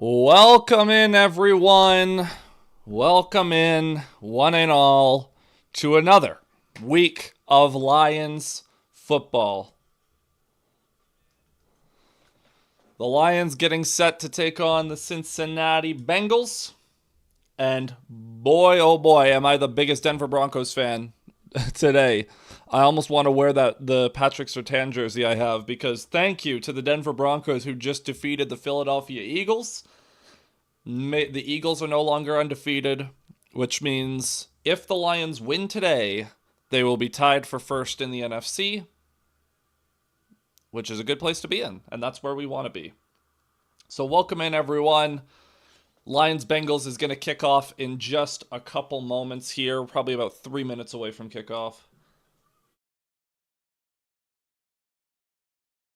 Welcome in, everyone. Welcome in, one and all, to another week of Lions football. The Lions getting set to take on the Cincinnati Bengals. And boy, oh boy, am I the biggest Denver Broncos fan today. I almost want to wear the Patrick Surtain jersey I have, because thank you to the Denver Broncos who just defeated the Philadelphia Eagles. The Eagles are no longer undefeated, which means if the Lions win today, they will be tied for first in the NFC, which is a good place to be in, and that's where we want to be. So welcome in, everyone. Lions-Bengals is going to kick off in just a couple moments here, probably about 3 minutes away from kickoff.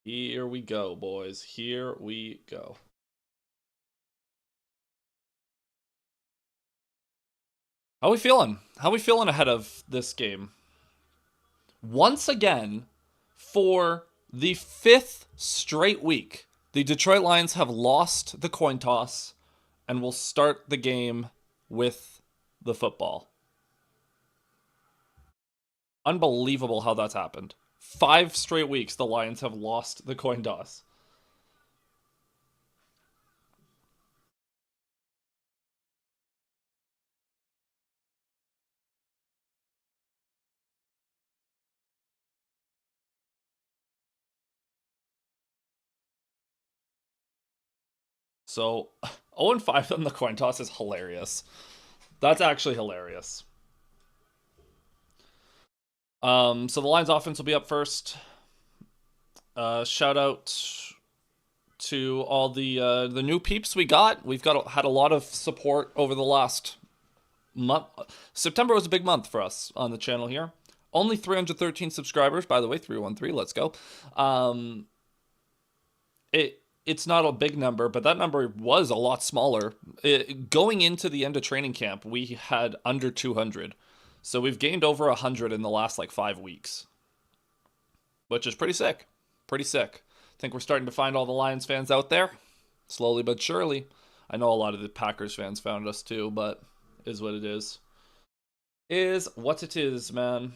Here we go, boys. Here we go. How we feeling? How we feeling ahead of this game? Once again, for the fifth straight week, the Detroit Lions have lost the coin toss and will start the game with the football. Unbelievable how that's happened. 5 straight weeks the Lions have lost the coin toss. So 0-5 on the coin toss is hilarious. That's actually hilarious. So the Lions offense will be up first. Shout out to all the new peeps we got. We've had a lot of support over the last month. September was a big month for us on the channel here. Only 313 subscribers, by the way, 313, let's go. It's not a big number, but that number was a lot smaller. Going into the end of training camp, we had under 200. So we've gained over 100 in the last 5 weeks, which is pretty sick. Pretty sick. I think we're starting to find all the Lions fans out there, slowly but surely. I know a lot of the Packers fans found us too, but is what it is. Is what it is, man.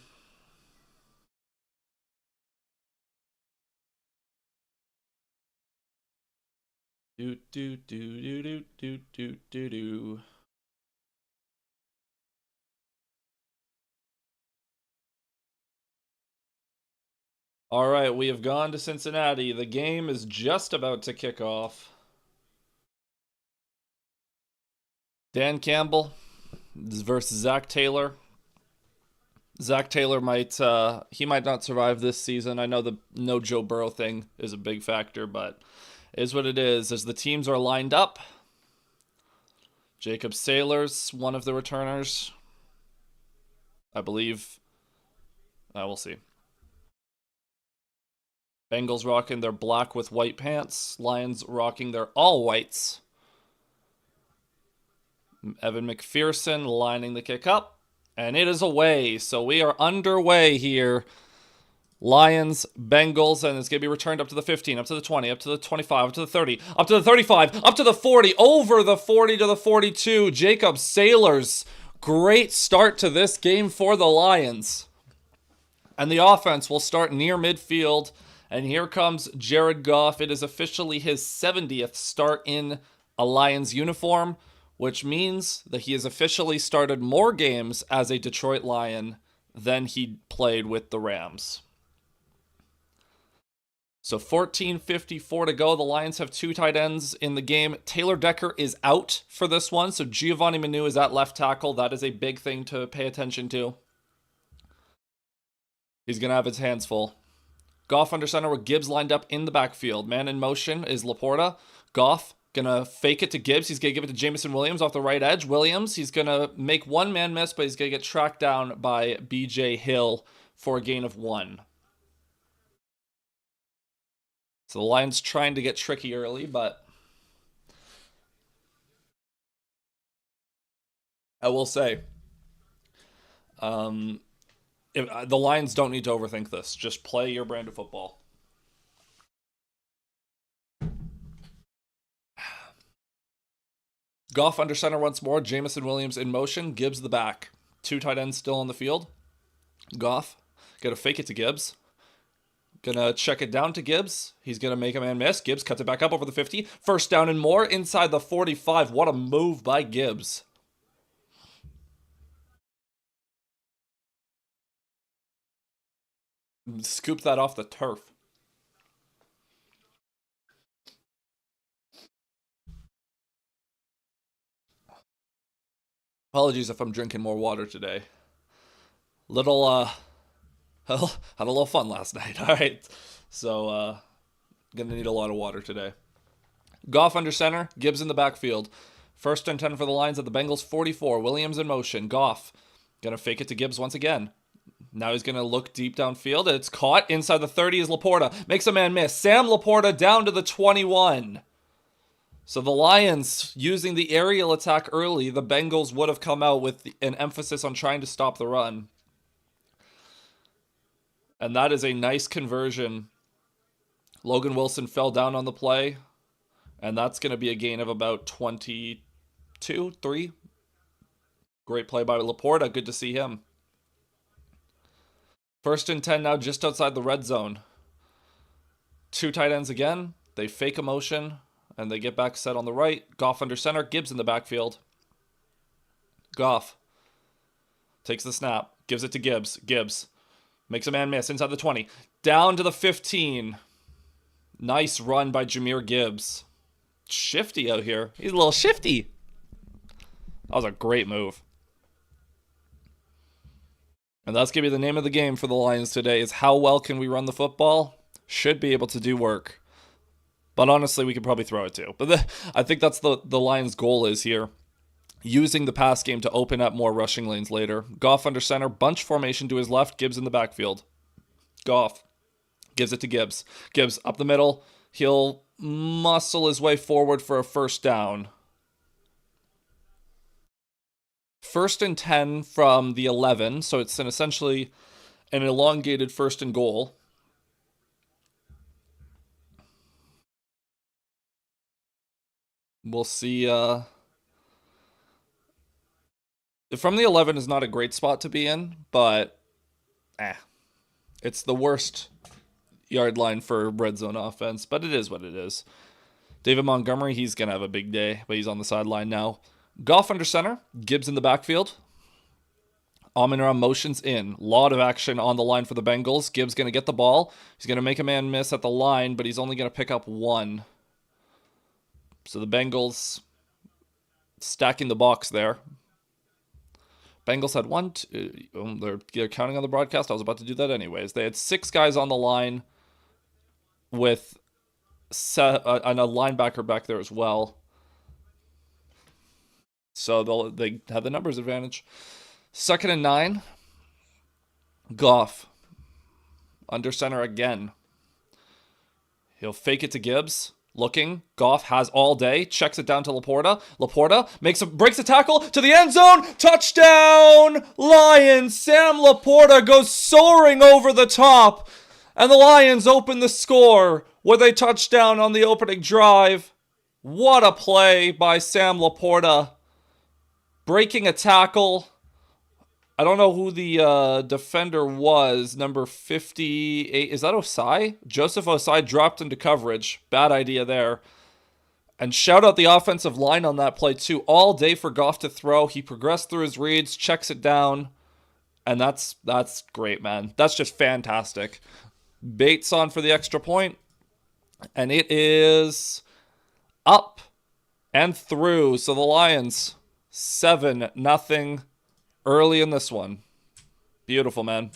Do do do do do do do do do. All right, we have gone to Cincinnati. The game is just about to kick off. Dan Campbell versus Zach Taylor. Zach Taylor might not survive this season. I know the no Joe Burrow thing is a big factor, but it is what it is. As the teams are lined up, Jacob Saylor's one of the returners, I believe. We'll see. Bengals rocking their black with white pants. Lions rocking their all whites. Evan McPherson lining the kick up. And it is away. So we are underway here. Lions, Bengals, and it's going to be returned up to the 15, up to the 20, up to the 25, up to the 30, up to the 35, up to the 40, over the 40 to the 42. Jacob Saylor's great start to this game for the Lions. And the offense will start near midfield. And here comes Jared Goff. It is officially his 70th start in a Lions uniform, which means that he has officially started more games as a Detroit Lion than he played with the Rams. So 14:54 to go. The Lions have 2 tight ends in the game. Taylor Decker is out for this one, so Giovanni Manu is at left tackle. That is a big thing to pay attention to. He's going to have his hands full. Goff under center with Gibbs lined up in the backfield. Man in motion is Laporta. Goff going to fake it to Gibbs. He's going to give it to Jameson Williams off the right edge. Williams, he's going to make one man miss, but he's going to get tracked down by B.J. Hill for a gain of 1. So the Lions trying to get tricky early, but I will say, the Lions don't need to overthink this. Just play your brand of football. Goff under center once more. Jamison Williams in motion. Gibbs the back. 2 tight ends still on the field. Goff gonna fake it to Gibbs. Gonna check it down to Gibbs. He's gonna make a man miss. Gibbs cuts it back up over the 50. First down and more inside the 45. What a move by Gibbs. Scoop that off the turf. Apologies if I'm drinking more water today. Had a little fun last night. All right. So, gonna need a lot of water today. Goff under center. Gibbs in the backfield. First and 10 for the Lions at the Bengals 44. Williams in motion. Goff gonna fake it to Gibbs once again. Now he's going to look deep downfield. It's caught. Inside the 30 is Laporta. Makes a man miss. Sam Laporta down to the 21. So the Lions using the aerial attack early. The Bengals would have come out with an emphasis on trying to stop the run. And that is a nice conversion. Logan Wilson fell down on the play. And that's going to be a gain of about 22, 3. Great play by Laporta. Good to see him. First and 10 now just outside the red zone. 2 tight ends again. They fake a motion, and they get back set on the right. Goff under center. Gibbs in the backfield. Goff takes the snap. Gives it to Gibbs. Gibbs makes a man miss inside the 20. Down to the 15. Nice run by Jahmyr Gibbs. Shifty out here. He's a little shifty. That was a great move. And that's going to be the name of the game for the Lions today, is how well can we run the football? Should be able to do work. But honestly, we could probably throw it too. But I think that's the Lions' goal is here. Using the pass game to open up more rushing lanes later. Goff under center, bunch formation to his left, Gibbs in the backfield. Goff gives it to Gibbs. Gibbs up the middle. He'll muscle his way forward for a first down. First and 10 from the 11, so it's essentially an elongated first and goal. We'll see. From the 11 is not a great spot to be in, but it's the worst yard line for red zone offense, but it is what it is. David Montgomery, he's going to have a big day, but he's on the sideline now. Goff under center. Gibbs in the backfield. Amon-Ra motions in. Lot of action on the line for the Bengals. Gibbs going to get the ball. He's going to make a man miss at the line, but he's only going to pick up 1. So the Bengals stacking the box there. Bengals had 1, 2, they're counting on the broadcast. I was about to do that anyways. They had 6 guys on the line with and a linebacker back there as well. So they have the numbers advantage. 2nd and 9. Goff. Under center again. He'll fake it to Gibbs. Looking. Goff has all day. Checks it down to Laporta. Laporta breaks a tackle to the end zone. Touchdown! Lions! Sam Laporta goes soaring over the top. And the Lions open the score with a touchdown on the opening drive. What a play by Sam Laporta. Breaking a tackle. I don't know who the defender was. Number 58. Is that Osai? Joseph Osai dropped into coverage. Bad idea there. And shout out the offensive line on that play too. All day for Goff to throw. He progressed through his reads, checks it down. And that's great, man. That's just fantastic. Bates on for the extra point. And it is up and through. So the Lions 7-0 early in this one. Beautiful, man.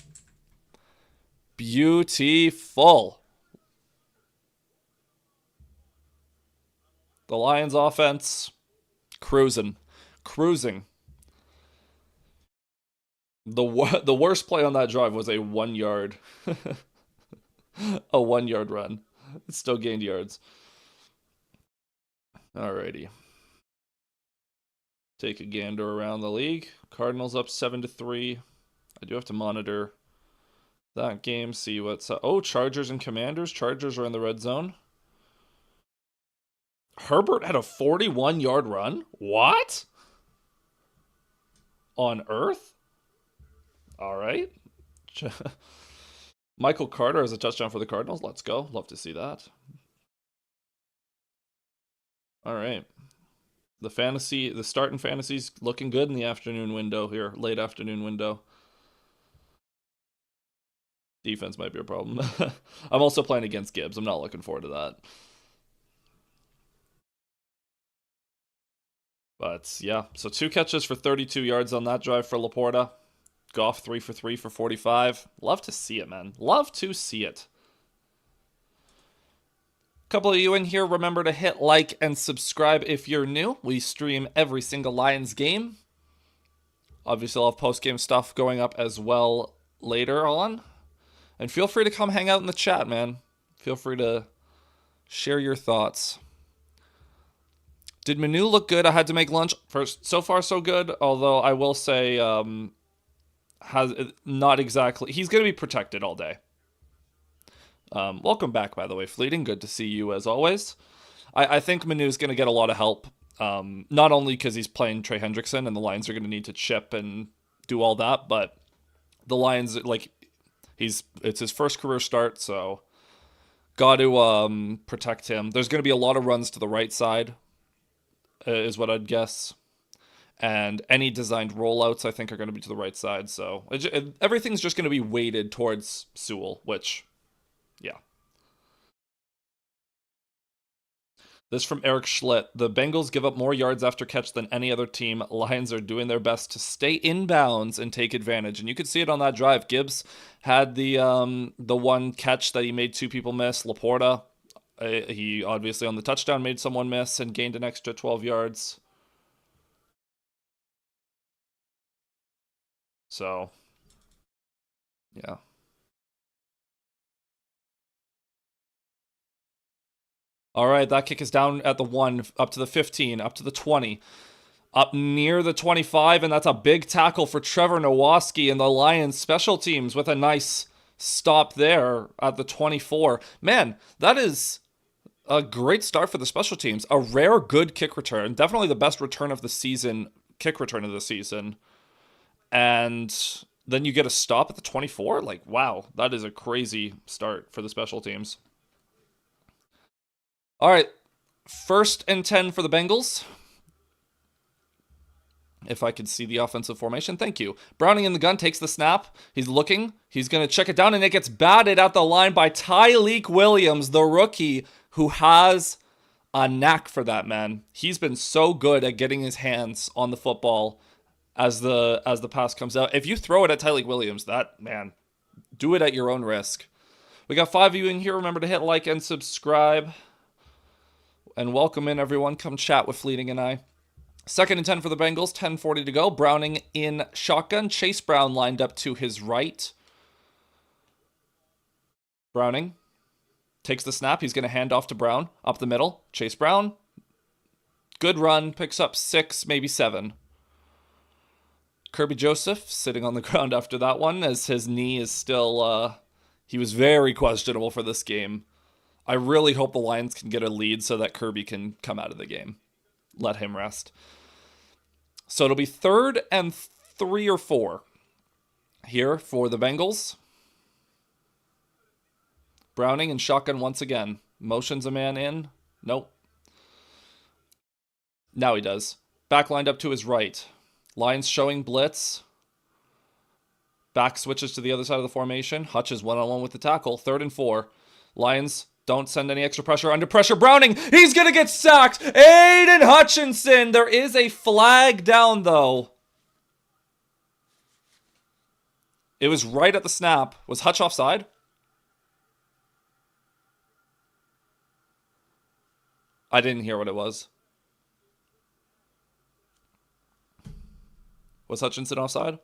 Beautiful. The Lions offense cruising. The worst play on that drive was a 1 yard. A 1 yard run. It still gained yards. Alrighty. Take a gander around the league. Cardinals up 7-3. I do have to monitor that game, see what's up. Oh, Chargers and Commanders. Chargers are in the red zone. Herbert had a 41-yard run? What? On Earth? All right. Michael Carter has a touchdown for the Cardinals. Let's go. Love to see that. All right. The start in fantasy's looking good in the afternoon window here, late afternoon window. Defense might be a problem. I'm also playing against Gibbs. I'm not looking forward to that. But yeah, so 2 catches for 32 yards on that drive for Laporta. Goff 3 for 3 for 45. Love to see it, man. Love to see it. A couple of you in here, remember to hit like and subscribe if you're new. We stream every single Lions game. Obviously, I'll have post-game stuff going up as well later on. And feel free to come hang out in the chat, man. Feel free to share your thoughts. Did Manu look good? I had to make lunch. First, so far so good. Although I will say, has not exactly. He's going to be protected all day. Welcome back, by the way, Fleeting. Good to see you as always. I think Manu's going to get a lot of help. Not only because he's playing Trey Hendrickson and the Lions are going to need to chip and do all that, but the Lions, like, it's his first career start, so got to protect him. There's going to be a lot of runs to the right side, is what I'd guess. And any designed rollouts, I think, are going to be to the right side. So everything's just going to be weighted towards Sewell, which, yeah. This from Eric Schlitt. The Bengals give up more yards after catch than any other team. Lions are doing their best to stay in bounds and take advantage. And you could see it on that drive. Gibbs had the one catch that he made 2 people miss. Laporta, he obviously on the touchdown made someone miss and gained an extra 12 yards. So, yeah. All right, that kick is down at the 1, up to the 15, up to the 20, up near the 25, and that's a big tackle for Trevor Nowaski and the Lions special teams with a nice stop there at the 24. Man, that is a great start for the special teams. A rare good kick return. Definitely the best return of the season, kick return of the season. And then you get a stop at the 24? Like, wow, that is a crazy start for the special teams. All right, 1st and 10 for the Bengals. If I could see the offensive formation, thank you. Browning in the gun, takes the snap. He's looking. He's going to check it down, and it gets batted at the line by Tyleik Williams, the rookie, who has a knack for that, man. He's been so good at getting his hands on the football as the pass comes out. If you throw it at Tyleik Williams, that, man, do it at your own risk. We got 5 of you in here. Remember to hit like and subscribe. And welcome in, everyone. Come chat with Fleeting and I. 2nd and 10 for the Bengals. 10:40 to go. Browning in shotgun. Chase Brown lined up to his right. Browning takes the snap. He's going to hand off to Brown. Up the middle. Chase Brown. Good run. Picks up 6, maybe 7. Kirby Joseph sitting on the ground after that one as his knee is still... he was very questionable for this game. I really hope the Lions can get a lead so that Kirby can come out of the game. Let him rest. So it'll be 3rd and 3 or 4 here for the Bengals. Browning and shotgun once again. Motions a man in. Nope. Now he does. Back lined up to his right. Lions showing blitz. Back switches to the other side of the formation. Hutch is one-on-one with the tackle. 3rd and 4. Lions don't send any extra pressure. Under pressure, Browning. He's going to get sacked. Aiden Hutchinson. There is a flag down, though. It was right at the snap. Was Hutch offside? I didn't hear what it was. Was Hutchinson offside?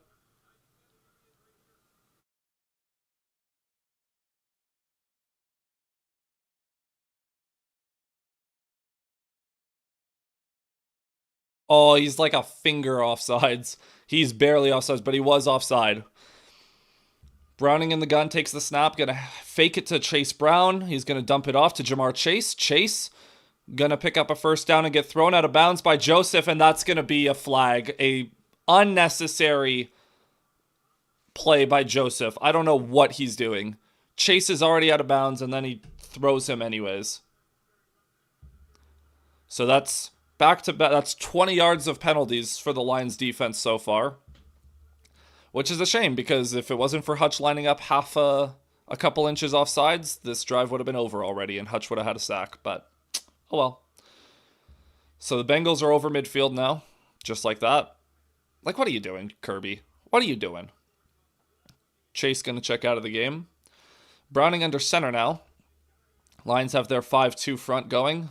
Oh, he's like a finger offsides. He's barely offsides, but he was offside. Browning in the gun, takes the snap, gonna fake it to Chase Brown. He's gonna dump it off to Jamar Chase. Chase Gonna pick up a first down and get thrown out of bounds by Joseph, and that's gonna be a flag. A unnecessary play by Joseph. I don't know what he's doing. Chase is already out of bounds, and then he throws him anyways. So that's back to back. That's 20 yards of penalties for the Lions defense so far, which is a shame because if it wasn't for Hutch lining up a couple inches off sides, this drive would have been over already, and Hutch would have had a sack. But oh well. So the Bengals are over midfield now, just like that. Like, what are you doing, Kirby? What are you doing? Chase gonna check out of the game. Browning under center now. Lions have their 5-2 front going.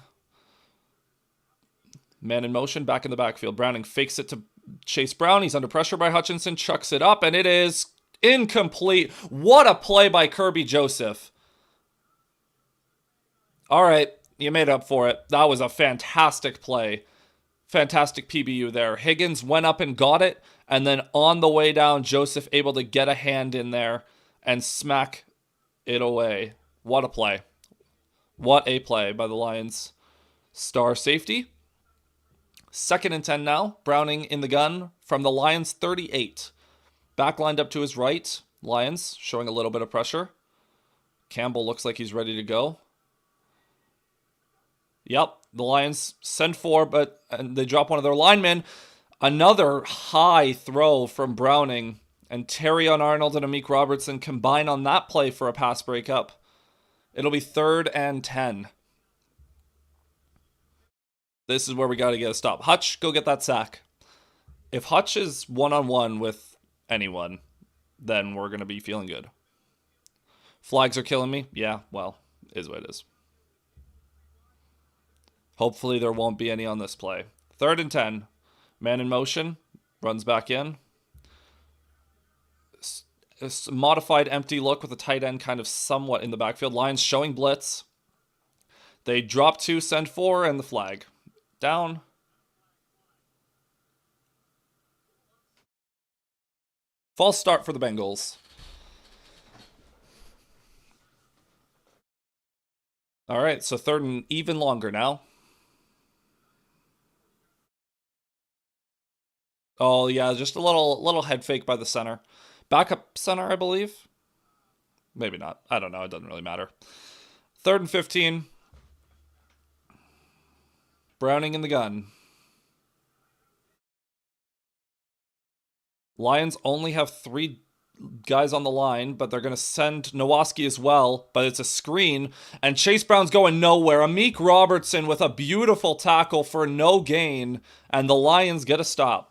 Man in motion, back in the backfield. Browning fakes it to Chase Brown. He's under pressure by Hutchinson, chucks it up, and it is incomplete. What a play by Kirby Joseph. All right, you made up for it. That was a fantastic play. Fantastic PBU there. Higgins went up and got it, and then on the way down, Joseph able to get a hand in there and smack it away. What a play. What a play by the Lions star safety. 2nd and 10 now. Browning in the gun from the Lions 38. Back lined up to his right. Lions showing a little bit of pressure. Campbell looks like he's ready to go. Yep, the Lions send 4, but and they drop one of their linemen. Another high throw from Browning, and Terrion Arnold and Amik Robertson combine on that play for a pass breakup. It'll be 3rd and 10. This is where we got to get a stop. Hutch, go get that sack. If Hutch is one-on-one with anyone, then we're going to be feeling good. Flags are killing me. Yeah, well, is what it is. Hopefully there won't be any on this play. 3rd and 10. Man in motion. Runs back in. A modified empty look with a tight end kind of somewhat in the backfield. Lions showing blitz. They drop 2, send 4, and the flag. Down. False start for the Bengals. All right, so 3rd and even longer now. Oh, yeah, just a little head fake by the center. Backup center, I believe. Maybe not. I don't know. It doesn't really matter. 3rd and 15. Browning in the gun. Lions only have 3 guys on the line, but they're going to send Nowaski as well, but it's a screen, and Chase Brown's going nowhere. Amik Robertson with a beautiful tackle for no gain, and the Lions get a stop.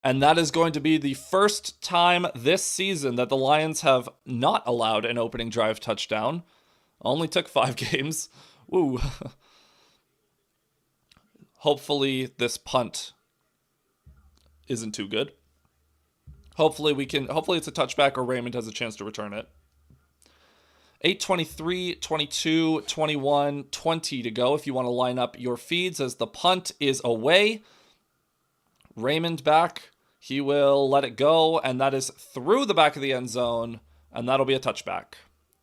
And that is going to be the first time this season that the Lions have not allowed an opening drive touchdown. Only took 5 games. Woo. Hopefully this punt isn't too good. Hopefully it's a touchback or Raymond has a chance to return it. 8:23, 22, 21, 20 to go if you want to line up your feeds as the punt is away. Raymond back. He will let it go, and that is through the back of the end zone, and that'll be a touchback.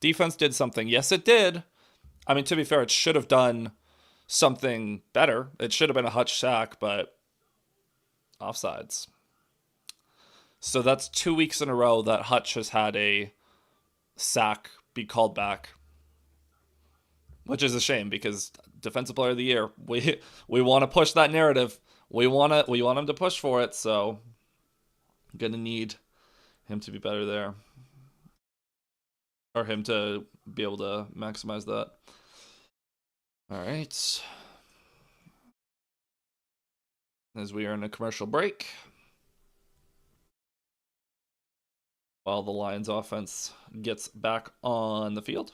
Defense did something. Yes, it did. I mean, to be fair, it should have done something better. It should have been a Hutch sack, but offsides. So that's 2 weeks in a row that Hutch has had a sack be called back, which is a shame because Defensive Player of the Year, we want to push that narrative. We want him to push for it, so I'm going to need him to be better there. Or him to be able to maximize that. All right. As we are in a commercial break, while the Lions offense gets back on the field.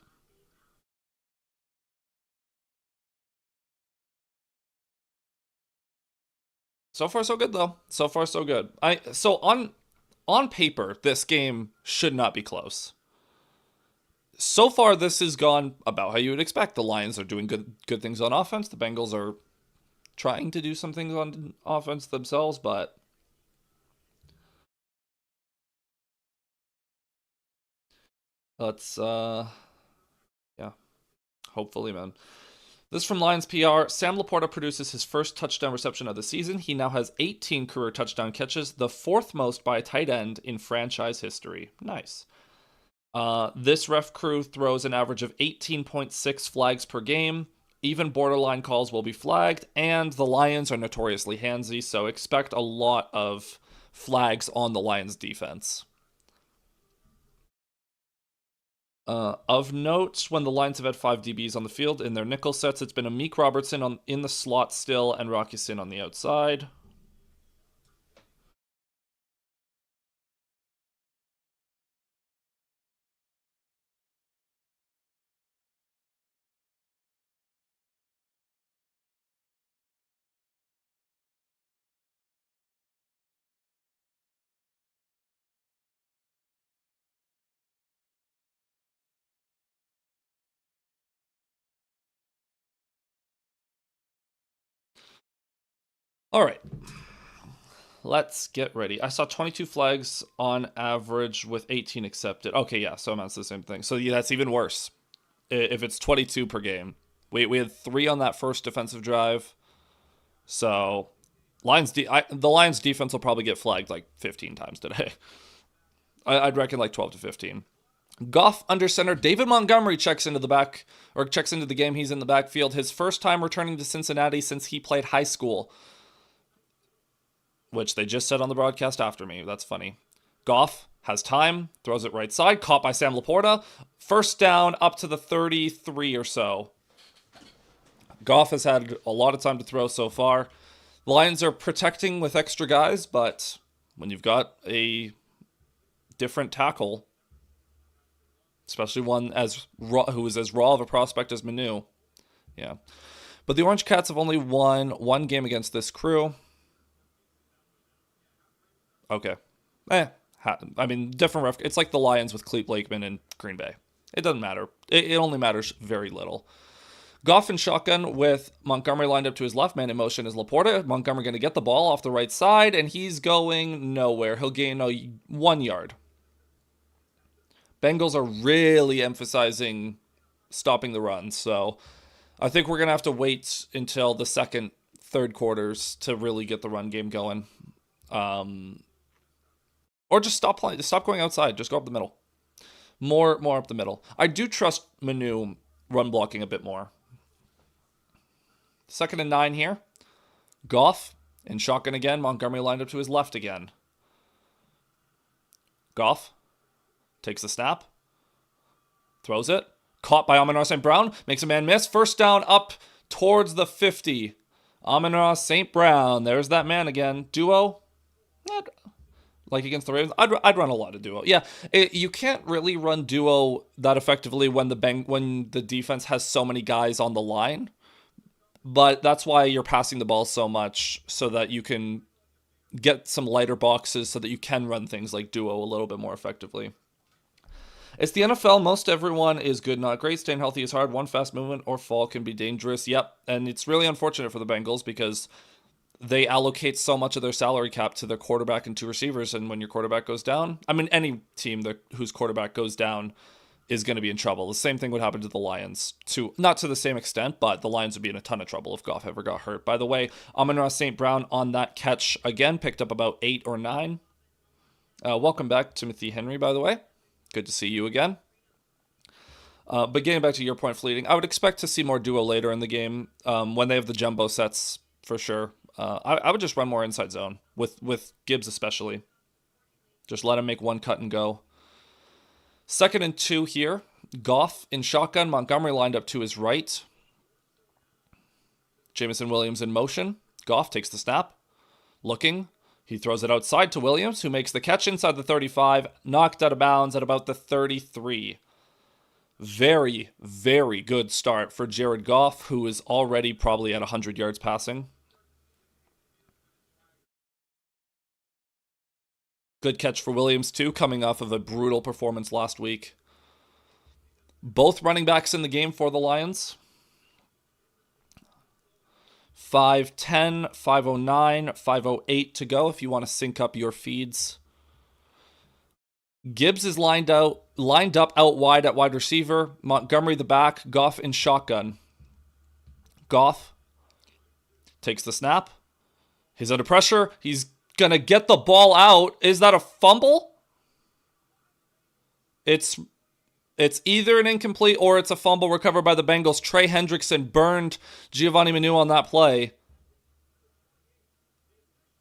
So far, so good, though. So far, so good. So on paper, this game should not be close. So far, this has gone about how you would expect. The Lions are doing good things on offense. The Bengals are trying to do some things on offense themselves, but let's Hopefully, man. This from Lions PR. Sam Laporta produces his first touchdown reception of the season. He now has 18 career touchdown catches, the fourth most by a tight end in franchise history. Nice. This ref crew throws an average of 18.6 flags per game. Even borderline calls will be flagged, and the Lions are notoriously handsy, so expect a lot of flags on the Lions defense. Of note, when the Lions have had 5 DBs on the field in their nickel sets, it's been Amik Robertson in the slot still and Rocky Sin on the outside. All right. Let's get ready. I saw 22 flags on average with 18 accepted. Okay, yeah, so amounts to the same thing. So yeah, that's even worse if it's 22 per game. We had 3 on that first defensive drive. So the Lions defense will probably get flagged like 15 times today. I'd reckon like 12 to 15. Goff under center. David Montgomery checks into the game. He's in the backfield. His first time returning to Cincinnati since he played high school, which they just said on the broadcast after me. That's funny. Goff has time, throws it right side, caught by Sam Laporta. First down up to the 33 or so. Goff has had a lot of time to throw so far. The Lions are protecting with extra guys, but when you've got a different tackle, especially one who is as raw of a prospect as Manu, yeah. But the Orange Cats have only won 1 game against this crew. Okay. I mean, different ref. It's like the Lions with Clete Blakeman and Green Bay. It doesn't matter. It only matters very little. Goff in shotgun with Montgomery lined up to his left. Man in motion is Laporta. Montgomery going to get the ball off the right side, and he's going nowhere. He'll gain 1 yard. Bengals are really emphasizing stopping the run, so I think we're going to have to wait until the second, third quarters to really get the run game going. Or just stop playing. Just stop going outside. Just go up the middle. More up the middle. I do trust Manu run blocking a bit more. 2nd and 9 here. Goff in shotgun again. Montgomery lined up to his left again. Goff takes the snap. Throws it. Caught by Amon-Ra St. Brown. Makes a man miss. First down up towards the 50. Amon-Ra St. Brown. There's that man again. Duo. Like against the Ravens, I'd run a lot of duo. Yeah, you can't really run duo that effectively when the defense has so many guys on the line. But that's why you're passing the ball so much, so that you can get some lighter boxes, so that you can run things like duo a little bit more effectively. It's the NFL. Most everyone is good, not great. Staying healthy is hard. One fast movement or fall can be dangerous. Yep, and it's really unfortunate for the Bengals because they allocate so much of their salary cap to their quarterback and 2 receivers, and when your quarterback goes down, I mean, any team whose quarterback goes down is going to be in trouble. The same thing would happen to the Lions, not to the same extent, but the Lions would be in a ton of trouble if Goff ever got hurt. By the way, Amon-Ra St. Brown on that catch again, picked up about 8 or 9. Welcome back, Timothy Henry, by the way. Good to see you again. But getting back to your point, Fleeting, I would expect to see more duo later in the game when they have the jumbo sets, for sure. I would just run more inside zone with Gibbs especially. Just let him make one cut and go. 2nd and 2 here. Goff in shotgun. Montgomery lined up to his right. Jameson Williams in motion. Goff takes the snap. Looking. He throws it outside to Williams, who makes the catch inside the 35. Knocked out of bounds at about the 33. Very, very good start for Jared Goff, who is already probably at 100 yards passing. Good catch for Williams, too, coming off of a brutal performance last week. Both running backs in the game for the Lions. 5:10, 5:09, 5:08 to go if you want to sync up your feeds. Gibbs is lined up out wide at wide receiver. Montgomery the back. Goff in shotgun. Goff takes the snap. He's under pressure. He's gonna get the ball out. Is that a fumble? It's either an incomplete or it's a fumble recovered by the Bengals. Trey Hendrickson burned Giovanni Manu on that play.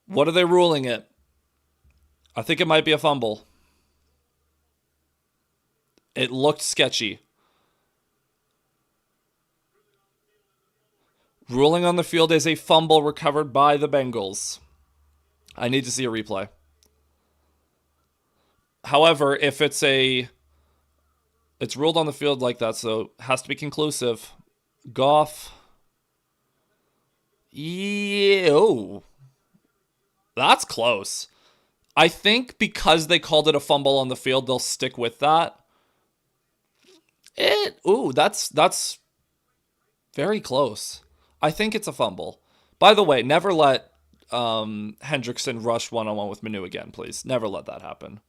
What are they ruling it? I think it might be a fumble. It looked sketchy. Ruling on the field is a fumble recovered by the Bengals. I need to see a replay. However, if it's ruled on the field like that, so it has to be conclusive. Goff. Oh, that's close. I think because they called it a fumble on the field, they'll stick with that. That's very close. I think it's a fumble. By the way, never let Hendrickson rush one-on-one with Manu again, please. Never let that happen.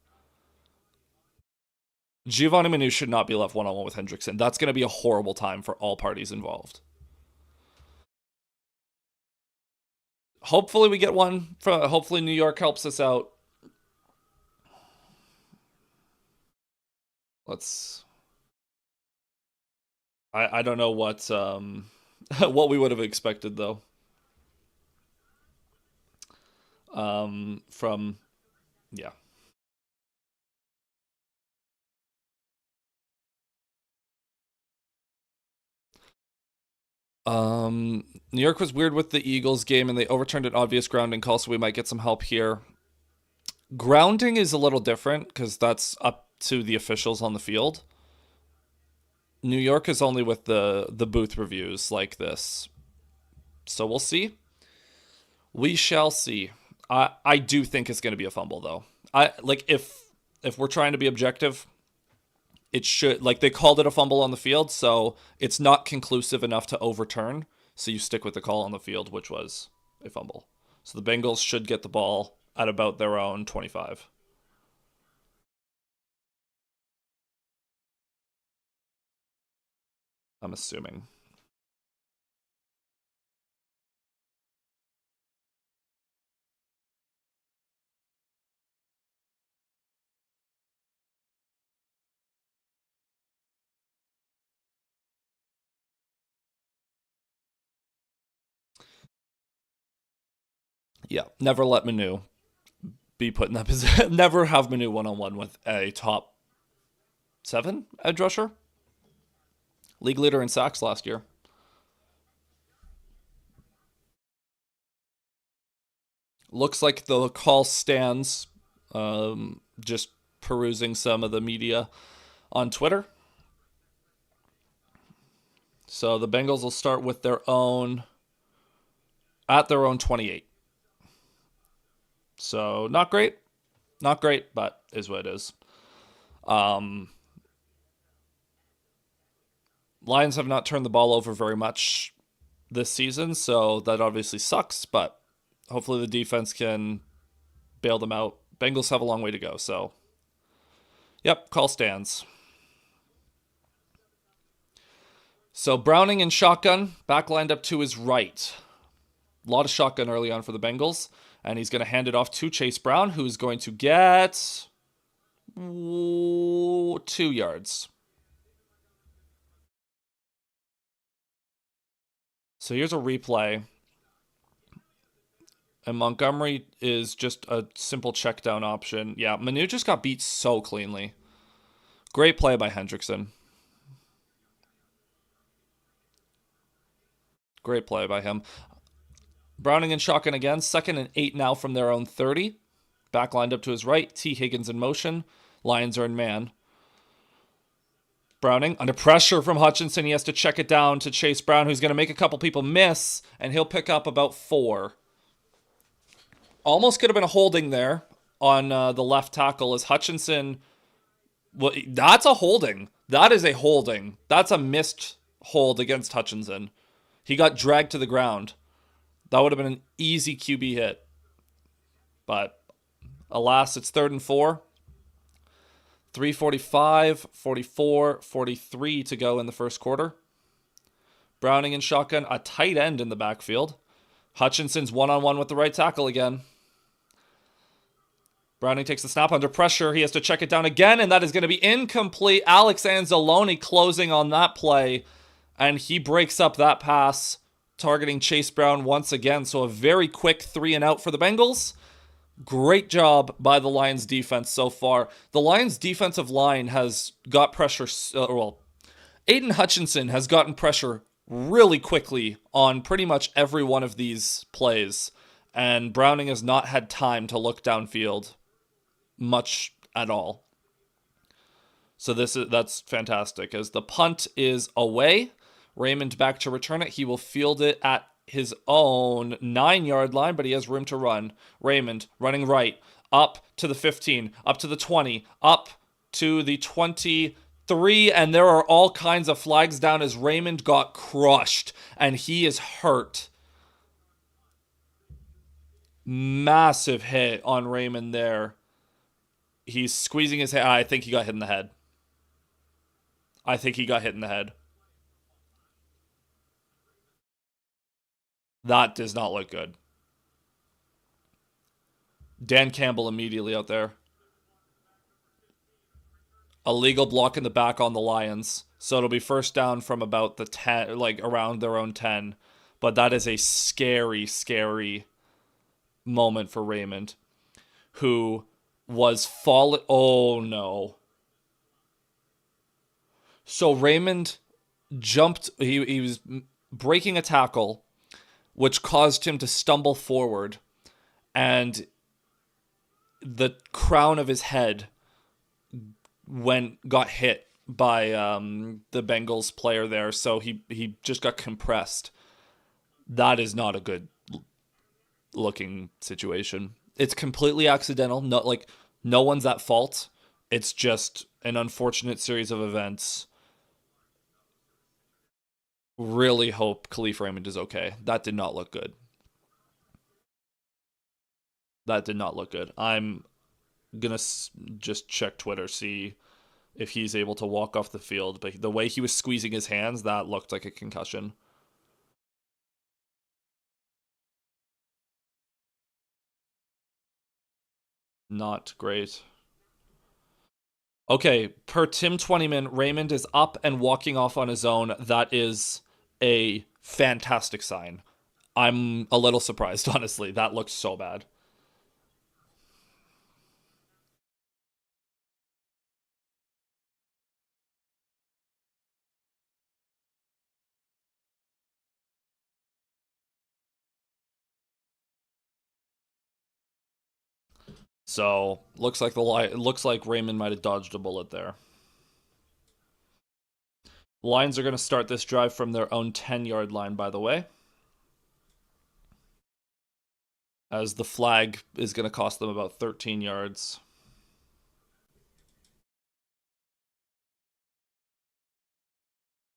Giovanni Manu should not be left one-on-one with Hendrickson. That's going to be a horrible time for all parties involved. Hopefully we get one. Hopefully New York helps us out. I don't know what what we would have expected though. From yeah. New York was weird with the Eagles game and they overturned an obvious grounding call, so we might get some help here. Grounding is a little different because that's up to the officials on the field. New York is only with the booth reviews like this. So we'll see. We shall see. I do think it's going to be a fumble though. I like if we're trying to be objective, it should, like, they called it a fumble on the field, so it's not conclusive enough to overturn. So you stick with the call on the field, which was a fumble. So the Bengals should get the ball at about their own 25. I'm assuming. Yeah, never let Manu be put in that position. Never have Manu one-on-one with a top 7 edge rusher. League leader in sacks last year. Looks like the call stands. Just perusing some of the media on Twitter. So the Bengals will start with their own, at their own 28. So not great, but is what it is. Um, Lions have not turned the ball over very much this season, so that obviously sucks, but hopefully the defense can bail them out. Bengals have a long way to go, so yep, call stands. So Browning in shotgun, back lined up to his right. A lot of shotgun early on for the Bengals, and he's going to hand it off to Chase Brown, who's going to get 2 yards. So here's a replay. And Montgomery is just a simple check down option. Yeah, Manu just got beat so cleanly. Great play by Hendrickson. Great play by him. Browning and shotgun again. 2nd and 8 now from their own 30. Back lined up to his right. T. Higgins in motion. Lions are in man. Browning under pressure from Hutchinson. He has to check it down to Chase Brown, who's going to make a couple people miss, and he'll pick up about 4. Almost could have been a holding there on the left tackle as Hutchinson. Well, that's a holding. That is a holding. That's a missed hold against Hutchinson. He got dragged to the ground. That would have been an easy QB hit. But alas, it's 3rd and 4. 3:45, 44, 43 to go in the first quarter. Browning in shotgun, a tight end in the backfield. Hutchinson's one-on-one with the right tackle again. Browning takes the snap under pressure. He has to check it down again, and that is going to be incomplete. Alex Anzalone closing on that play, and he breaks up that pass, targeting Chase Brown once again. So a very quick 3-and-out for the Bengals. Great job by the Lions defense so far. The Lions defensive line has got pressure, Aiden Hutchinson has gotten pressure really quickly on pretty much every one of these plays, and Browning has not had time to look downfield much at all. So that's fantastic. As the punt is away, Raymond back to return it. He will field it at his own 9-yard line, but he has room to run. Raymond running right, up to the 15, up to the 20, up to the 23, and there are all kinds of flags down as Raymond got crushed, and he is hurt. Massive hit on Raymond there. He's squeezing his head. I think he got hit in the head. That does not look good. Dan Campbell immediately out there. A legal block in the back on the Lions. So it'll be first down from about the 10, like around their own 10. But that is a scary, scary moment for Raymond, who was falling. Oh no. So Raymond jumped. He was breaking a tackle, which caused him to stumble forward, and the crown of his head got hit by the Bengals player there, so he just got compressed. That is not a good looking situation. It's completely accidental. No one's at fault. It's just an unfortunate series of events. Really hope Khalif Raymond is okay. That did not look good. I'm gonna just check Twitter, see if he's able to walk off the field. But the way he was squeezing his hands, that looked like a concussion. Not great. Okay, per Tim Twentyman, Raymond is up and walking off on his own. That is a fantastic sign. I'm a little surprised, honestly. That looked so bad. So looks like Raymond might have dodged a bullet there. Lions are going to start this drive from their own 10-yard line, by the way, as the flag is going to cost them about 13 yards.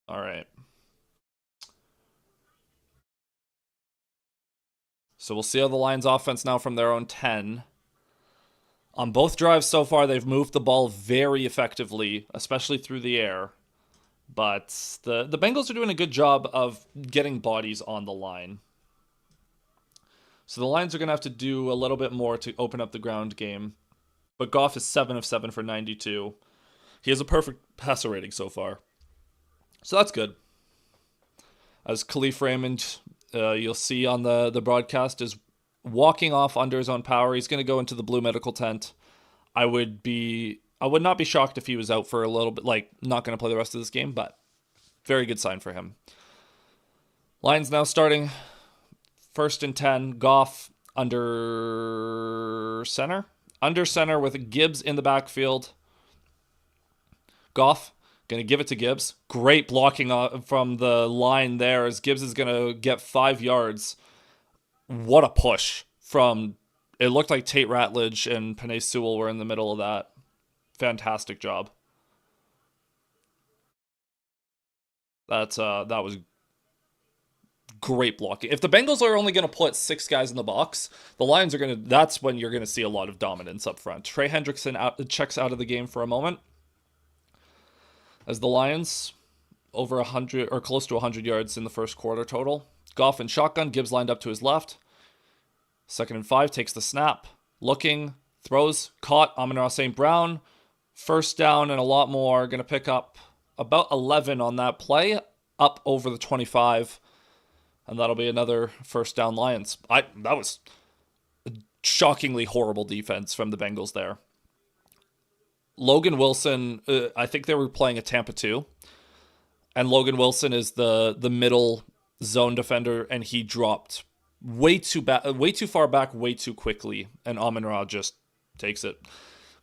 All right. So we'll see how the Lions offense now from their own 10. On both drives so far, they've moved the ball very effectively, especially through the air. But the Bengals are doing a good job of getting bodies on the line. So the Lions are going to have to do a little bit more to open up the ground game. But Goff is 7 of 7 for 92. He has a perfect passer rating so far. So that's good. As Khalif Raymond, you'll see on the broadcast, is walking off under his own power. He's going to go into the blue medical tent. I would not be shocked if he was out for a little bit, not going to play the rest of this game, but very good sign for him. Lions now starting first and 10. Goff under center with Gibbs in the backfield. Goff going to give it to Gibbs. Great blocking from the line there, as Gibbs is going to get 5 yards. What a push from, it looked like Tate Ratledge and Penei Sewell were in the middle of that. Fantastic job. That was great blocking. If the Bengals are only going to put 6 guys in the box, the Lions are going to, that's when you're going to see a lot of dominance up front. Trey Hendrickson checks out of the game for a moment. as the Lions over 100 or close to 100 yards in the first quarter total. Goff in shotgun, Gibbs lined up to his left. 2nd and 5, takes the snap, looking, throws, caught, Amon-Ra St. Brown. First down and a lot more, going to pick up about 11 on that play, up over the 25, and that'll be another first down Lions. That was a shockingly horrible defense from the Bengals there. Logan Wilson, I think they were playing a Tampa 2, and Logan Wilson is the middle zone defender, and he dropped way too far back, way too quickly, and Amon-Ra just takes it.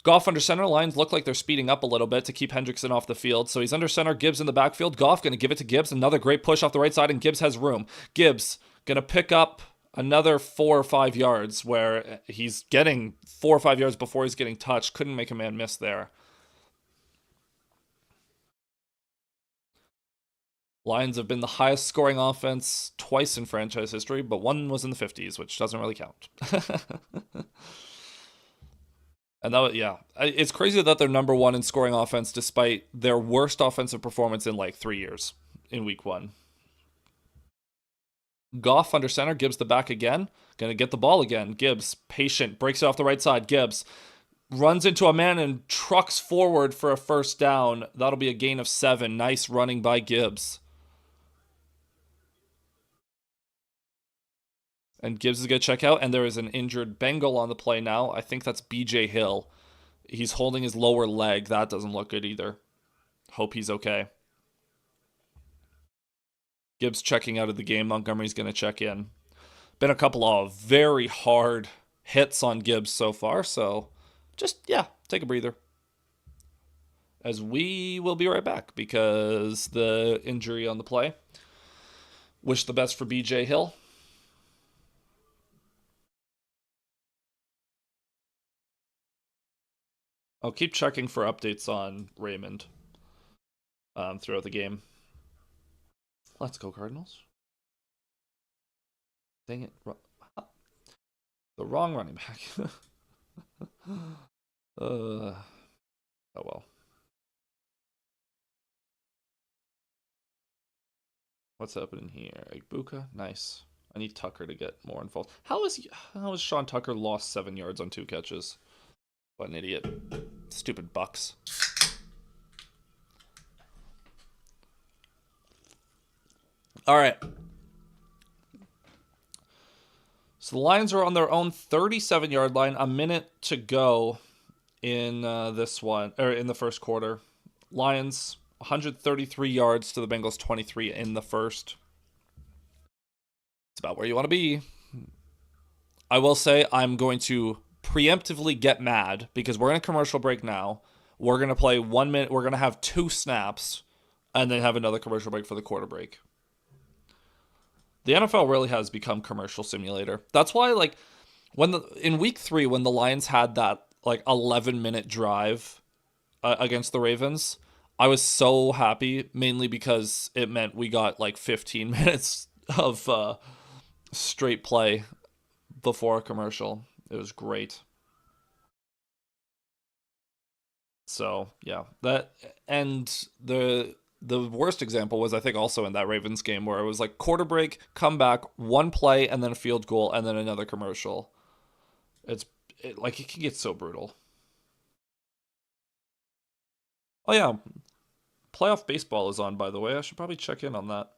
Goff under center. Lions look like they're speeding up a little bit to keep Hendrickson off the field. So he's under center. Gibbs in the backfield. Goff going to give it to Gibbs. Another great push off the right side, and Gibbs has room. Gibbs going to pick up another 4 or 5 yards where he's getting 4 or 5 yards before he's getting touched. Couldn't make a man miss there. Lions have been the highest scoring offense twice in franchise history, but one was in the 50s, which doesn't really count. And it's crazy that they're number one in scoring offense despite their worst offensive performance in like 3 years in week 1. Goff under center, Gibbs the back again. Going to get the ball again. Gibbs, patient, breaks it off the right side. Gibbs runs into a man and trucks forward for a first down. That'll be a gain of 7. Nice running by Gibbs. And Gibbs is going to check out, and there is an injured Bengal on the play now. I think that's BJ Hill. He's holding his lower leg. That doesn't look good either. Hope he's okay. Gibbs checking out of the game. Montgomery's going to check in. Been a couple of very hard hits on Gibbs so far, so just, take a breather. As we will be right back because the injury on the play. Wish the best for BJ Hill. I'll keep checking for updates on Raymond throughout the game. Let's go, Cardinals. Dang it. The wrong running back. Oh, well. What's happening here? Igbuka? Nice. I need Tucker to get more involved. How is Sean Tucker lost 7 yards on 2 catches? What an idiot. Stupid Bucks. All right. So the Lions are on their own 37-yard line. A minute to go in this one, or in the first quarter. Lions 133 yards to the Bengals 23 in the first. It's about where you want to be. I will say I'm going to preemptively get mad because we're in a commercial break now. We're going to play 1 minute. We're going to have 2 snaps and then have another commercial break for the quarter break. The NFL really has become commercial simulator. That's why, like, in week 3, when the Lions had that, like, 11-minute drive against the Ravens, I was so happy, mainly because it meant we got, like, 15 minutes of straight play before a commercial. It was great. So, yeah. That, and the worst example was, I think, also in that Ravens game where it was like quarter break, come back, 1 play, and then a field goal, and then another commercial. It can get so brutal. Oh, yeah. Playoff baseball is on, by the way. I should probably check in on that.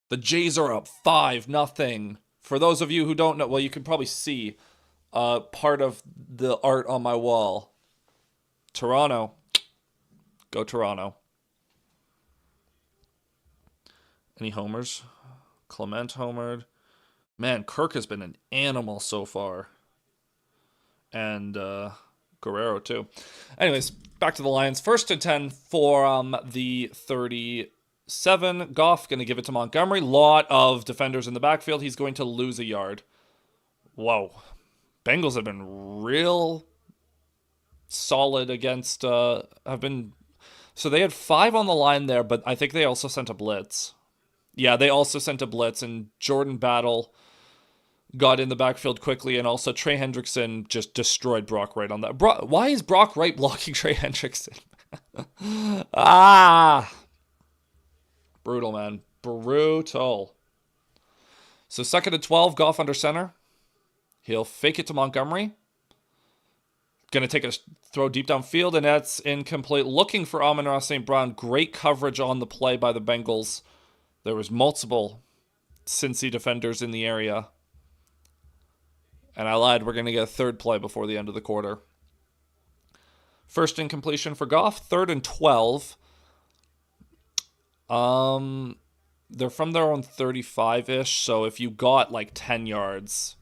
The Jays are up 5-0. For those of you who don't know, well, you can probably see part of the art on my wall. Toronto. Go Toronto. Any homers? Clement homered. Man, Kirk has been an animal so far. And Guerrero, too. Anyways, back to the Lions. 1st and 10 for the 37. Goff going to give it to Montgomery. Lot of defenders in the backfield. He's going to lose a yard. Whoa. Bengals have been real solid against... So they had 5 on the line there, but I think they also sent a blitz. Yeah, they also sent a blitz, and Jordan Battle got in the backfield quickly, and also Trey Hendrickson just destroyed Brock Wright on that. Why is Brock Wright blocking Trey Hendrickson? Ah! Brutal, man. Brutal. So second and 12, Goff under center. He'll fake it to Montgomery. Going to take a throw deep downfield, and that's incomplete. Looking for Amon-Ra St. Brown. Great coverage on the play by the Bengals. There was multiple Cincy defenders in the area. And I lied, we're going to get a third play before the end of the quarter. First incompletion for Goff, third and 12. They're from their own 35-ish, so if you got like 10 yards,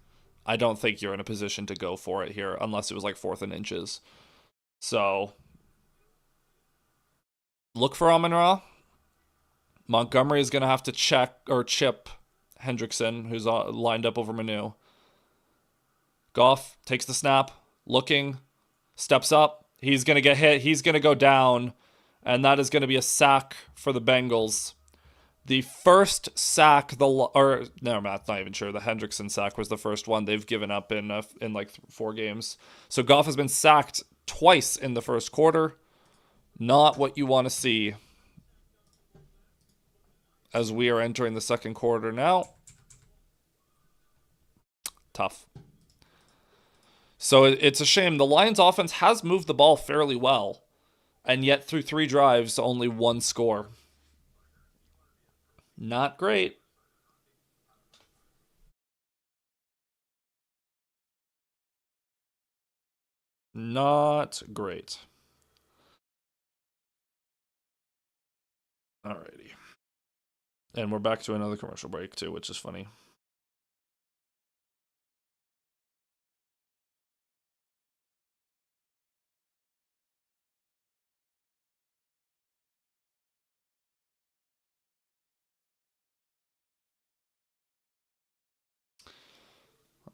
I don't think you're in a position to go for it here, unless it was like fourth and inches. So, look for Amon-Ra. Montgomery is going to have to chip Hendrickson, who's lined up over Manu. Goff takes the snap, looking, steps up. He's going to get hit. He's going to go down, and that is going to be a sack for the Bengals. The first sack, no, I'm not even sure. The Hendrickson sack was the first one they've given up in like 4 games. So Goff has been sacked twice in the first quarter. Not what you want to see as we are entering the second quarter now. Tough. So it's a shame. The Lions offense has moved the ball fairly well, and yet through 3 drives, only 1 score. Not great. Not great. Alrighty. And we're back to another commercial break, too, which is funny.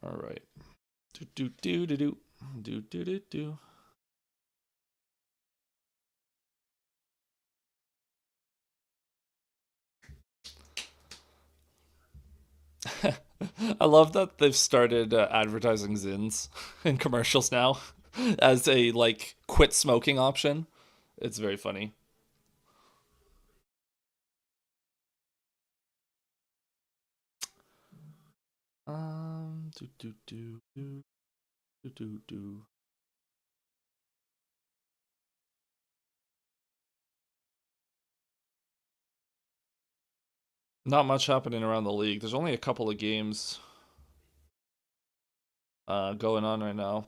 All right. Do. I love that they've started advertising Zins in commercials now as a like quit smoking option. It's very funny. Do do do do do do do. Not much happening around the league. There's only a couple of games going on right now.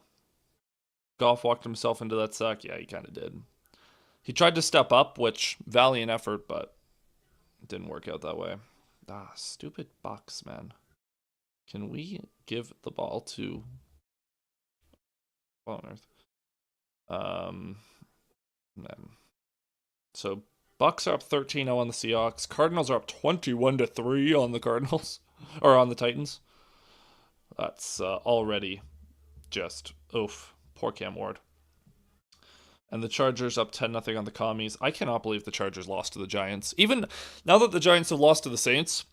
Goff walked himself into that sack. Yeah, he kind of did. He tried to step up, which valiant effort, but it didn't work out that way. Ah, stupid Bucks, man. Can we give the ball to what on earth? Man. So Bucks are up 13-0 on the Seahawks. Cardinals are up 21-3 on the Cardinals or on the Titans. That's already just oof. Poor Cam Ward. And the Chargers up 10-0 on the Commies. I cannot believe the Chargers lost to the Giants. Even now that the Giants have lost to the Saints,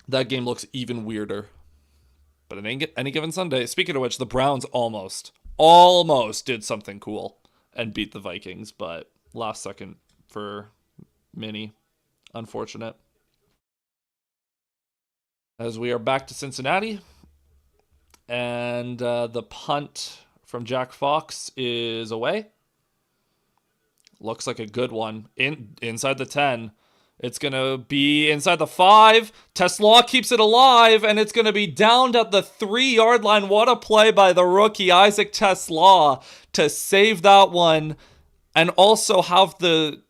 that game looks even weirder. But it any given Sunday. Speaking of which, the Browns almost did something cool and beat the Vikings, but last second for Minnie. Unfortunate. As we are back to Cincinnati, and the punt from Jack Fox is away. Looks like a good one. Inside the 10. It's going to be inside the 5. Tesla keeps it alive, and it's going to be downed at the 3-yard line. What a play by the rookie, Isaac Tesla, to save that one and also have the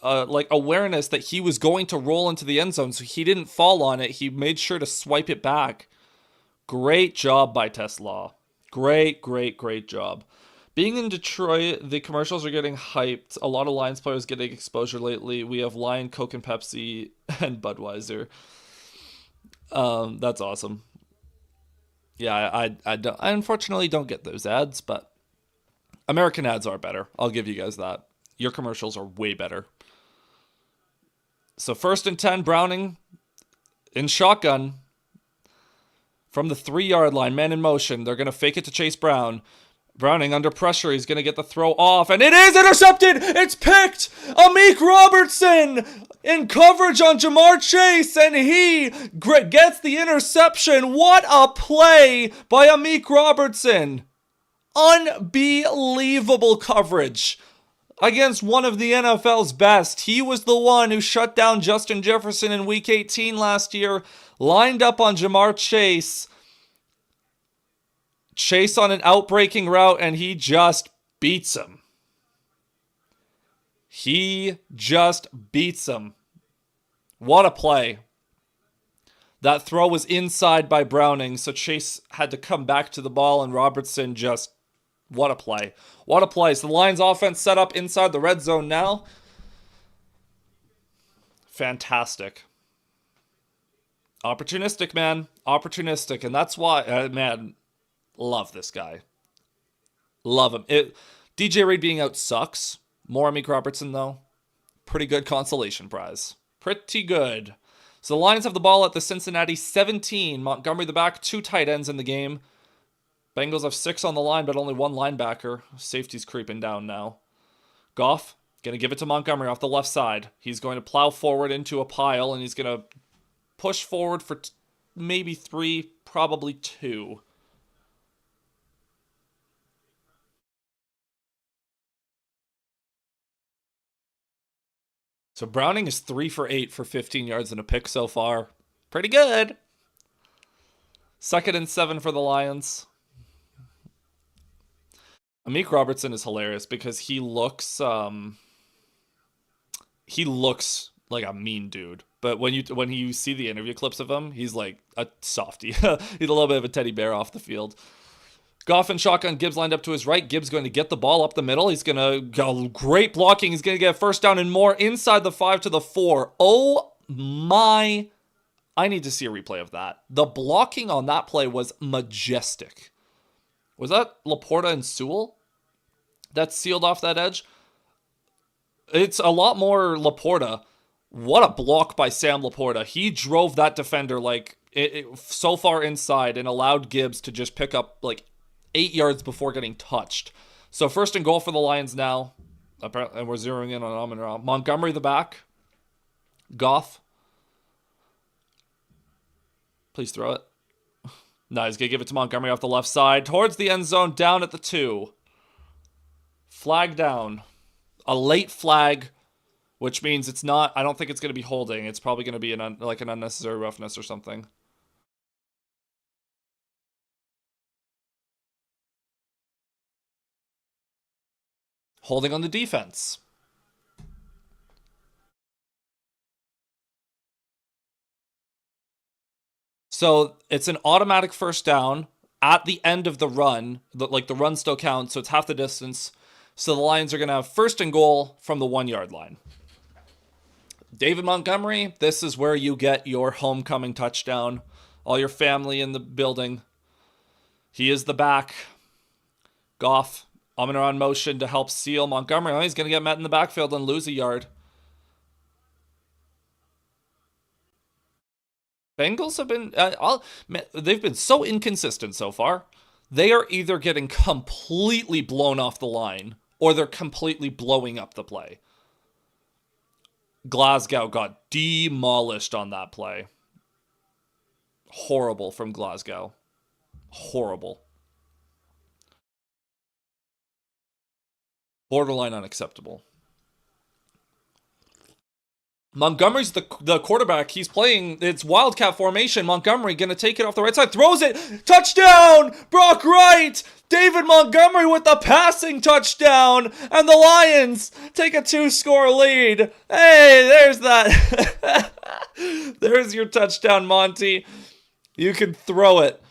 awareness that he was going to roll into the end zone, so he didn't fall on it. He made sure to swipe it back. Great job by Tesla. Great job. Being in Detroit, the commercials are getting hyped. A lot of Lions players getting exposure lately. We have Lion, Coke, and Pepsi, and Budweiser. That's awesome. Yeah, I unfortunately don't get those ads, but American ads are better. I'll give you guys that. Your commercials are way better. So first and 10, Browning in shotgun from the 3-yard line, man in motion. They're going to fake it to Chase Brown. Browning under pressure. He's going to get the throw off, and it is intercepted. It's picked. Amik Robertson in coverage on Jamar Chase, and he gets the interception. What a play by Amik Robertson. Unbelievable coverage against one of the NFL's best. He was the one who shut down Justin Jefferson in Week 18 last year, lined up on Jamar Chase. Chase on an outbreaking route, and he just beats him. He just beats him. What a play. That throw was inside by Browning, so Chase had to come back to the ball, and Robertson just... What a play. What a play. So the Lions offense set up inside the red zone now. Fantastic. Opportunistic, man. Opportunistic. And that's why, man... Love this guy. Love him. DJ Reed being out sucks. More Amik Robertson, though. Pretty good consolation prize. Pretty good. So the Lions have the ball at the Cincinnati 17. Montgomery the back. 2 tight ends in the game. Bengals have 6 on the line, but only 1 linebacker. Safety's creeping down now. Goff, going to give it to Montgomery off the left side. He's going to plow forward into a pile, and he's going to push forward for maybe 3, probably 2. So Browning is 3 for 8 for 15 yards and a pick so far. Pretty good. 2nd and 7 for the Lions. Amik Robertson is hilarious because he looks like a mean dude. But when you see the interview clips of him, he's like a softie. He's a little bit of a teddy bear off the field. Goff and shotgun. Gibbs lined up to his right. Gibbs going to get the ball up the middle. He's going to go great blocking. He's going to get a first down and more inside the 5 to the 4. Oh my. I need to see a replay of that. The blocking on that play was majestic. Was that Laporta and Sewell that sealed off that edge? It's a lot more Laporta. What a block by Sam Laporta. He drove that defender like so far inside and allowed Gibbs to just pick up like 8 yards before getting touched. So 1st and goal for the Lions now. Apparently, and we're zeroing in on Amon-Ra. Montgomery the back. Goff. Please throw it. No, he's going to give it to Montgomery off the left side. Towards the end zone, down at the 2. Flag down. A late flag, which means it's not... I don't think it's going to be holding. It's probably going to be an unnecessary roughness or something. Holding on the defense. So it's an automatic first down at the end of the run. The run still counts, so it's half the distance. So the Lions are going to have 1st and goal from the 1-yard line. David Montgomery, this is where you get your homecoming touchdown. All your family in the building. He is the back. Goff, Amon-Ra in motion to help seal Montgomery. Oh, he's going to get met in the backfield and lose a yard. Bengals have been... they've been so inconsistent so far. They are either getting completely blown off the line or they're completely blowing up the play. Glasgow got demolished on that play. Horrible from Glasgow. Horrible. Borderline unacceptable. Montgomery's the quarterback. He's playing, it's Wildcat formation. Montgomery going to take it off the right side. Throws it. Touchdown! Brock Wright! David Montgomery with the passing touchdown. And the Lions take a 2-score lead. Hey, there's that. There's your touchdown, Monty. You can throw it.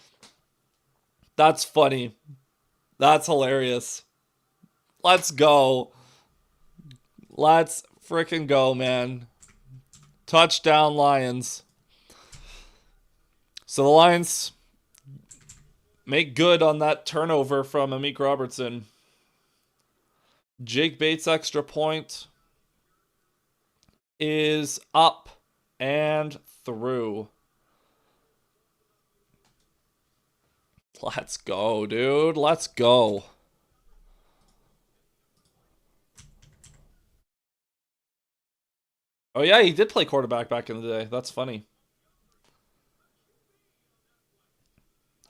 That's funny. That's hilarious. Let's go. Let's freaking go, man. Touchdown, Lions. So the Lions make good on that turnover from Amik Robertson. Jake Bates' extra point is up and through. Let's go, dude. Let's go. Oh yeah, he did play quarterback back in the day. That's funny.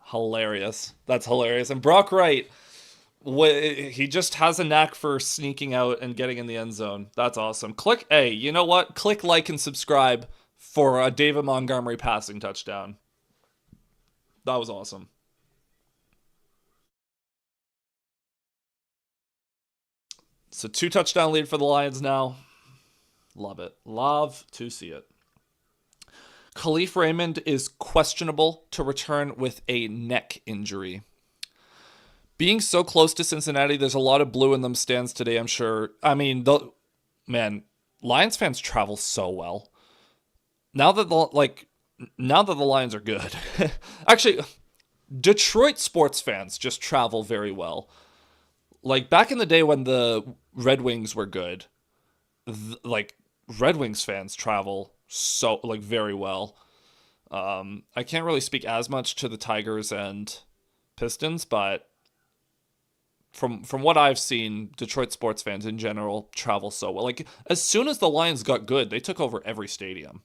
Hilarious. That's hilarious. And Brock Wright, he just has a knack for sneaking out and getting in the end zone. That's awesome. Click A. You know what? Click like and subscribe for a David Montgomery passing touchdown. That was awesome. So two touchdown lead for the Lions now. Love it. Love to see it. Khalif Raymond is questionable to return with a neck injury. Being so close to Cincinnati, there's a lot of blue in them stands today, I'm sure. I mean, man, Lions fans travel so well. Now that the Lions are good. Actually, Detroit sports fans just travel very well. Like back in the day when the Red Wings were good, like Red Wings fans travel so like very well. I can't really speak as much to the Tigers and Pistons, but from what I've seen, Detroit sports fans in general travel so well. Like as soon as the Lions got good, they took over every stadium.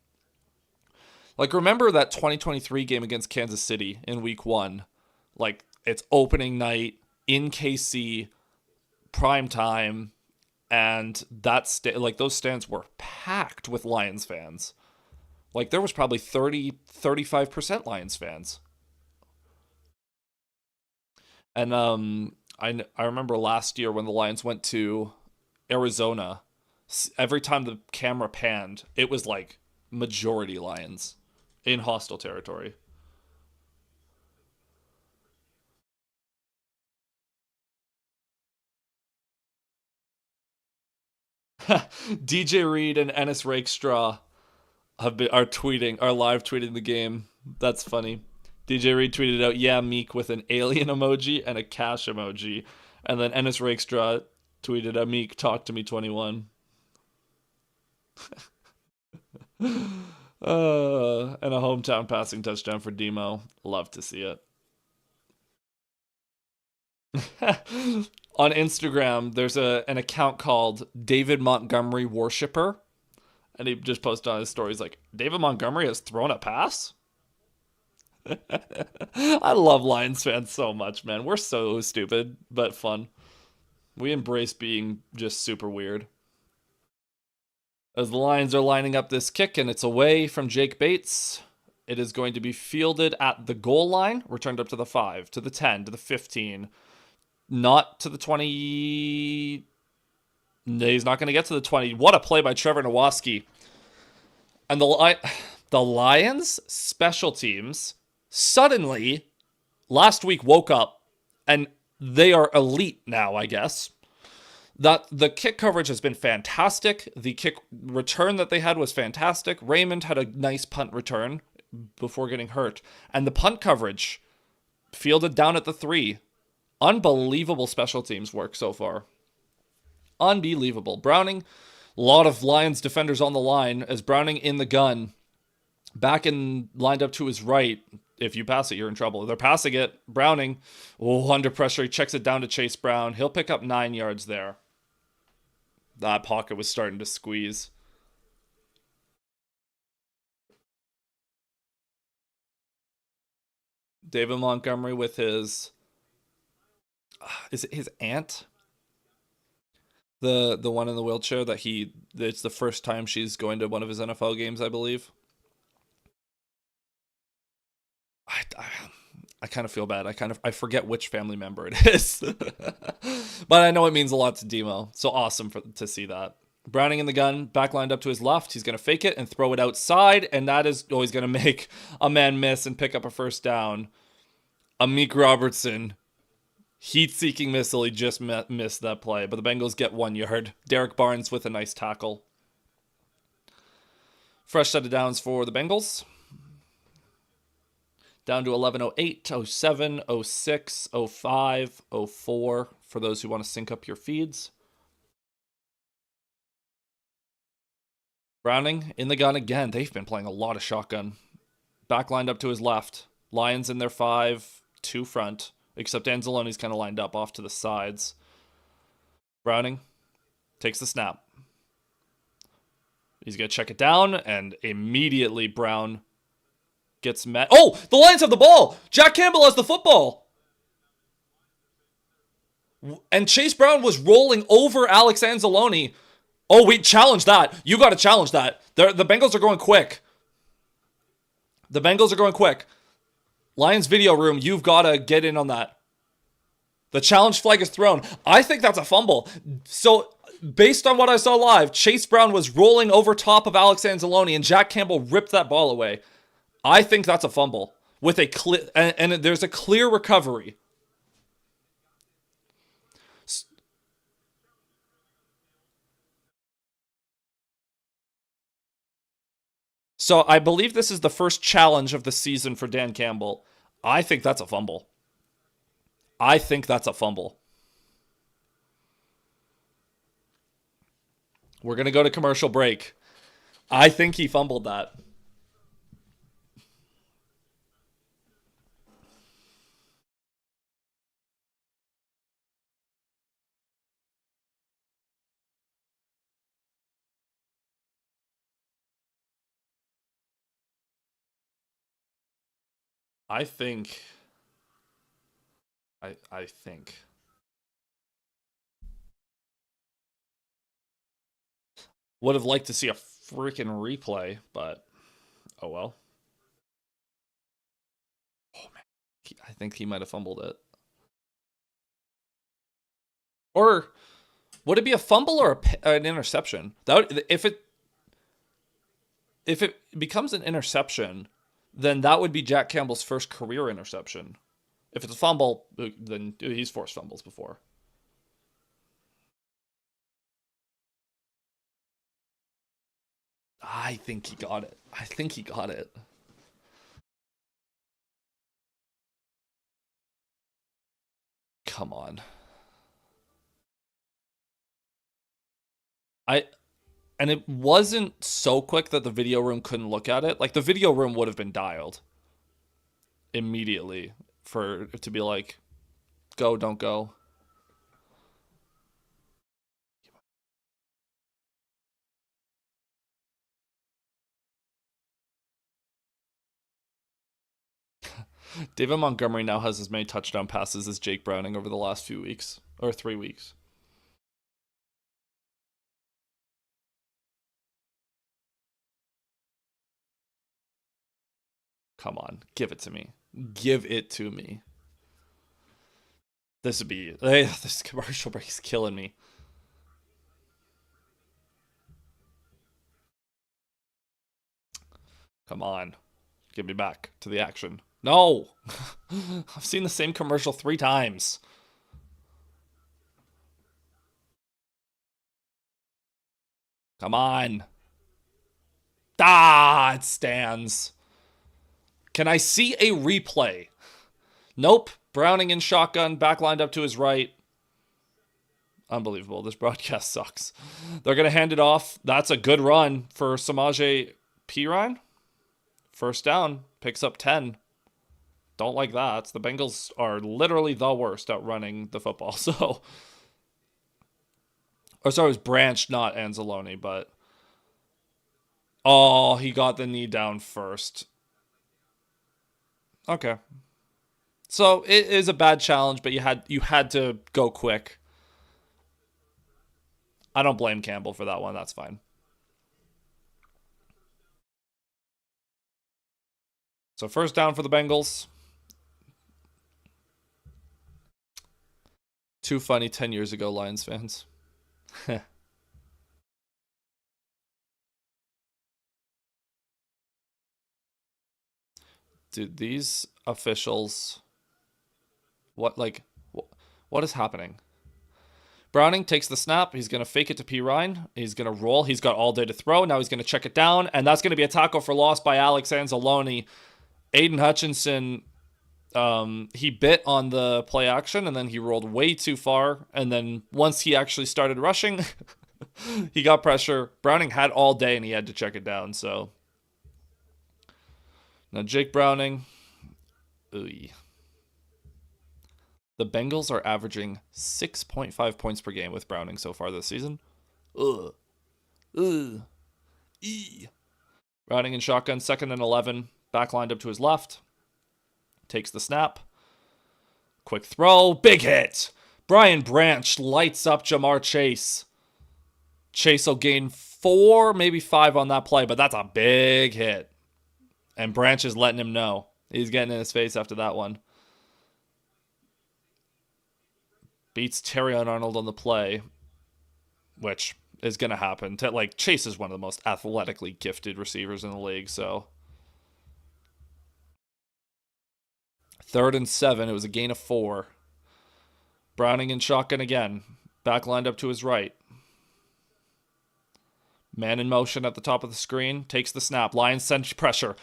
Like remember that 2023 game against Kansas City in week 1? Like it's opening night in KC, prime time, and like those stands were packed with Lions fans. Like there was probably 35% Lions fans. And I remember last year when the Lions went to Arizona, every time the camera panned, it was like majority Lions in hostile territory. DJ Reed and Ennis Rakestraw are live tweeting the game. That's funny. DJ Reed tweeted out, "Yeah, Meek" with an alien emoji and a cash emoji, and then Ennis Rakestraw tweeted, "Meek, talk to me 21." And a hometown passing touchdown for Demo. Love to see it. On Instagram, there's an account called David Montgomery Worshipper, and he just posted on his stories like, "David Montgomery has thrown a pass." I love Lions fans so much, man. We're so stupid but fun. We embrace being just super weird. As the Lions are lining up this kick and it's away from Jake Bates, it is going to be fielded at the goal line, returned up to the 5, to the 10, to the 15, not to the 20. He's not going to get to the 20. What a play by Trevor Nowaski. And the Lions special teams suddenly last week woke up and they are elite now, I guess. That the kick coverage has been fantastic. The kick return that they had was fantastic. Raymond had a nice punt return before getting hurt. And the punt coverage fielded down at the 3. Unbelievable special teams work so far. Unbelievable. Browning, a lot of Lions defenders on the line as Browning in the gun, back and lined up to his right. If you pass it, you're in trouble. They're passing it. Browning, under pressure, he checks it down to Chase Brown. He'll pick up 9 yards there. That pocket was starting to squeeze. David Montgomery with is it his aunt? The one in the wheelchair that it's the first time she's going to one of his NFL games, I believe. I, I, I kind of feel bad. I forget which family member it is, but I know it means a lot to Demo. So awesome to see that. Browning in the gun, back lined up to his left. He's going to fake it and throw it outside, and that is always going to make a man miss and pick up a first down. Amik Robertson, heat-seeking missile. He just missed that play, but the Bengals get 1 yard. Derek Barnes with a nice tackle. Fresh set of downs for the Bengals. Down to 11:08, 07, 06, 05, 04 for those who want to sync up your feeds. Browning in the gun again. They've been playing a lot of shotgun. Back lined up to his left. Lions in their 5, 2 front, except Anzalone's kind of lined up off to the sides. Browning takes the snap. He's going to check it down, and immediately Brown gets met. Oh, the Lions have the ball. Jack Campbell has the football. And Chase Brown was rolling over Alex Anzalone. Oh, we challenge that. You got to challenge that. The Bengals are going quick. The Bengals are going quick. Lions video room, you've got to get in on that. The challenge flag is thrown. I think that's a fumble. So, based on what I saw live, Chase Brown was rolling over top of Alex Anzalone, and Jack Campbell ripped that ball away. I think that's a fumble with a clear, and there's a clear recovery. So I believe this is the first challenge of the season for Dan Campbell. I think that's a fumble. I think that's a fumble. We're going to go to commercial break. I think he fumbled that. I think. I think. Would have liked to see a freaking replay, but oh well. Oh man, I think he might have fumbled it. Or would it be a fumble or an interception? That would, if it becomes an interception, then that would be Jack Campbell's first career interception. If it's a fumble, then he's forced fumbles before. I think he got it. I think he got it. Come on. And it wasn't so quick that the video room couldn't look at it. Like, the video room would have been dialed immediately for it to be like, go, don't go. David Montgomery now has as many touchdown passes as Jake Browning over the last few weeks, or 3 weeks. Come on, give it to me. Give it to me. This would be... this commercial break is killing me. Come on. Get me back to the action. No! I've seen the same commercial 3 times. Come on. Ah, it stands. Can I see a replay? Nope. Browning in shotgun, back lined up to his right. Unbelievable. This broadcast sucks. They're going to hand it off. That's a good run for Samaje Perine. First down. Picks up 10. Don't like that. The Bengals are literally the worst at running the football. So, or sorry, it was Branch, not Anzalone, but oh, he got the knee down first. Okay. So it is a bad challenge, but you had to go quick. I don't blame Campbell for that one. That's fine. So first down for the Bengals. Too funny 10 years ago, Lions fans. Dude, these officials... What is happening? Browning takes the snap. He's going to fake it to Perine. He's going to roll. He's got all day to throw. Now he's going to check it down, and that's going to be a tackle for loss by Alex Anzalone. Aiden Hutchinson, he bit on the play action, and then he rolled way too far. And then once he actually started rushing, he got pressure. Browning had all day, and he had to check it down. So now Jake Browning. Ooh. The Bengals are averaging 6.5 points per game with Browning so far this season. Ugh. Ugh. E. Routing in shotgun, 2nd and 11. Back lined up to his left. Takes the snap. Quick throw. Big hit. Brian Branch lights up Jamar Chase. Chase will gain 4, maybe 5 on that play, but that's a big hit. And Branch is letting him know. He's getting in his face after that one. Beats Terrion Arnold on the play, which is going to happen. Like, Chase is one of the most athletically gifted receivers in the league, so. 3rd and 7. It was a gain of 4. Browning in shotgun again. Back lined up to his right. Man in motion at the top of the screen. Takes the snap. Lions send pressure.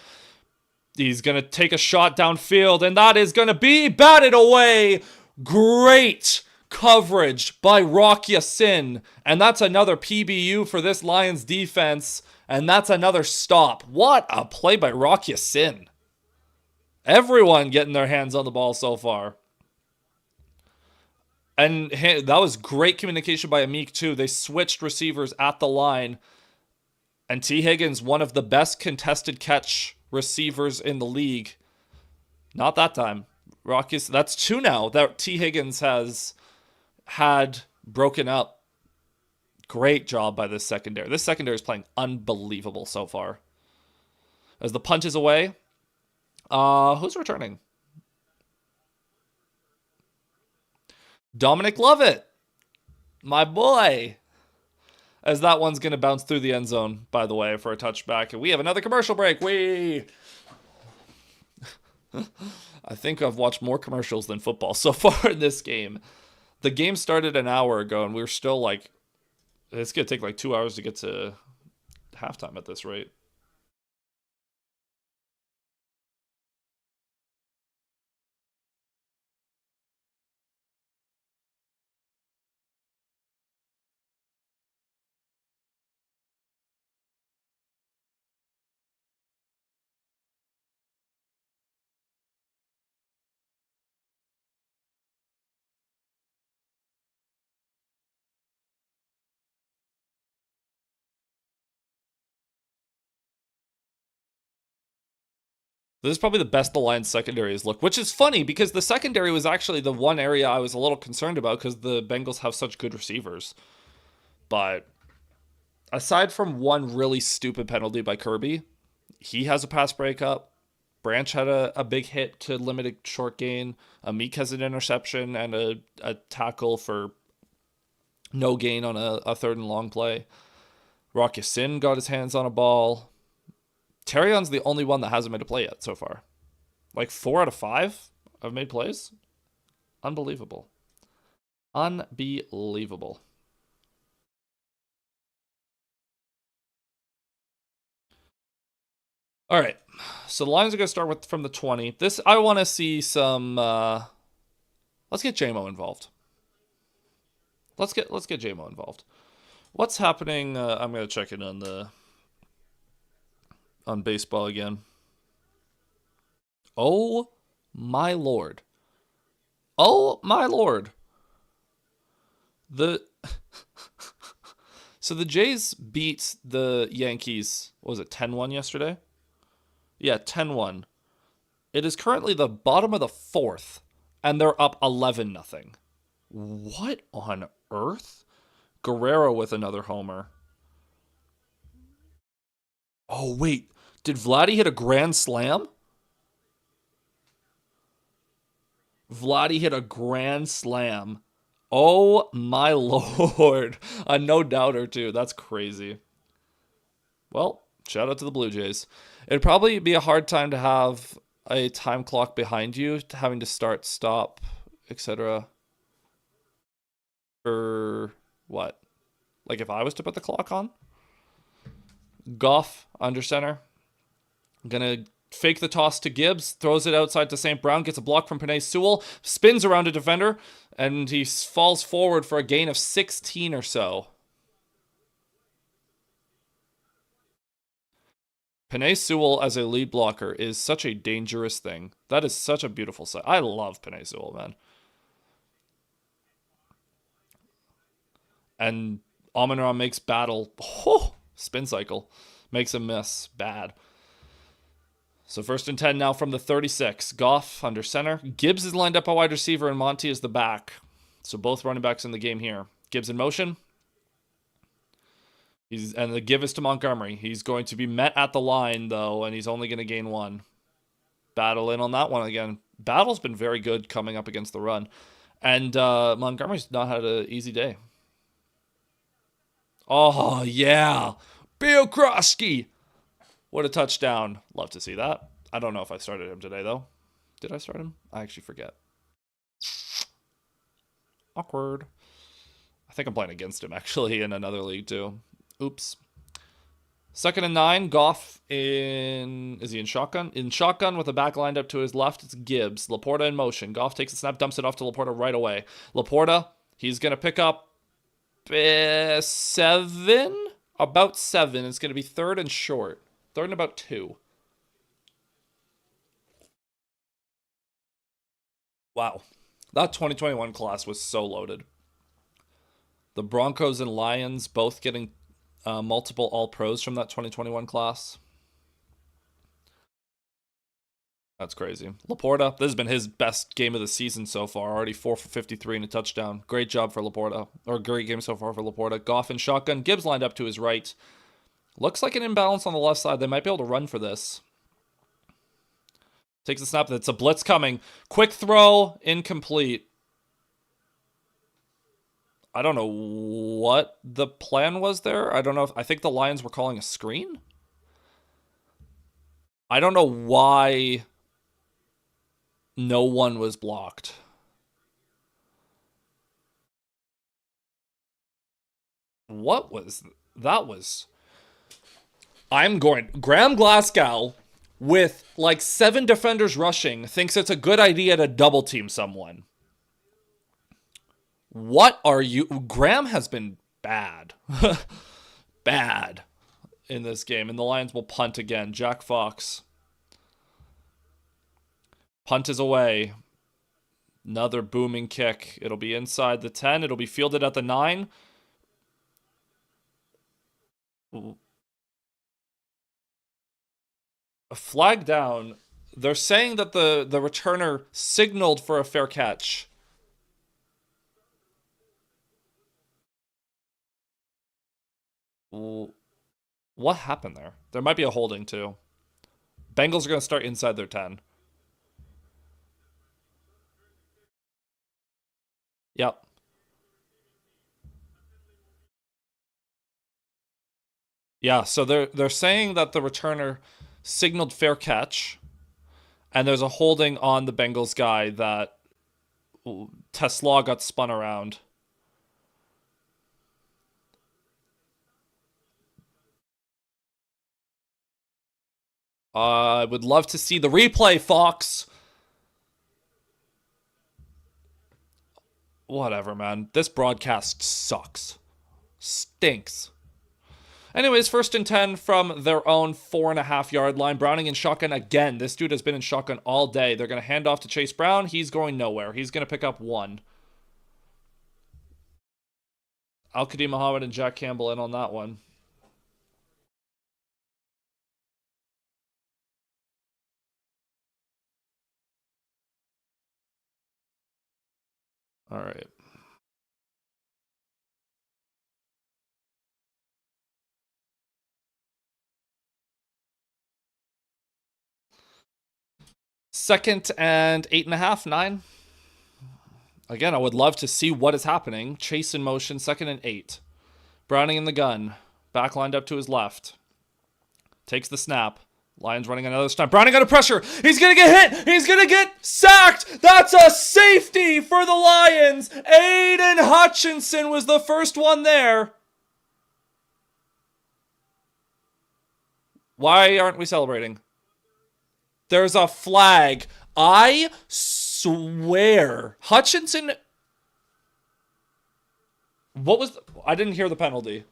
He's going to take a shot downfield, and that is going to be batted away. Great coverage by Rock Ya-Sin. And that's another PBU for this Lions defense. And that's another stop. What a play by Rock Ya-Sin. Everyone getting their hands on the ball so far. And that was great communication by Amik, too. They switched receivers at the line. And T. Higgins, one of the best contested catch receivers in the league. Not that time. That's 2 now that T. Higgins has had broken up. Great job by this secondary. This secondary is playing unbelievable so far. As the punch is away, who's returning? Dominic Lovett, my boy. As that one's going to bounce through the end zone, by the way, for a touchback. And we have another commercial break. I think I've watched more commercials than football so far in this game. The game started an hour ago, and we were still like, it's going to take like 2 hours to get to halftime at this rate. This is probably the best the Lions secondary has looked, which is funny because the secondary was actually the one area I was a little concerned about because the Bengals have such good receivers. But aside from one really stupid penalty by Kirby, he has a pass breakup. Branch had a big hit to limit a short gain. Amik has an interception and a tackle for no gain on a 3rd and long play. Rock Ya-Sin got his hands on a ball. Terrion's the only one that hasn't made a play yet so far. Like 4 out of 5 have made plays. Unbelievable. Unbelievable. All right. So the Lions are going to start from the 20. This, I want to see some, let's get JMO involved. Let's get JMO involved. What's happening? I'm going to check in on baseball again. Oh my lord. Oh my lord. So the Jays beat the Yankees, what was it, 10-1 yesterday? Yeah, 10-1. It is currently the bottom of the 4th, and they're up 11-0. What on earth? Guerrero with another homer. Oh, wait. Did Vladdy hit a grand slam? Vladdy hit a grand slam. Oh, my lord. A no-doubter, too. That's crazy. Well, shout out to the Blue Jays. It'd probably be a hard time to have a time clock behind you, having to start, stop, etc. Or what? Like if I was to put the clock on? Goff under center. Gonna fake the toss to Gibbs, throws it outside to St. Brown, gets a block from Penei Sewell, spins around a defender, and he falls forward for a gain of 16 or so. Penei Sewell as a lead blocker is such a dangerous thing. That is such a beautiful sight. I love Penei Sewell, man. And Amon-Ra makes battle. Oh, spin cycle. Makes him miss. Bad. So 1st and 10 now from the 36. Goff under center. Gibbs is lined up a wide receiver and Monty is the back. So both running backs in the game here. Gibbs in motion. And the give is to Montgomery. He's going to be met at the line, though, and he's only going to gain 1. Battle in on that one again. Battle's been very good coming up against the run. And Montgomery's not had an easy day. Oh, yeah. Bill Krosky. What a touchdown. Love to see that. I don't know if I started him today, though. Did I start him? I actually forget. Awkward. I think I'm playing against him, actually, in another league, too. Oops. 2nd and 9. Goff in... Is he in shotgun? In shotgun with a back lined up to his left. It's Gibbs. Laporta in motion. Goff takes the snap, dumps it off to Laporta right away. Laporta, he's going to pick up 7? About 7. It's going to be 3rd and short. 3rd and about 2. Wow. That 2021 class was so loaded. The Broncos and Lions both getting multiple All-Pros from that 2021 class. That's crazy. Laporta, this has been his best game of the season so far. Already 4 for 53 and a touchdown. Great job for Laporta. Or great game so far for Laporta. Goff in shotgun. Gibbs lined up to his right. Looks like an imbalance on the left side. They might be able to run for this. Takes a snap. That's a blitz coming. Quick throw. Incomplete. I don't know what the plan was there. I don't know. I think the Lions were calling a screen. I don't know why no one was blocked. What was that? Graham Glasgow with like 7 defenders rushing thinks it's a good idea to double team someone. What are you? Graham has been bad. Bad in this game. And the Lions will punt again. Jack Fox. Punt is away. Another booming kick. It'll be inside the 10. It'll be fielded at the 9. A flag down. They're saying that the returner signaled for a fair catch. What happened there? There might be a holding, too. Bengals are going to start inside their 10. Yep. Yeah, so they're saying that the returner signaled fair catch, and there's a holding on the Bengals guy that Tesla got spun around. I would love to see the replay, Fox. Whatever, man. This broadcast sucks. Stinks. Anyways, 1st and 10 from their own 4.5-yard line. Browning in shotgun again. This dude has been in shotgun all day. They're going to hand off to Chase Brown. He's going nowhere. He's going to pick up 1. Al-Qadim Muhammad and Jack Campbell in on that one. All right. Second and 8.5, 9. Again, I would love to see what is happening. Chase in motion, 2nd and 8. Browning in the gun. Back lined up to his left. Takes the snap. Lions running another snap. Browning under pressure. He's going to get hit. He's going to get sacked. That's a safety for the Lions. Aiden Hutchinson was the first one there. Why aren't we celebrating? There's a flag. I swear. Hutchinson. What was... I didn't hear the penalty.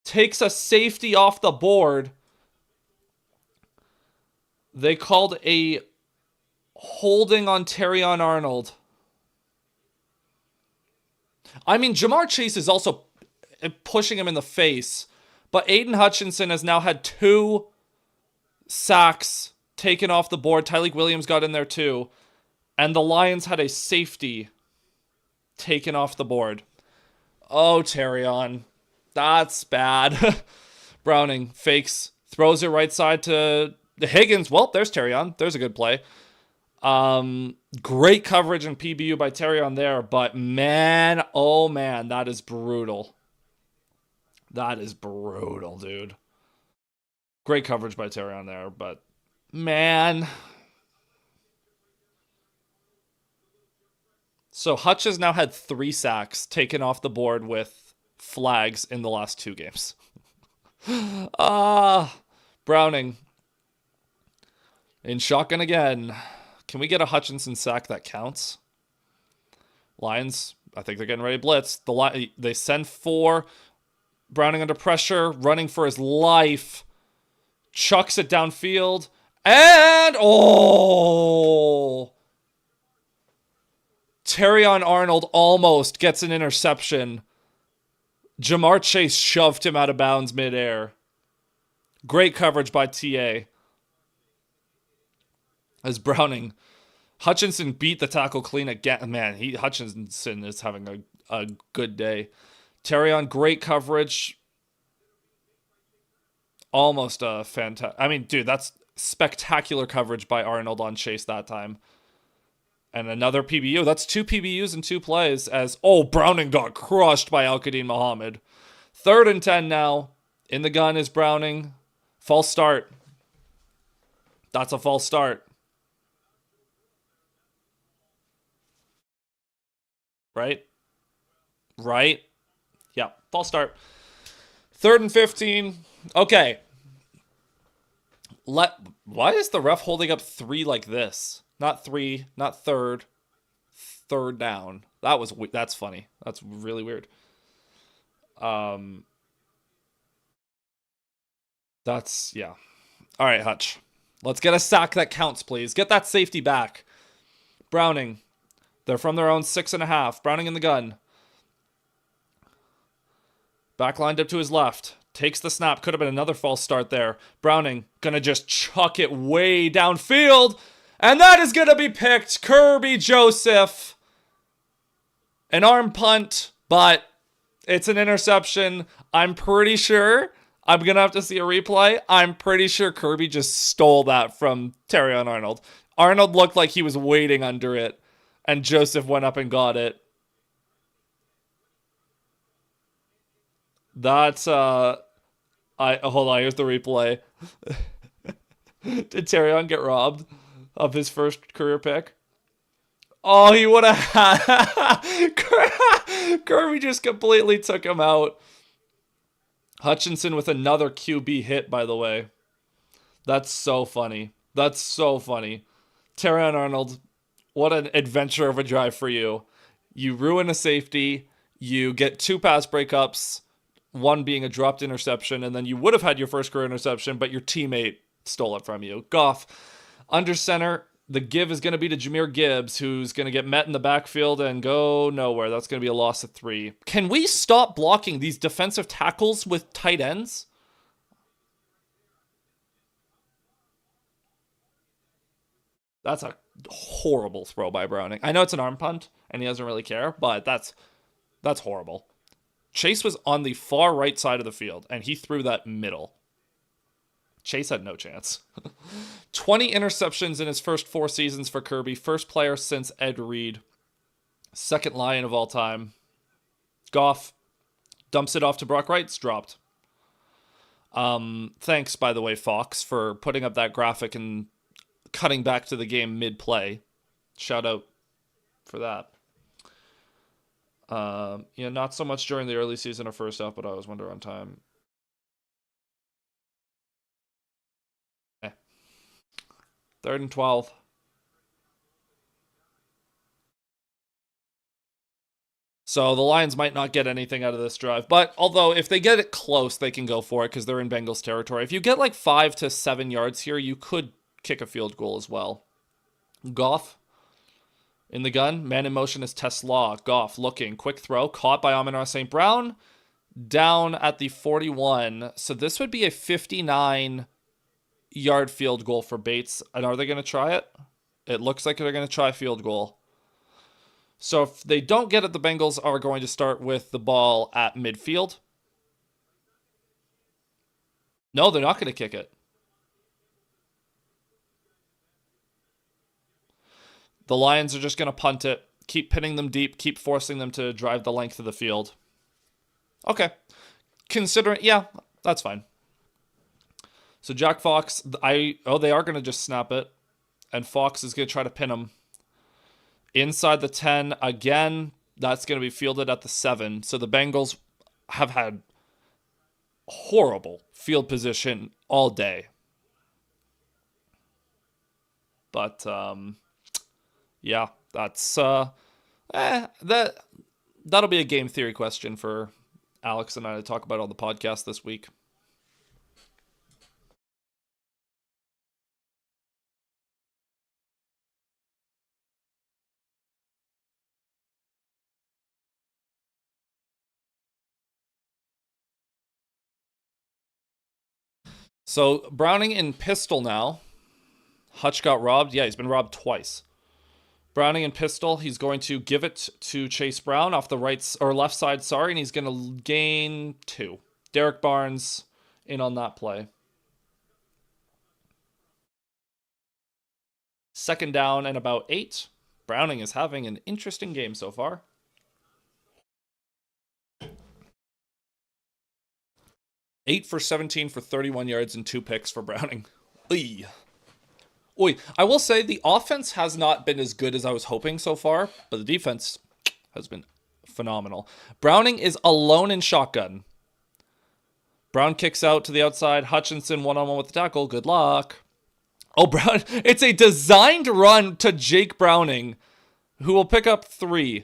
Takes a safety off the board. They called a holding on Terrion Arnold. I mean, Jamar Chase is also pushing him in the face, but Aiden Hutchinson has now had 2 sacks taken off the board. Tyleek Williams got in there too. And the Lions had a safety taken off the board. Oh, Terrion. That's bad. Browning fakes, throws it right side to Higgins. Well, there's Terrion. There's a good play. Great coverage and PBU by Terrion there, but man, oh man, that is brutal. That is brutal, dude. Great coverage by Terrion there, but man. So Hutch has now had 3 sacks taken off the board with flags in the last 2 games. Browning. In shotgun again. Can we get a Hutchinson sack that counts? Lions, I think they're getting ready to blitz. They send 4. Browning under pressure, running for his life. Chucks it downfield. And, Terrion Arnold almost gets an interception. Jamar Chase shoved him out of bounds midair. Great coverage by TA. As Browning. Hutchinson beat the tackle clean again. Man, Hutchinson is having a good day. Terrion, great coverage. Almost a fantastic. I mean, dude, that's spectacular coverage by Arnold on Chase that time. And another PBU. That's 2 PBUs in 2 plays as, Browning got crushed by Al-Qadim Muhammad. 3rd and 10 now. In the gun is Browning. False start. That's a false start. Right? Yeah, false start. 3rd and 15. Okay. Why is the ref holding up 3 like this? Not 3, not 3rd. 3rd down. That's funny. That's really weird. Yeah. All right, Hutch. Let's get a sack that counts, please. Get that safety back. Browning. They're from their own 6.5. Browning in the gun. Back lined up to his left. Takes the snap. Could have been another false start there. Browning gonna just chuck it way downfield. And that is gonna be picked. Kirby Joseph. An arm punt, but it's an interception. I'm pretty sure. I'm gonna have to see a replay. I'm pretty sure Kirby just stole that from Terrion Arnold. Arnold looked like he was waiting under it. And Joseph went up and got it. That's, hold on, here's the replay. Did Terrion get robbed of his first career pick? Oh, he would have had... Kirby just completely took him out. Hutchinson with another QB hit, by the way. That's so funny. Terrion Arnold... What an adventure of a drive for you. You ruin a safety. You get 2 pass breakups, 1 being a dropped interception, and then you would have had your first career interception, but your teammate stole it from you. Goff, under center. The give is going to be to Jahmyr Gibbs, who's going to get met in the backfield and go nowhere. That's going to be a loss of 3. Can we stop blocking these defensive tackles with tight ends? That's a horrible throw by Browning. I know it's an arm punt, and he doesn't really care, but that's horrible. Chase was on the far right side of the field, and he threw that middle. Chase had no chance. 20 interceptions in his first 4 seasons for Kirby. First player since Ed Reed. Second Lion of all time. Goff dumps it off to Brock Wright. It's dropped. Thanks, by the way, Fox, for putting up that graphic and cutting back to the game mid-play. Shout out for that. Not so much during the early season or first half, but I was wondering on time. 3rd and 12. So the Lions might not get anything out of this drive. But although if they get it close, they can go for it because they're in Bengals territory. If you get like 5 to 7 yards here, you could kick a field goal as well. Goff In the gun, man in motion is Tesla. Goff looking. Quick throw. Caught by Amon-Ra St. Brown. Down at the 41. So this would be a 59-yard field goal for Bates. And are they going to try it? It looks like they're going to try field goal. So if they don't get it, the Bengals are going to start with the ball at midfield. No, they're not going to kick it. The Lions are just going to punt it, keep pinning them deep, keep forcing them to drive the length of the field. Okay. Considering, yeah, that's fine. So Jack Fox, they are going to just snap it. And Fox is going to try to pin him. Inside the 10, again, that's going to be fielded at the 7. So the Bengals have had horrible field position all day. But, yeah, that's, that'll be a game theory question for Alex and I to talk about on the podcast this week. So Browning in pistol now. Hutch got robbed. Yeah, he's been robbed twice. Browning in pistol. He's going to give it to Chase Brown off the right or left side, and he's going to gain 2. Derek Barnes in on that play. Second down and about 8. Browning is having an interesting game so far. 8 for 17 for 31 yards and 2 picks for Browning. Oy. I will say the offense has not been as good as I was hoping so far, but the defense has been phenomenal. Browning is alone in shotgun. Brown kicks out to the outside. Hutchinson one-on-one with the tackle. Good luck. Oh, Brown. It's a designed run to Jake Browning, who will pick up 3.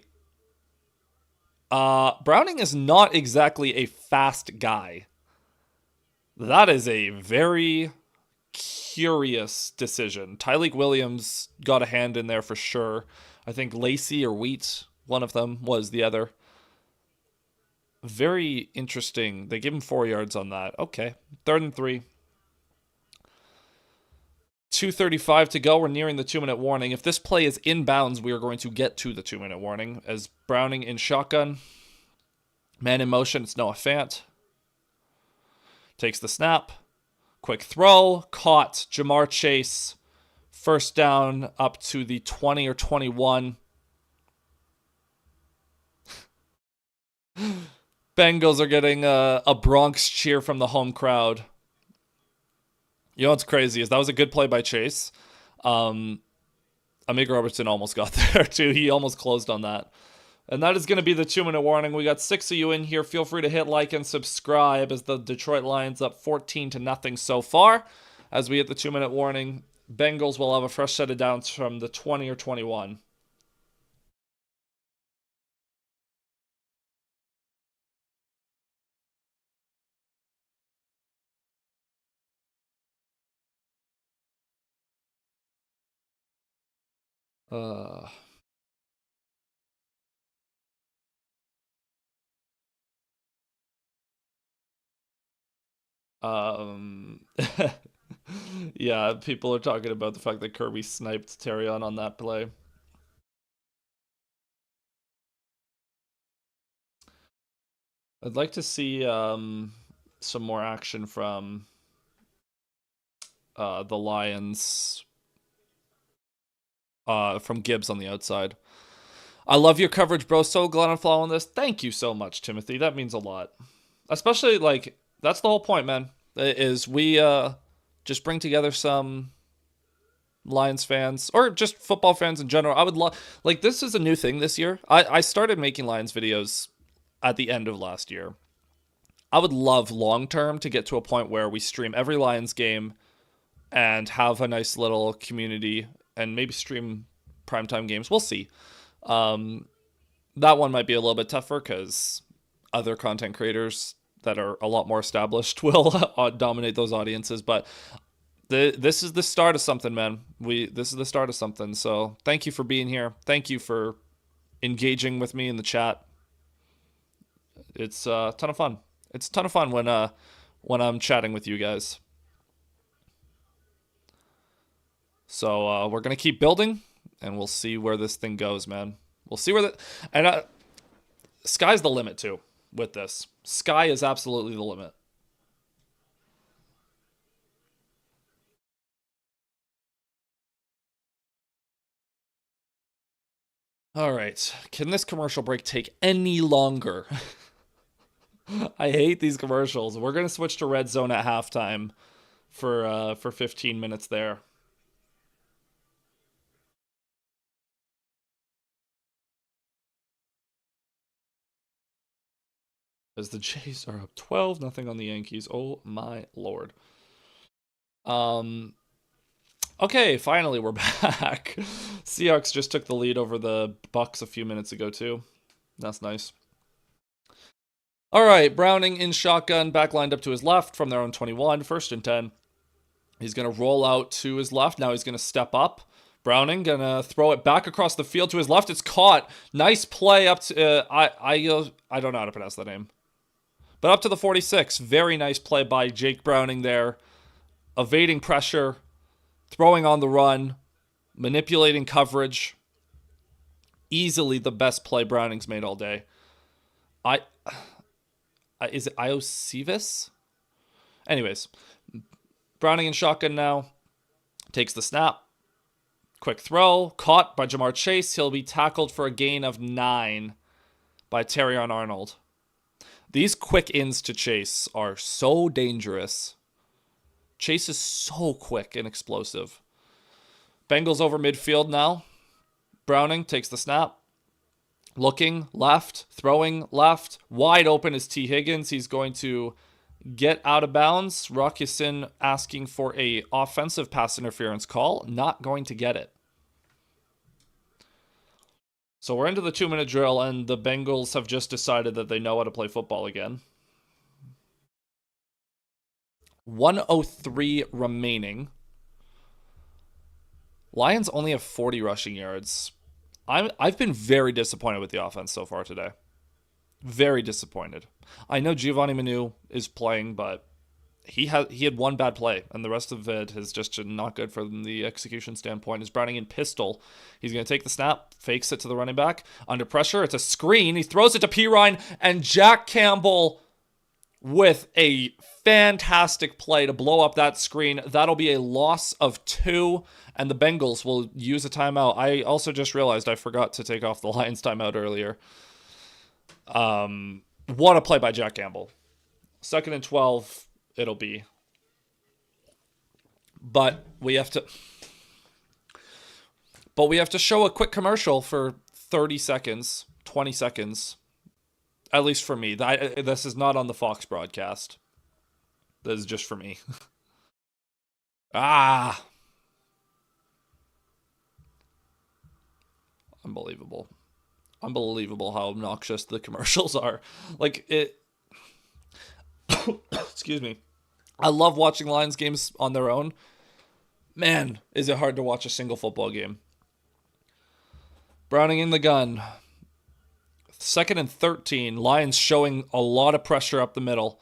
Browning is not exactly a fast guy. That is a very curious decision. Tyleik Williams got a hand in there for sure. I think Lacey or Wheat, one of them, was the other. Very interesting. They give him 4 yards on that. Okay. 3rd and 3. 2:35 to go. We're nearing the 2-minute warning. If this play is inbounds, we are going to get to the 2-minute warning. As Browning in shotgun. Man in motion. It's Noah Fant. Takes the snap. Quick throw. Caught. Jamar Chase. First down up to the 20 or 21. Bengals are getting a Bronx cheer from the home crowd. You know what's crazy is that was a good play by Chase. Amika Robertson almost got there too. He almost closed on that. And that is going to be the 2-minute warning. We got 6 of you in here. Feel free to hit like and subscribe as the Detroit Lions up 14-0 so far. As we hit the 2-minute warning, Bengals will have a fresh set of downs from the 20 or 21. Yeah, people are talking about the fact that Kirby sniped Terrion on that play. I'd like to see some more action from the Lions, from Gibbs on the outside. I love your coverage, bro. So glad I'm following this. Thank you so much, Timothy. That means a lot. Especially, like, that's the whole point, man, is we just bring together some Lions fans, or just football fans in general. I would love, like, this is a new thing this year. I started making Lions videos at the end of last year. I would love long-term to get to a point where we stream every Lions game and have a nice little community and maybe stream primetime games. We'll see. That one might be a little bit tougher because other content creators that are a lot more established will dominate those audiences. But This is the start of something, man. This is the start of something. So thank you for being here. Thank you for engaging with me in the chat. It's a ton of fun. It's a ton of fun when I'm chatting with you guys. So we're gonna keep building, and we'll see where this thing goes, man. We'll see where the and sky's the limit too with this. Sky is absolutely the limit. All right, can this commercial break take any longer? I hate these commercials. We're gonna switch to red zone at halftime for 15 minutes there. As the Jays are up 12-0 on the Yankees. Oh my lord. Okay, finally we're back. Seahawks just took the lead over the Bucks a few minutes ago too. That's nice. All right, Browning in shotgun, back lined up to his left from their own 21, 1st and 10. He's going to roll out to his left. Now he's going to step up. Browning going to throw it back across the field to his left. It's caught. Nice play up to I don't know how to pronounce that name. But up to the 46. Very nice play by Jake Browning there. Evading pressure, throwing on the run, manipulating coverage. Easily the best play Browning's made all day. Is it Iosivas? Anyways, Browning in shotgun now. Takes the snap. Quick throw. Caught by Jamar Chase. He'll be tackled for a gain of 9 by Terrion Arnold. These quick ins to Chase are so dangerous. Chase is so quick and explosive. Bengals over midfield now. Browning takes the snap. Looking left, throwing left. Wide open is T. Higgins. He's going to get out of bounds. Rock Ya-Sin asking for a offensive pass interference call. Not going to get it. So we're into the 2-minute drill, and the Bengals have just decided that they know how to play football again. 1:03 remaining. Lions only have 40 rushing yards. I've been very disappointed with the offense so far today. Very disappointed. I know Giovanni Manu is playing, but he had one bad play, and the rest of it is just not good from the execution standpoint. Is Browning in pistol. He's going to take the snap, fakes it to the running back. Under pressure, it's a screen. He throws it to Pirine, and Jack Campbell with a fantastic play to blow up that screen. That'll be a loss of 2, and the Bengals will use a timeout. I also just realized I forgot to take off the Lions timeout earlier. What a play by Jack Campbell. 2nd and 12, it'll be. But we have to show a quick commercial for 30 seconds, 20 seconds. At least for me. This is not on the Fox broadcast. This is just for me. Unbelievable. Unbelievable how obnoxious the commercials are. Like, it... Excuse me. I love watching Lions games on their own. Man, is it hard to watch a single football game. Browning in the gun. 2nd and 13. Lions showing a lot of pressure up the middle.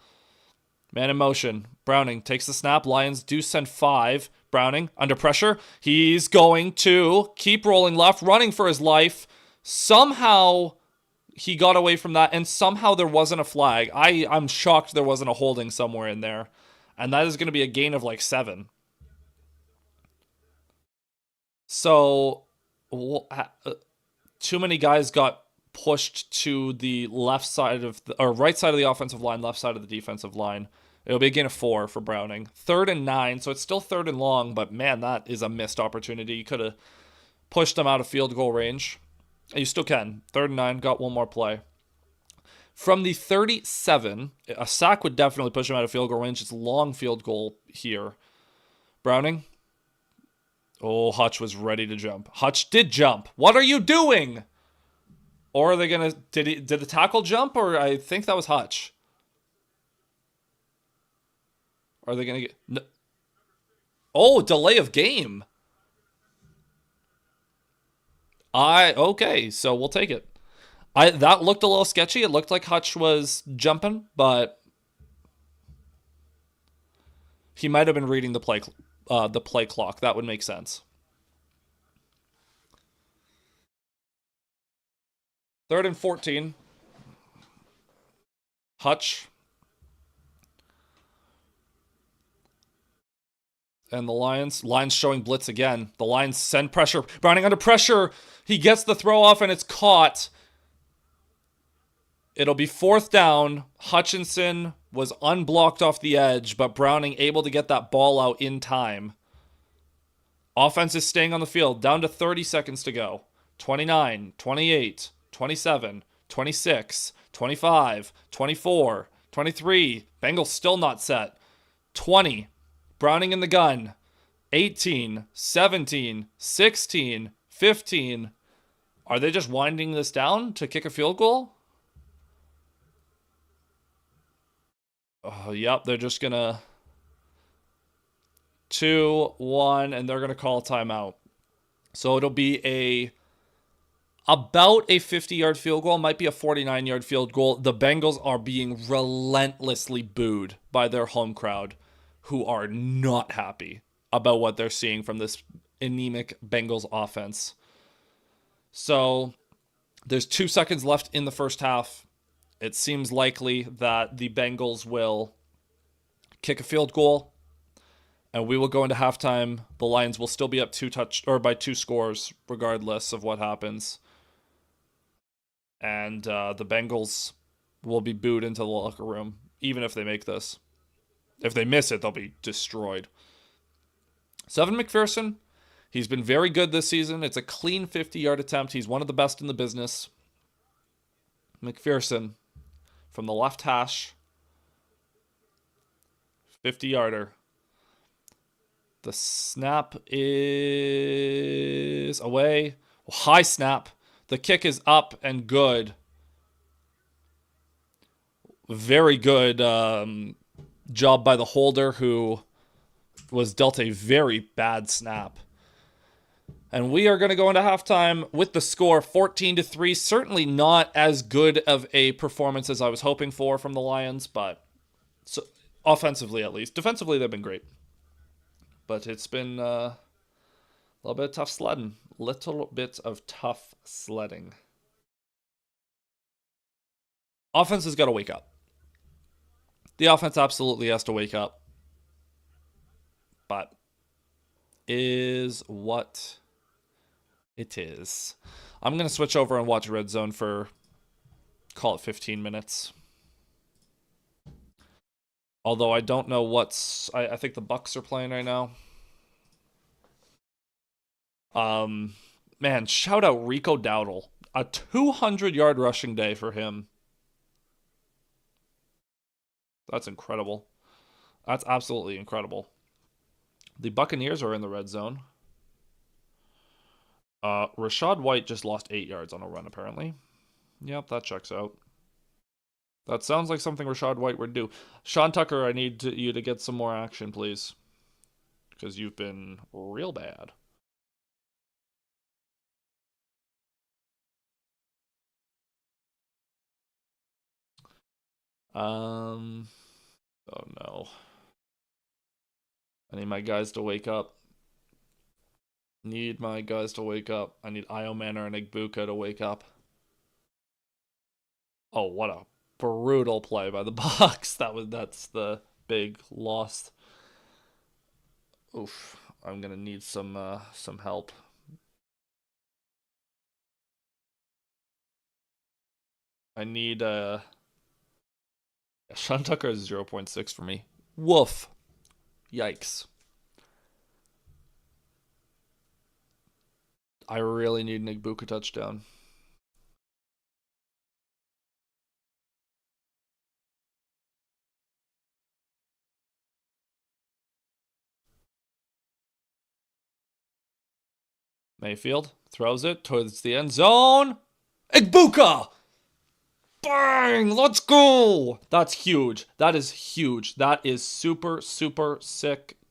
Man in motion. Browning takes the snap. Lions do send 5. Browning under pressure. He's going to keep rolling left, running for his life. Somehow he got away from that, and somehow there wasn't a flag. I'm shocked there wasn't a holding somewhere in there. And that is going to be a gain of like 7. So, too many guys got pushed to the left side of or right side of the offensive line, left side of the defensive line. It'll be a gain of 4 for Browning. 3rd and 9, so it's still 3rd and long, but man, that is a missed opportunity. You could have pushed them out of field goal range. And you still can. 3rd and 9, got one more play. From the 37, a sack would definitely push him out of field goal range. It's a long field goal here. Browning. Oh, Hutch was ready to jump. Hutch did jump. What are you doing? Or are they going to... Did the tackle jump? Or I think that was Hutch. Are they going to get... No. Oh, delay of game. Okay, so we'll take it. That looked a little sketchy. It looked like Hutch was jumping, but he might have been reading the play clock. That would make sense. Third and 14. Hutch. And the Lions showing blitz again. The Lions send pressure. Browning under pressure. He gets the throw off and it's caught. It'll be fourth down. Hutchinson was unblocked off the edge, but Browning able to get that ball out in time. Offense is staying on the field. Down to 30 seconds to go. 29, 28, 27, 26, 25, 24, 23. Bengals still not set. 20. Browning in the gun. 18, 17, 16, 15. Are they just winding this down to kick a field goal? Oh, yep, they're just going to 2-1, and they're going to call a timeout. So it'll be about a 50-yard field goal, might be a 49-yard field goal. The Bengals are being relentlessly booed by their home crowd, who are not happy about what they're seeing from this anemic Bengals offense. So there's 2 seconds left in the first half. It seems likely that the Bengals will kick a field goal, and we will go into halftime. The Lions will still be up by 2 scores, regardless of what happens. And the Bengals will be booed into the locker room, even if they make this. If they miss it, they'll be destroyed. Seven McPherson, he's been very good this season. It's a clean 50-yard attempt. He's one of the best in the business. McPherson from the left hash. 50-yarder. The snap is away. High snap. The kick is up and good. Very good job by the holder, who was dealt a very bad snap. And we are going to go into halftime with the score 14-3. Certainly not as good of a performance as I was hoping for from the Lions, but offensively at least. Defensively, they've been great. But it's been a little bit of tough sledding. Little bit of tough sledding. Offense has got to wake up. The offense absolutely has to wake up. But is what it is. I'm going to switch over and watch Red Zone for, call it 15 minutes. Although I don't know I think the Bucks are playing right now. Man, shout out Rico Dowdle. A 200-yard rushing day for him. That's incredible. That's absolutely incredible. The Buccaneers are in the red zone. Rachaad White just lost 8 yards on a run, apparently. Yep, that checks out. That sounds like something Rachaad White would do. Sean Tucker, I need you to get some more action, please. Because you've been real bad. Oh no. I need my guys to wake up. I need Io Manor and Igbuka to wake up. Oh, what a brutal play by the Bucks. That's the big loss. Oof. I'm gonna need some help. I need Sean Tucker is 0.6 for me. Woof. Yikes. I really need an Igbuka touchdown. Mayfield throws it towards the end zone. Igbuka! Bang! Let's go! That's huge. That is huge. That is super, super sick,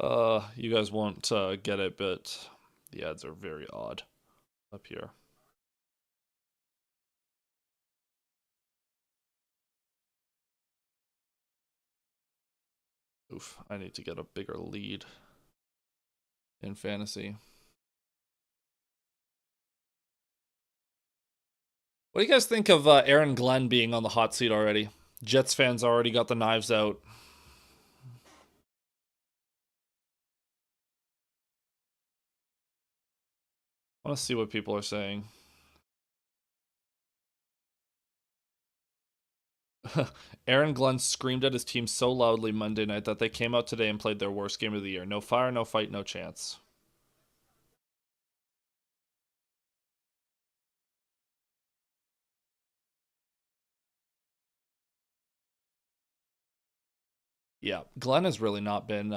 You guys won't get it, but the ads are very odd up here. Oof, I need to get a bigger lead in fantasy. What do you guys think of Aaron Glenn being on the hot seat already? Jets fans already got the knives out. I want to see what people are saying. Aaron Glenn screamed at his team so loudly Monday night that they came out today and played their worst game of the year. No fire, no fight, no chance. Yeah, Glenn has really not been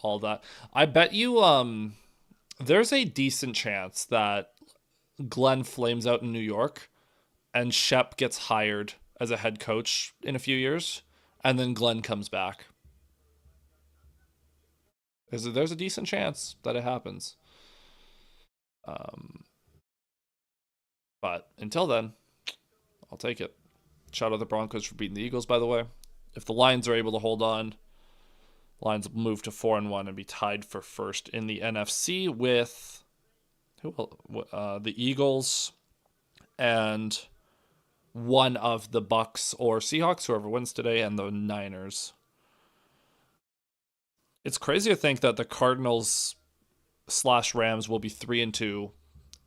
all that. I bet you there's a decent chance that Glenn flames out in New York and Shep gets hired as a head coach in a few years, and then Glenn comes back. There's a decent chance that it happens. Um, but until then, I'll take it. Shout out the Broncos for beating the Eagles, by the way. If the Lions are able to hold on, Lions move to 4-1 and be tied for first in the NFC with the Eagles and one of the Bucks or Seahawks, whoever wins today, and the Niners. It's crazy to think that the Cardinals slash Rams will be 3-2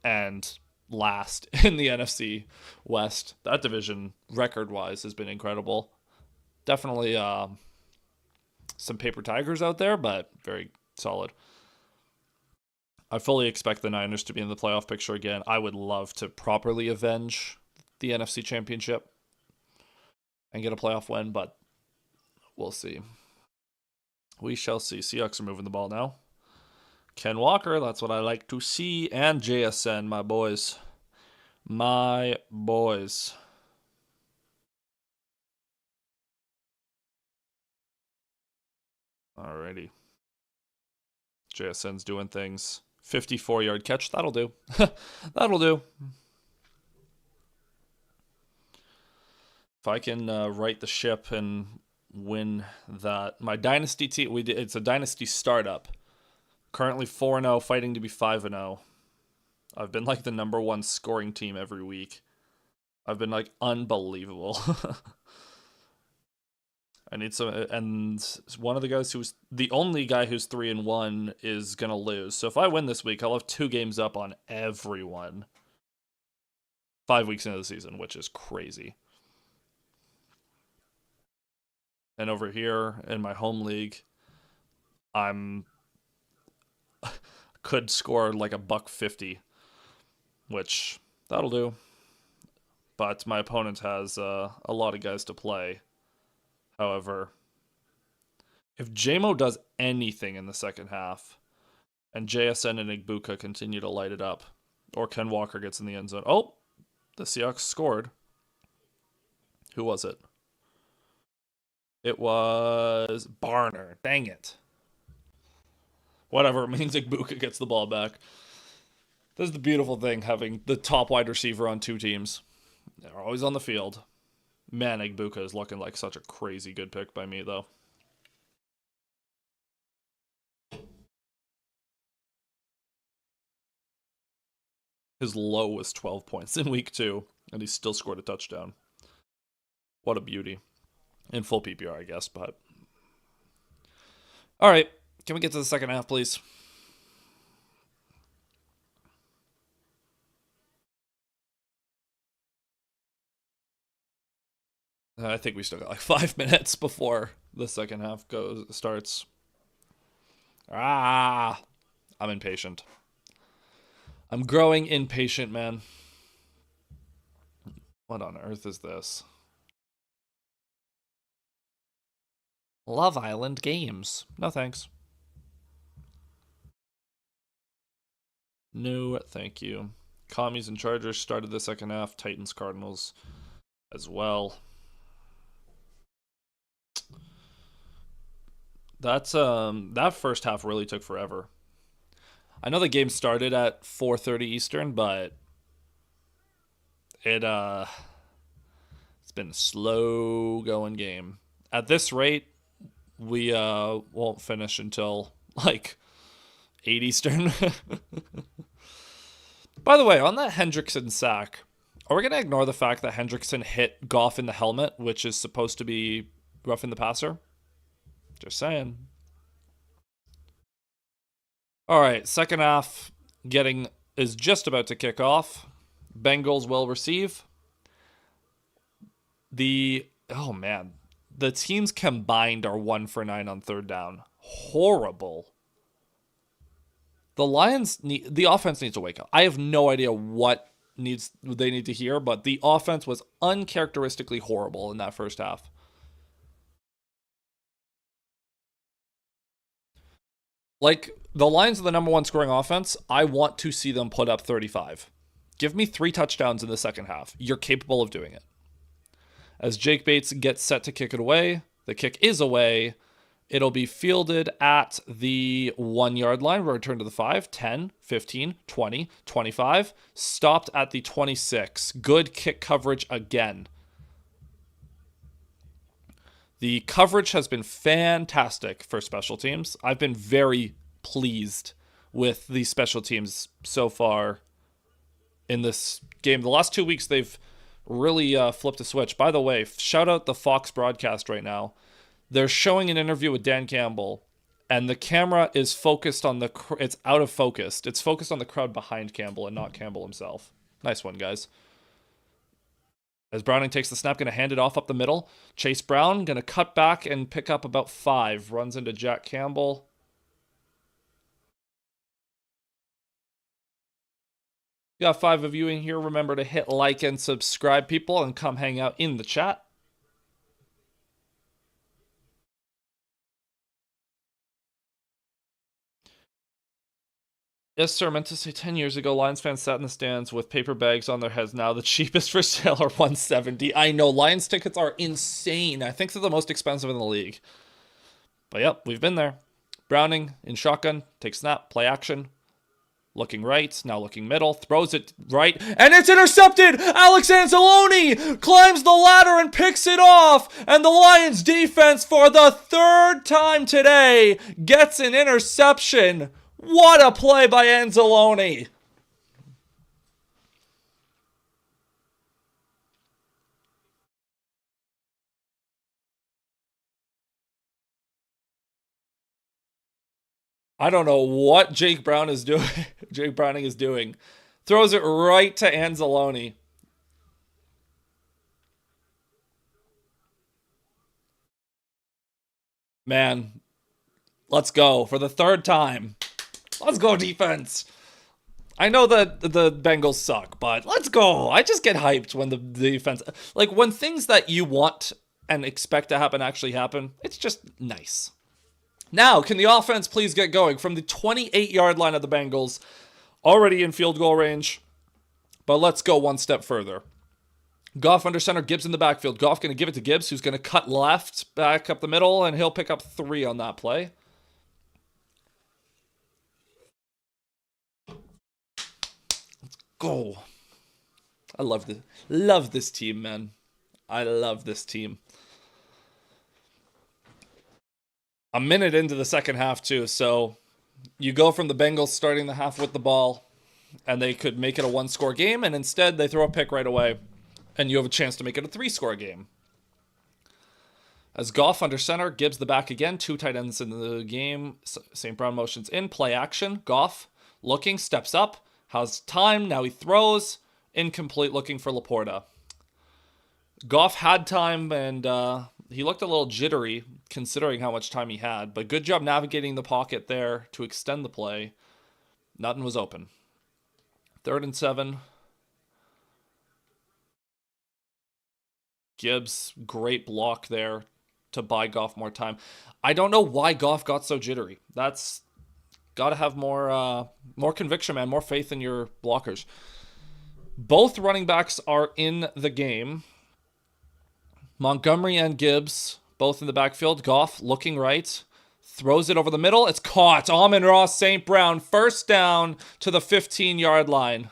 and last in the NFC West. That division, record wise, has been incredible. Definitely some paper tigers out there, but very solid. I fully expect the Niners to be in the playoff picture again. I would love to properly avenge the NFC Championship and get a playoff win, but we'll see. We shall see. Seahawks are moving the ball now. Ken Walker, that's what I like to see. And JSN, my boys. My boys. Alrighty. JSN's doing things. 54-yard catch. That'll do. That'll do. If I can right the ship and win that, my dynasty team. It's a dynasty startup. Currently 4-0, fighting to be 5-0. I've been like the number one scoring team every week. I've been like unbelievable. I need some, and one of the guys who's the only guy who's 3-1 is gonna lose. So if I win this week, I'll have 2 games up on everyone. 5 weeks into the season, which is crazy. And over here in my home league, I'm could score like a $150, which that'll do. But my opponent has a lot of guys to play. However, if JMO does anything in the second half, and JSN and Igbuka continue to light it up, or Ken Walker gets in the end zone. Oh, the Seahawks scored. Who was it? It was Barner. Dang it. Whatever, it means Igbuka gets the ball back. This is the beautiful thing, having the top wide receiver on 2 teams. They're always on the field. Man, Igbuka is looking like such a crazy good pick by me, though. His low was 12 points in week 2, and he still scored a touchdown. What a beauty. In full PPR, I guess, but. All right, can we get to the second half, please? I think we still got like 5 minutes before the second half starts. Ah, I'm impatient. I'm growing impatient, man. What on earth is this? Love Island games. No thanks. No, thank you. Commies and Chargers started the second half. Titans, Cardinals as well. That first half really took forever. I know the game started at 4:30 Eastern, but it it's been a slow going game. At this rate, we won't finish until like 8 Eastern. By the way, on that Hendrickson sack, are we going to ignore the fact that Hendrickson hit Goff in the helmet, which is supposed to be roughing the passer? Just saying. All right, second half getting is just about to kick off. Bengals will receive. Oh man, the teams combined are 1 for 9 on third down. Horrible. The offense needs to wake up. I have no idea what they need to hear, but the offense was uncharacteristically horrible in that first half. Like, the Lions are the number one scoring offense. I want to see them put up 35. Give me 3 touchdowns in the second half. You're capable of doing it. As Jake Bates gets set to kick it away, the kick is away. It'll be fielded at the 1 yard line. Return to the 5, 10, 15, 20, 25. Stopped at the 26. Good kick coverage again. The coverage has been fantastic for special teams. I've been very pleased with the special teams so far in this game. The last 2 weeks, they've really flipped a switch. By the way, shout out the Fox broadcast right now. They're showing an interview with Dan Campbell, and the camera is focused on it's out of focus. It's focused on the crowd behind Campbell and not Campbell himself. Nice one, guys. As Browning takes the snap, going to hand it off up the middle. Chase Brown going to cut back and pick up about 5. Runs into Jack Campbell. Got 5 of you in here. Remember to hit like and subscribe, people, and come hang out in the chat. Yes, sir. Meant to say 10 years ago, Lions fans sat in the stands with paper bags on their heads. Now the cheapest for sale are $170. I know Lions tickets are insane. I think they're the most expensive in the league. But yep, we've been there. Browning in shotgun, takes snap, play action. Looking right, now looking middle, throws it right, and it's intercepted! Alex Anzalone climbs the ladder and picks it off, and the Lions defense for the 3rd time today gets an interception. What a play by Anzalone! I don't know what Jake Brown is doing. Jake Browning is doing. Throws it right to Anzalone. Man, let's go for the 3rd time. Let's go, defense. I know that the Bengals suck, but let's go. I just get hyped when the defense, like when things that you want and expect to happen actually happen. It's just nice. Now, can the offense please get going from the 28-yard line of the Bengals, already in field goal range? But let's go one step further. Goff under center, Gibbs in the backfield. Goff going to give it to Gibbs, who's going to cut left, back up the middle, and he'll pick up 3 on that play. Let's go. I love this team, man. I love this team. A minute into the second half, too, so you go from the Bengals starting the half with the ball, and they could make it a 1-score game, and instead they throw a pick right away, and you have a chance to make it a 3-score game. As Goff under center, Gibbs the back again, 2 tight ends in the game. St. Brown motions in, play action. Goff looking, steps up, has time, now he throws, incomplete, looking for Laporta. Goff had time, and he looked a little jittery considering how much time he had, but good job navigating the pocket there to extend the play. Nothing was open. 3rd and 7. Gibbs, great block there to buy Goff more time. I don't know why Goff got so jittery. That's got to have more conviction, man, more faith in your blockers. Both running backs are in the game. Montgomery and Gibbs, both in the backfield. Goff looking right, Throws it over the middle. It's caught. Amon-Ra St. Brown, first down to the 15-yard line.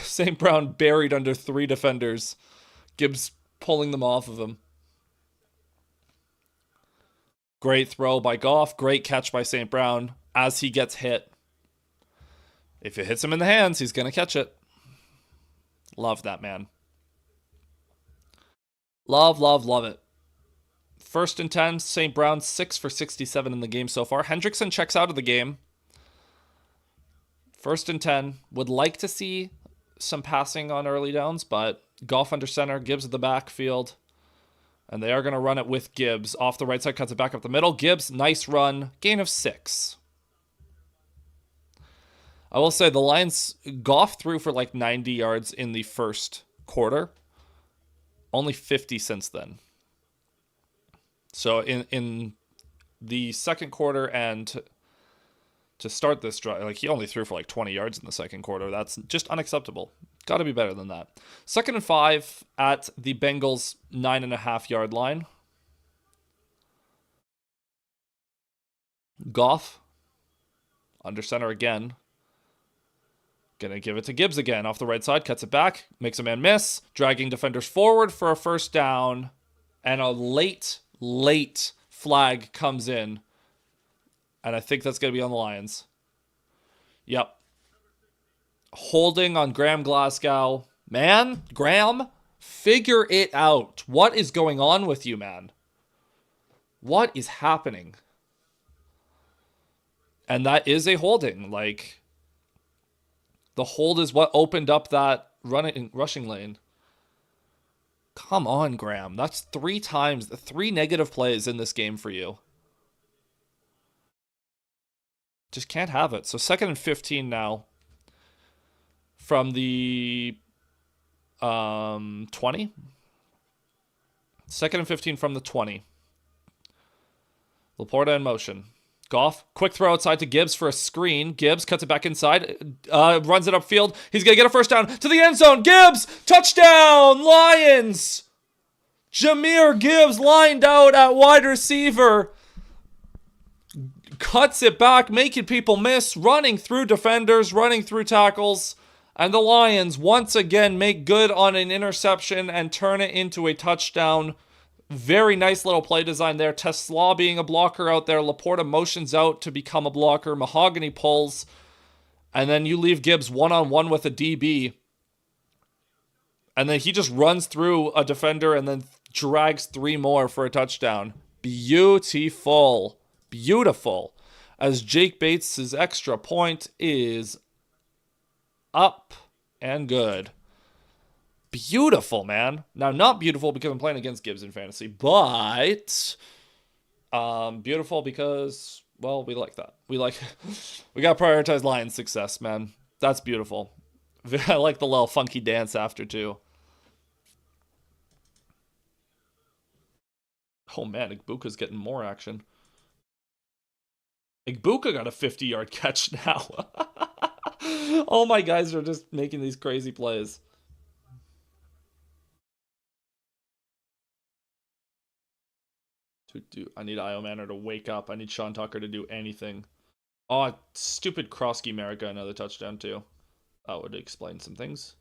St. Brown buried under 3 defenders. Gibbs pulling them off of him. Great throw by Goff. Great catch by St. Brown as he gets hit. If it hits him in the hands, he's going to catch it. Love that, man. Love, love, love it. 1st and 10, St. Brown 6 for 67 in the game so far. Hendrickson checks out of the game. 1st and 10. Would like to see some passing on early downs, but Goff under center, Gibbs at the backfield. And they are going to run it with Gibbs. Off the right side, cuts it back up the middle. Gibbs, nice run. Gain of 6. I will say the Lions, Goff threw for like 90 yards in the first quarter. Only 50 since then. So in the second quarter and to start this drive, like he only threw for like 20 yards in the second quarter. That's just unacceptable. Got to be better than that. 2nd and 5 at the Bengals 9.5-yard line. Goff under center again. Gonna give it to Gibbs again. Off the right side, cuts it back, makes a man miss, dragging defenders forward for a first down, and a late flag comes in. And I think that's gonna be on the Lions. Yep. Holding on Graham Glasgow. Man, Graham, figure it out. What is going on with you, man? What is happening? And that is a holding. Like, the hold is what opened up that rushing lane. Come on, Graham. That's 3 times, 3 negative plays in this game for you. Just can't have it. So 2nd and 15 now from the 20. 2nd and 15 from the 20. Laporta in motion. Goff, quick throw outside to Gibbs for a screen. Gibbs cuts it back inside, runs it upfield. He's going to get a first down to the end zone. Gibbs, touchdown, Lions! Jahmyr Gibbs lined out at wide receiver. Cuts it back, making people miss, running through defenders, running through tackles. And the Lions once again make good on an interception and turn it into a touchdown. Very nice little play design there. Tesla being a blocker out there. Laporta motions out to become a blocker. Mahogany pulls. And then you leave Gibbs one-on-one with a DB. And then he just runs through a defender and then drags 3 more for a touchdown. Beautiful. Beautiful. As Jake Bates' extra point is up and good. Beautiful, man. Now, not beautiful because I'm playing against Gibbs in fantasy, but beautiful because, well, we like that. We got to prioritize Lions' success, man. That's beautiful. I like the little funky dance after, too. Oh, man, Igbuka's getting more action. Igbuka got a 50-yard catch now. All my guys are just making these crazy plays. I need Io Manor to wake up. I need Sean Tucker to do anything. Oh, stupid Krosky Merritt got another touchdown too. That would explain some things.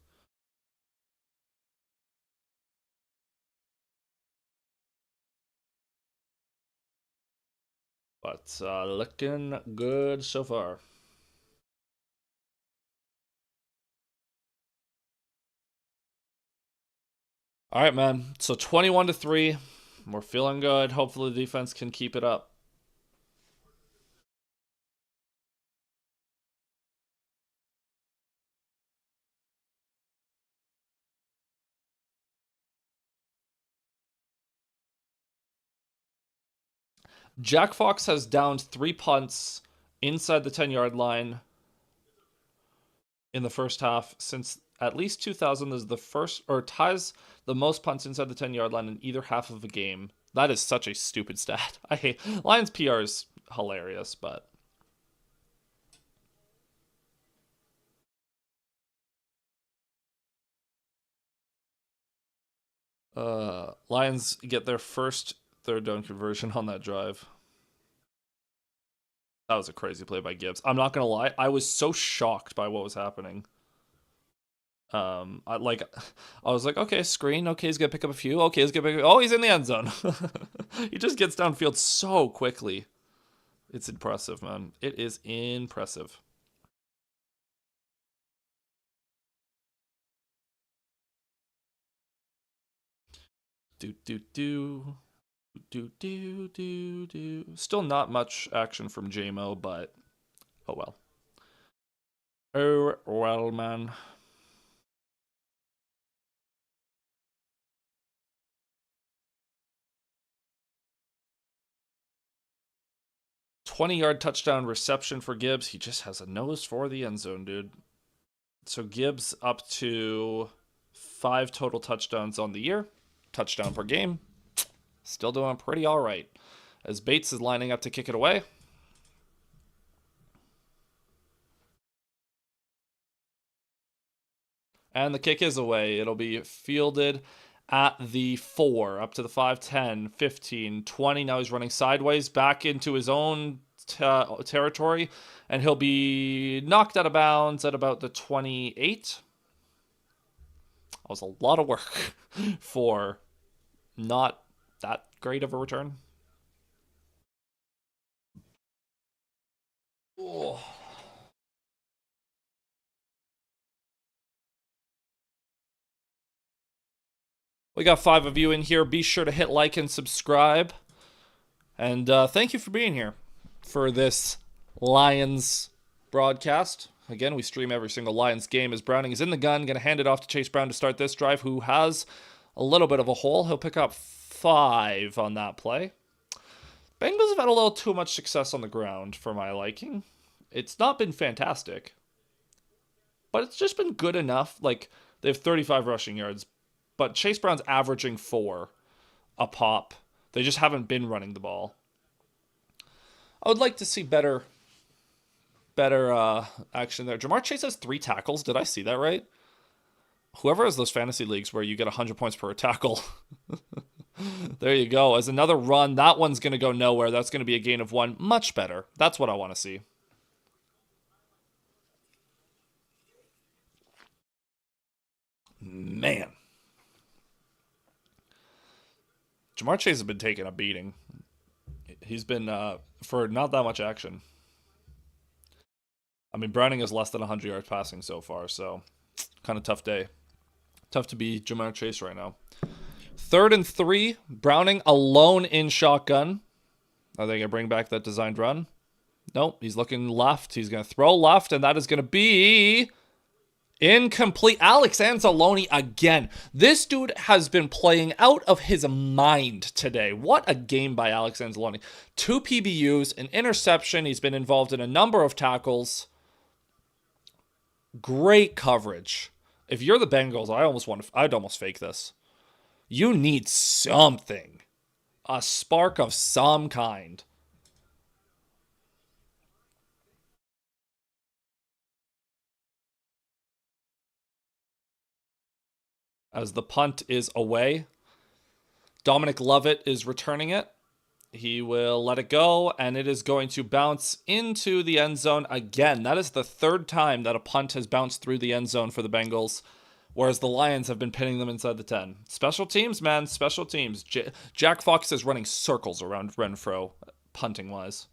But looking good so far. All right, man. So 21-3. We're feeling good. Hopefully the defense can keep it up. Jack Fox has downed 3 punts inside the 10-yard line in the first half since at least 2000 is the first, or ties the most punts inside the 10-yard line in either half of a game. That is such a stupid stat. I hate Lions PR is hilarious, but Lions get their first 3rd down conversion on that drive. That was a crazy play by Gibbs. I'm not gonna lie, I was so shocked by what was happening. I like, I was like, okay, screen. Okay, he's gonna pick up a few. Okay, he's gonna pick. Oh, he's in the end zone. He just gets downfield so quickly. It's impressive, man. It is impressive. Do do do do do do do. Still not much action from JMO, but oh well. Oh well, man. 20-yard touchdown reception for Gibbs. He just has a nose for the end zone, dude. So Gibbs up to 5 total touchdowns on the year, touchdown per game. Still doing pretty all right. As Bates is lining up to kick it away. And the kick is away. It'll be fielded at the 4, up to the 5, 10, 15, 20. Now he's running sideways back into his own territory, and he'll be knocked out of bounds at about the 28. That was a lot of work for not that great of a return. Oh. We got 5 of you in here. Be sure to hit like and subscribe. And thank you for being here for this Lions broadcast. Again, we stream every single Lions game as Browning is in the gun. Going to hand it off to Chase Brown to start this drive, who has a little bit of a hole. He'll pick up 5 on that play. Bengals have had a little too much success on the ground for my liking. It's not been fantastic, but it's just been good enough. Like, they have 35 rushing yards, but Chase Brown's averaging 4 a pop. They just haven't been running the ball. I would like to see better action there. Jamar Chase has 3 tackles. Did I see that right? Whoever has those fantasy leagues where you get 100 points per tackle. There you go. As another run, that one's going to go nowhere. That's going to be a gain of 1. Much better. That's what I want to see. Man. Jamar Chase has been taking a beating. He's been, for not that much action. I mean, Browning has less than 100 yards passing so far, so kind of tough day. Tough to be Jamar Chase right now. 3rd and 3. Browning alone in shotgun. Are they going to bring back that designed run? Nope. He's looking left. He's going to throw left, and that is going to be incomplete. Alex Anzalone again. This dude has been playing out of his mind today. What a game by Alex Anzalone. 2 PBUs, an interception. He's been involved in a number of tackles. Great coverage. If you're the Bengals, I'd almost fake this. You need something. A spark of some kind. As the punt is away, Dominic Lovett is returning it. He will let it go, and it is going to bounce into the end zone again. That is the 3rd time that a punt has bounced through the end zone for the Bengals, whereas the Lions have been pinning them inside the 10. Special teams, man. Special teams. Jack Fox is running circles around Renfro, punting-wise.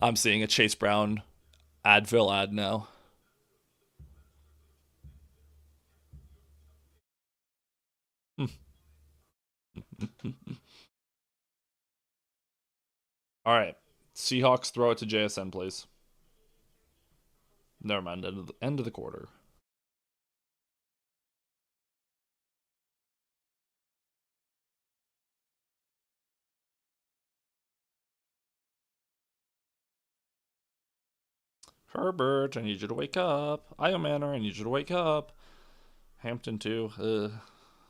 I'm seeing a Chase Brown Advil ad now. All right. Seahawks, throw it to JSN, please. Never mind. End of the quarter. Herbert, I need you to wake up. Io Manor, I need you to wake up. Hampton, too.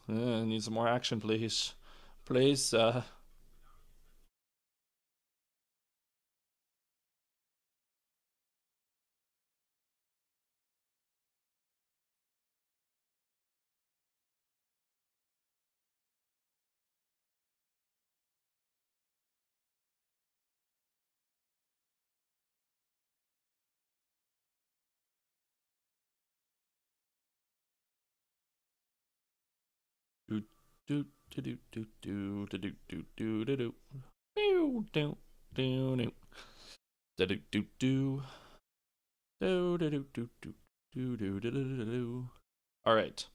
Need some more action, please. Please, Do do do do do do do do do do do. Do do do do. Do do do do. Do do do do do do do do do do. All right.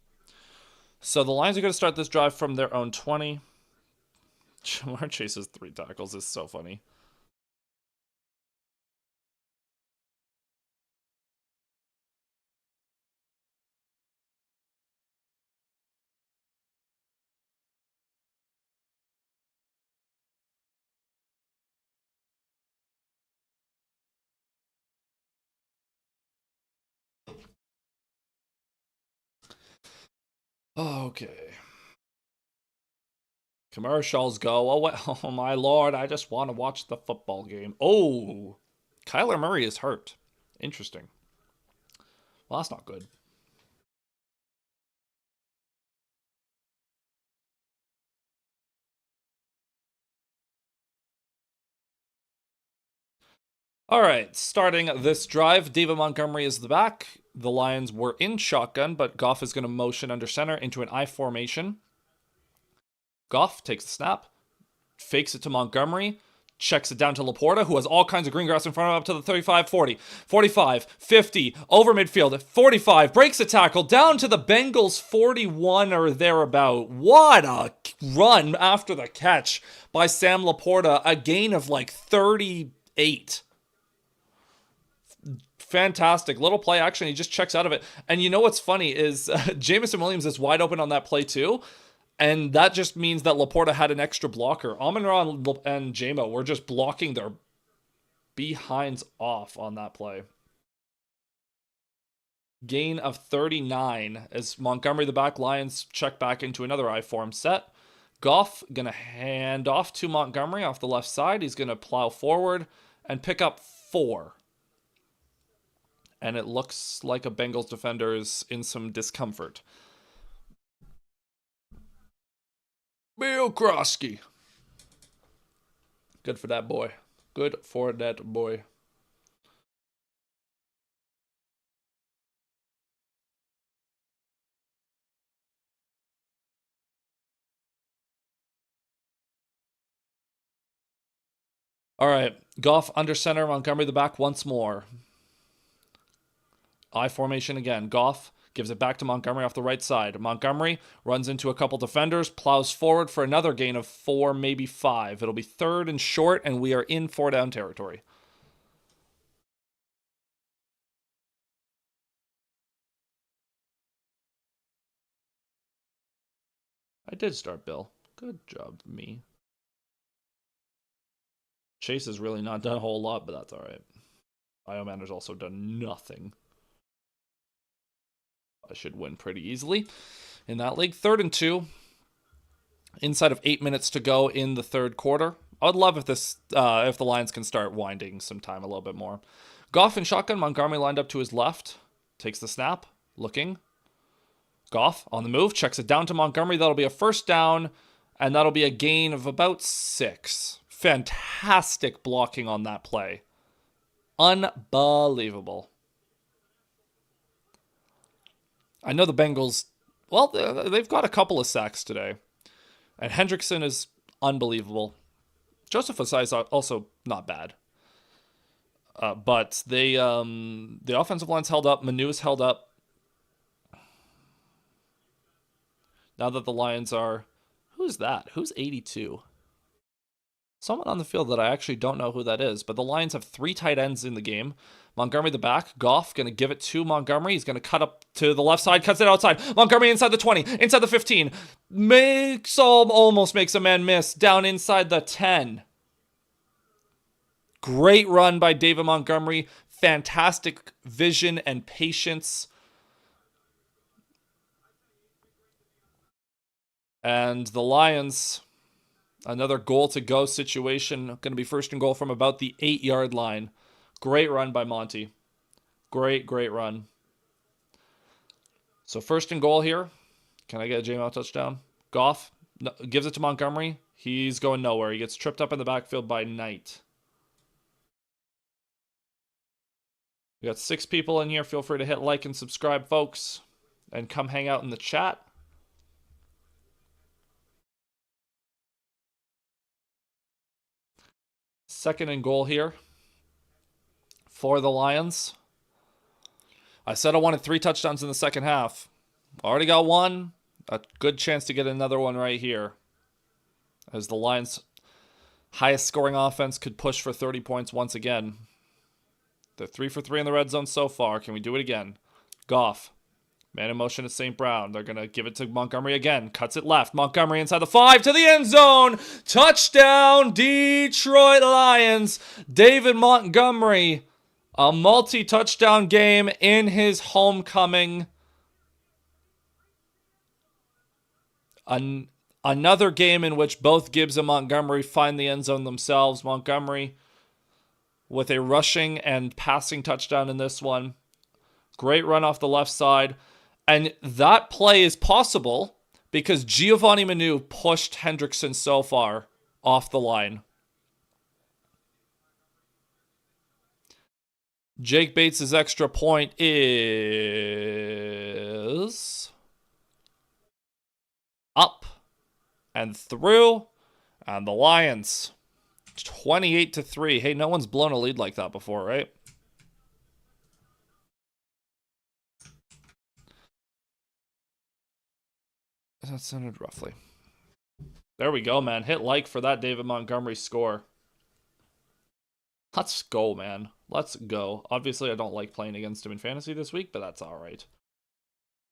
So the Lions are going to start this drive from their own 20. Jamar Chase's 3 tackles is so funny. Okay. Commercials go. Oh my lord, I just want to watch the football game. Oh, Kyler Murray is hurt. Interesting. Well, that's not good. All right, starting this drive, David Montgomery is the back. The Lions were in shotgun, but Goff is going to motion under center into an I formation. Goff takes the snap, fakes it to Montgomery, checks it down to Laporta, who has all kinds of green grass in front of him up to the 35, 40, 45, 50, over midfield, 45, breaks a tackle, down to the Bengals 41 or thereabout. What a run after the catch by Sam Laporta, a gain of like 38. Fantastic little play action. He just checks out of it. And you know what's funny is Jameson Williams is wide open on that play too. And that just means that Laporta had an extra blocker. Amon-Ra and Jamo were just blocking their behinds off on that play. Gain of 39 as Montgomery, the back, Lions check back into another I form set. Goff going to hand off to Montgomery off the left side. He's going to plow forward and pick up 4. And it looks like a Bengals defender is in some discomfort. Bill Krosky. Good for that boy. Good for that boy. All right. Goff under center. Montgomery the back once more. I formation again. Goff gives it back to Montgomery off the right side. Montgomery runs into a couple defenders, plows forward for another gain of 4, maybe 5. It'll be 3rd and short, and we are in 4-down territory. I did start Bill. Good job, me. Chase has really not done a whole lot, but that's all right. Biomanner's also done nothing. I should win pretty easily in that league. 3rd and 2. Inside of 8 minutes to go in the 3rd quarter. I would love if if the Lions can start winding some time a little bit more. Goff in shotgun. Montgomery lined up to his left. Takes the snap. Looking. Goff on the move. Checks it down to Montgomery. That'll be a 1st down. And that'll be a gain of about 6. Fantastic blocking on that play. Unbelievable. I know the Bengals, well, they've got a couple of sacks today. And Hendrickson is unbelievable. Joseph Osai is also not bad. But the offensive line's held up. Manu is held up. Now that the Lions are... Who's that? Who's 82? Someone on the field that I actually don't know who that is. But the Lions have 3 tight ends in the game. Montgomery the back. Goff going to give it to Montgomery. He's going to cut up to the left side. Cuts it outside. Montgomery inside the 20. Inside the 15. Almost makes a man miss. Down inside the 10. Great run by David Montgomery. Fantastic vision and patience. And the Lions, another goal to go situation. Going to be 1st and goal from about the 8-yard line. Great run by Monty. Great run. So 1st and goal here. Can I get a J-Mo touchdown? Goff gives it to Montgomery. He's going nowhere. He gets tripped up in the backfield by Knight. We got 6 people in here. Feel free to hit like and subscribe, folks. And come hang out in the chat. Second and goal here for the Lions. I said I wanted 3 touchdowns in the second half. Already got one. A good chance to get another one right here, as the Lions' highest scoring offense could push for 30 points once again. They're 3 for 3 in the red zone so far. Can we do it again? Goff. Man in motion at St. Brown. They're going to give it to Montgomery again. Cuts it left. Montgomery inside the 5 to the end zone. Touchdown, Detroit Lions. David Montgomery. A multi-touchdown game in his homecoming. Another game in which both Gibbs and Montgomery find the end zone themselves. Montgomery with a rushing and passing touchdown in this one. Great run off the left side. And that play is possible because Giovanni Manu pushed Hendrickson so far off the line. Jake Bates' extra point is up and through, and the Lions 28-3. Hey, no one's blown a lead like that before, right? That sounded roughly. There we go, man. Hit like for that David Montgomery score. Let's go, man. Let's go. Obviously, I don't like playing against him in fantasy this week, but that's all right.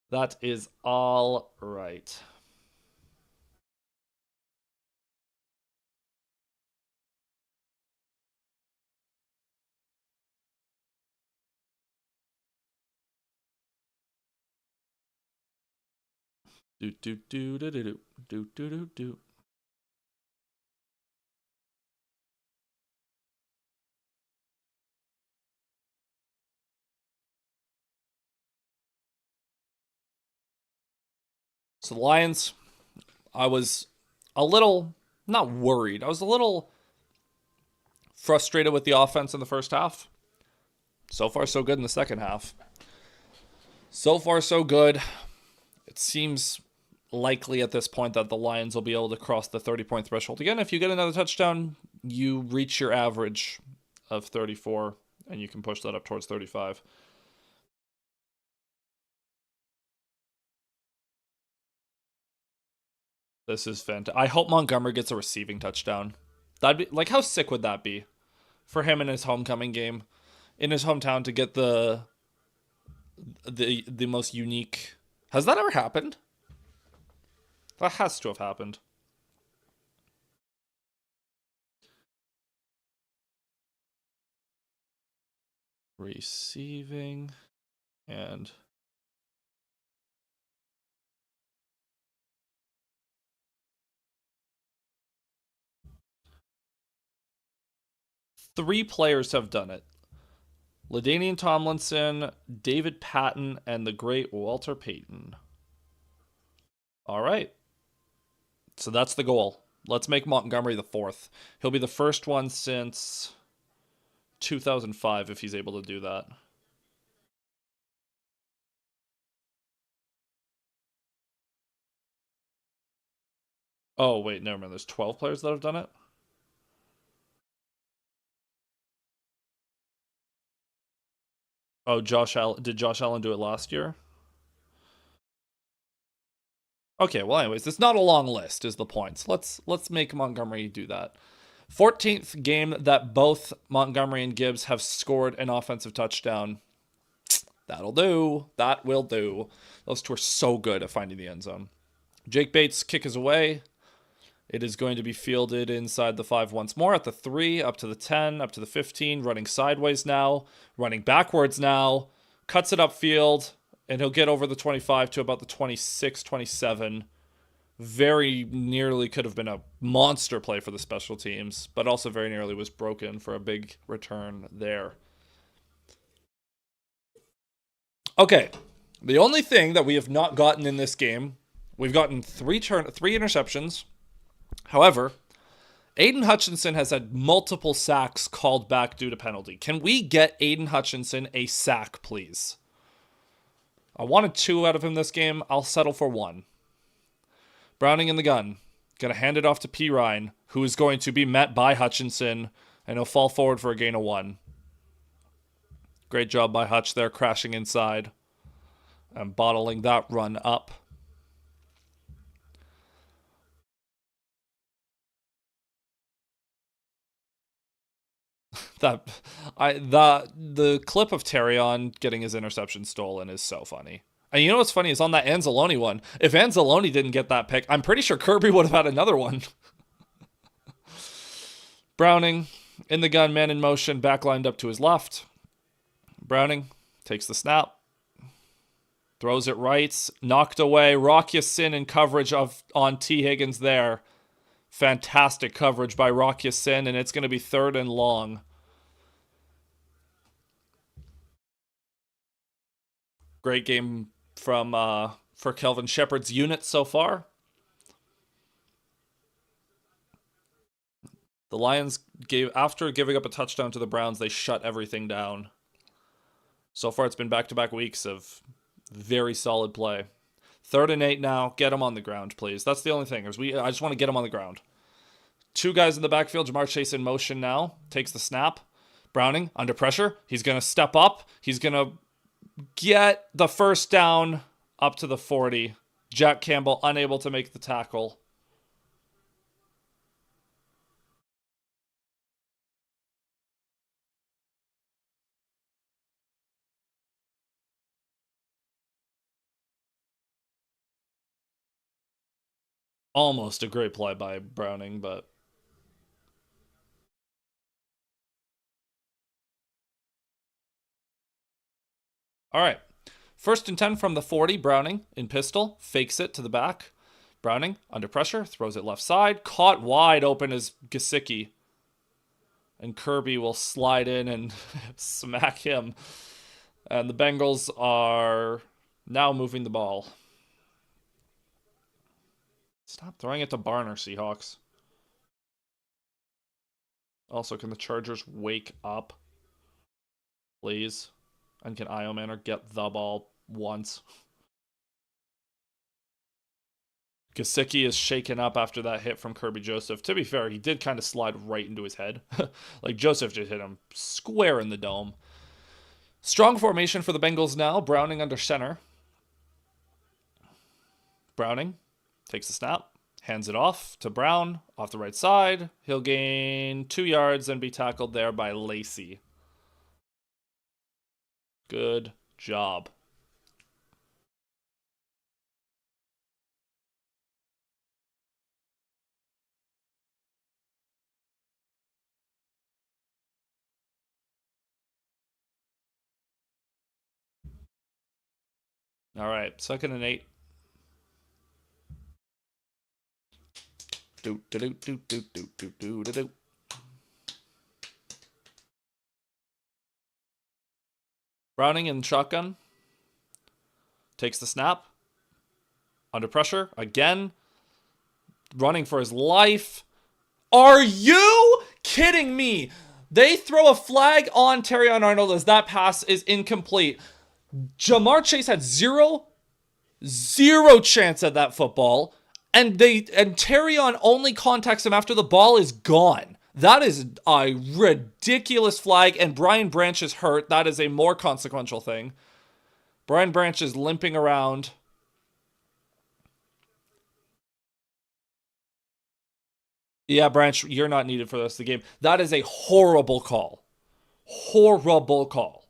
That is all right. Do do do do do do do do do. So the Lions, I was a little, not worried, I was a little frustrated with the offense in the first half. So far, so good in the second half. So far, so good. It seems likely at this point that the Lions will be able to cross the 30-point threshold. Again, if you get another touchdown, you reach your average of 34, and you can push that up towards 35. This is fantastic. I hope Montgomery gets a receiving touchdown. That'd be like, how sick would that be for him in his homecoming game, in his hometown, to get the most unique. Has that ever happened? That has to have happened. Receiving and three players have done it. LaDainian Tomlinson, David Patton, and the great Walter Payton. All right. So that's the goal. Let's make Montgomery the 4th. He'll be the first one since 2005 if he's able to do that. Oh, wait, never mind. There's 12 players that have done it? Oh, Josh Allen. Did Josh Allen do it last year? Okay, well, anyways, it's not a long list, is the point. So let's make Montgomery do that. 14th game that both Montgomery and Gibbs have scored an offensive touchdown. That'll do. That will do. Those two are so good at finding the end zone. Jake Bates' kick is away. It is going to be fielded inside the 5 once more, at the 3, up to the 10, up to the 15, running sideways now, running backwards now, cuts it upfield, and he'll get over the 25 to about the 26, 27. Very nearly could have been a monster play for the special teams, but also very nearly was broken for a big return there. Okay, the only thing that we have not gotten in this game, we've gotten three interceptions. However, Aiden Hutchinson has had multiple sacks called back due to penalty. Can we get Aiden Hutchinson a sack, please? I wanted 2 out of him this game. I'll settle for 1. Browning in the gun. Gonna hand it off to P. Ryan, who is going to be met by Hutchinson And he'll fall forward for a gain of 1. Great job by Hutch there, crashing inside and bottling that run up. The clip of Terrion getting his interception stolen is so funny. And you know what's funny is on that Anzalone one. If Anzalone didn't get that pick, I'm pretty sure Kirby would have had another one. Browning in the gun, man in motion, back lined up to his left. Browning takes the snap, throws it right, knocked away. Rock Ya-Sin in coverage on T. Higgins there. Fantastic coverage by Rock Ya-Sin, and it's going to be 3rd and long. Great game from for Kelvin Shepard's unit so far. The Lions after giving up a touchdown to the Browns, they shut everything down. So far, it's been back-to-back weeks of very solid play. 3rd and 8 now. Get him on the ground, please. That's the only thing. I just want to get him on the ground. 2 guys in the backfield. Jamar Chase in motion now. Takes the snap. Browning under pressure. He's going to step up. He's going to get the first down up to the 40. Jack Campbell unable to make the tackle. Almost a great play by Browning, but... All right. 1st and 10 from the 40. Browning in pistol. Fakes it to the back. Browning under pressure. Throws it left side. Caught wide open is Gesicki. And Kirby will slide in and smack him. And the Bengals are now moving the ball. Stop throwing it to Barner, Seahawks. Also, can the Chargers wake up? Please. And can Iomanor get the ball once? Gesicki is shaken up after that hit from Kirby Joseph. To be fair, he did kind of slide right into his head. Like, Joseph just hit him square in the dome. Strong formation for the Bengals now. Browning under center. Browning takes the snap. Hands it off to Brown. Off the right side. He'll gain 2 yards and be tackled there by Lacey. Good job. All right, 2nd and 8. Browning in shotgun. Takes the snap. Under pressure. Again. Running for his life. Are you kidding me? They throw a flag on Terrion Arnold as that pass is incomplete. Jamar Chase had zero chance at that football. And Terrion only contacts him after the ball is gone. That is a ridiculous flag, and Brian Branch is hurt. That is a more consequential thing. Brian Branch is limping around. Yeah, Branch, you're not needed for the rest of the game. That is a horrible call. Horrible call.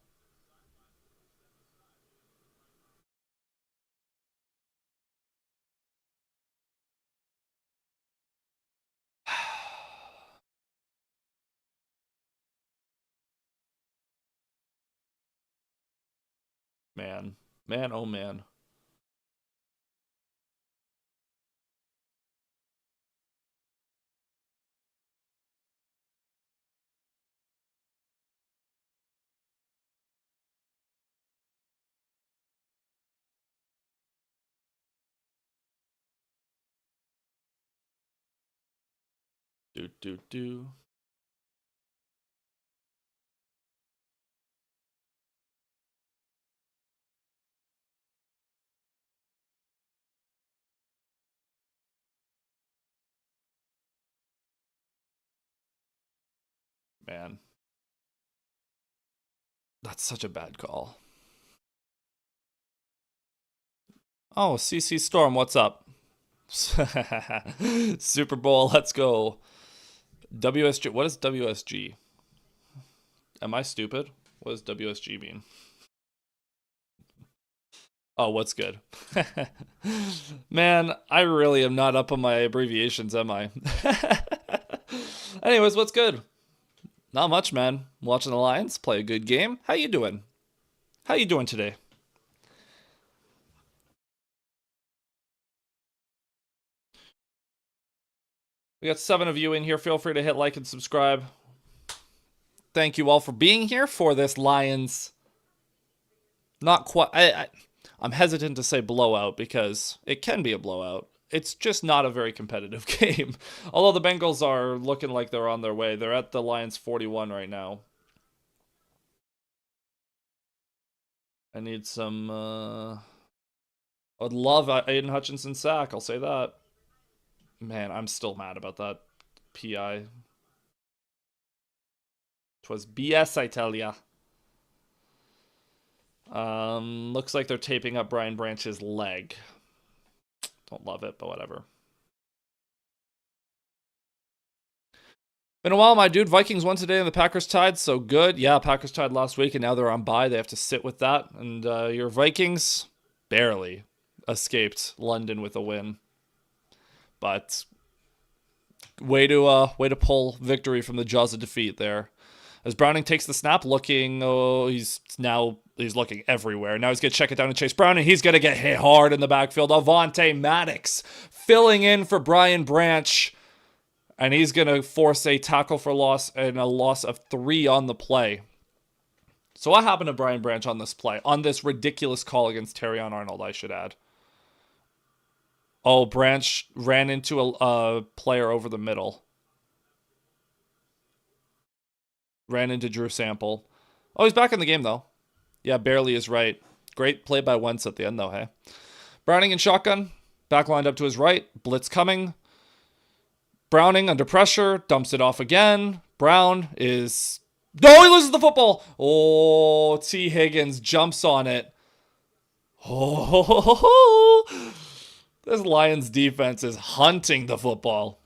Man. Man, oh man. Do. Man. That's such a bad call. Oh, CC Storm, what's up? Super Bowl, let's go. WSG, what is WSG? Am I stupid? What does WSG mean? Oh, what's good? Man, I really am not up on my abbreviations, am I? Anyways, what's good? Not much, man. Watching the Lions play a good game. How you doing? How you doing today? We got 7 of you in here. Feel free to hit like and subscribe. Thank you all for being here for this Lions. Not quite. I'm hesitant to say blowout because it can be a blowout. It's just not a very competitive game. Although the Bengals are looking like they're on their way. They're at the Lions 41 right now. I need some... I would love Aiden Hutchinson sack, I'll say that. Man, I'm still mad about that PI. 'Twas BS, I tell ya. Looks like they're taping up Brian Branch's leg. Don't love it, but whatever. Been a while, my dude. Vikings won today and the Packers tied, so good. Yeah, Packers tied last week, and now they're on bye. They have to sit with that. And your Vikings barely escaped London with a win. But way to pull victory from the jaws of defeat there. As Browning takes the snap, looking, he's looking everywhere. Now he's going to check it down to Chase Brown, and he's going to get hit hard in the backfield. Avonte Maddox filling in for Brian Branch, and he's going to force a tackle for loss and a loss of 3 on the play. So what happened to Brian Branch on this play? On this ridiculous call against Terrion Arnold, I should add. Oh, Branch ran into a player over the middle. Ran into Drew Sample. Oh, he's back in the game, though. Yeah, barely is right. Great play by Wentz at the end, though, hey? Browning in shotgun. Back lined up to his right. Blitz coming. Browning under pressure. Dumps it off again. Brown is... No, he loses the football! Oh, T. Higgins jumps on it. Oh, this Lions defense is hunting the football.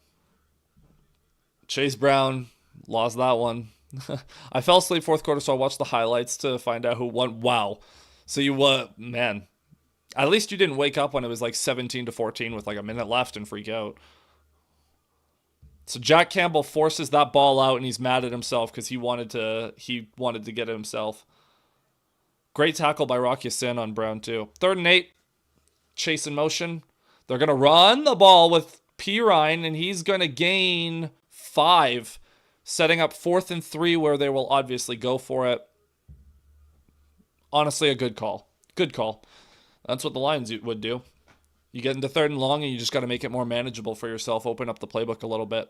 Chase Brown lost that one. I fell asleep fourth quarter, so I watched the highlights to find out who won. Wow. So you, man, at least you didn't wake up when it was like 17-14 with like a minute left and freak out. So Jack Campbell forces that ball out, and he's mad at himself because he wanted to get it himself. Great tackle by Rock Ya-Sin on Brown too. 3rd and 8, chase in motion. They're gonna run the ball with Pirine, and he's gonna gain 5. Setting up 4th and 3 where they will obviously go for it. Honestly, a good call. Good call. That's what the Lions would do. You get into 3rd and long, and you just got to make it more manageable for yourself. Open up the playbook a little bit.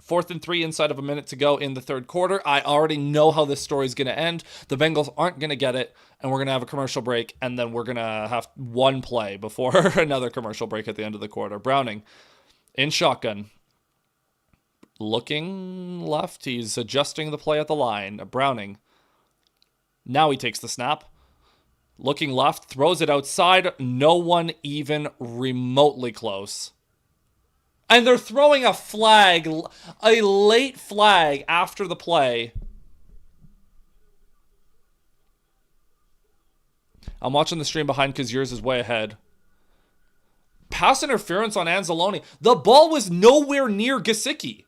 4th and 3 inside of a minute to go in the 3rd quarter. I already know how this story is going to end. The Bengals aren't going to get it, and we're going to have a commercial break, and then we're going to have one play before another commercial break at the end of the quarter. Browning in shotgun. Looking left. He's adjusting the play at the line. Browning. Now he takes the snap. Looking left. Throws it outside. No one even remotely close. And they're throwing a flag. A late flag after the play. I'm watching the stream behind because yours is way ahead. Pass interference on Anzalone. The ball was nowhere near Gesicki.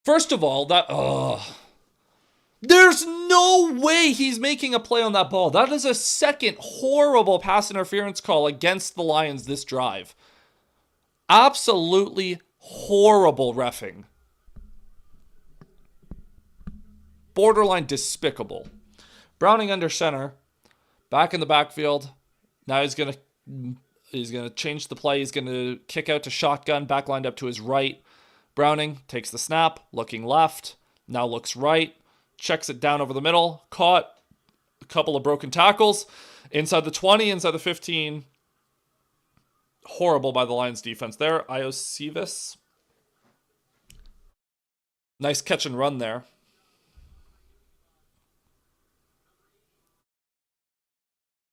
First of all, there's no way he's making a play on that ball. That is a second horrible pass interference call against the Lions this drive. Absolutely horrible reffing. Borderline despicable. Browning under center. Back in the backfield. Now he's gonna change the play. He's gonna kick out to shotgun. Back lined up to his right. Browning takes the snap, looking left, now looks right, checks it down over the middle, caught, a couple of broken tackles, inside the 20, inside the 15. Horrible by the Lions defense there. Iosivas. Nice catch and run there.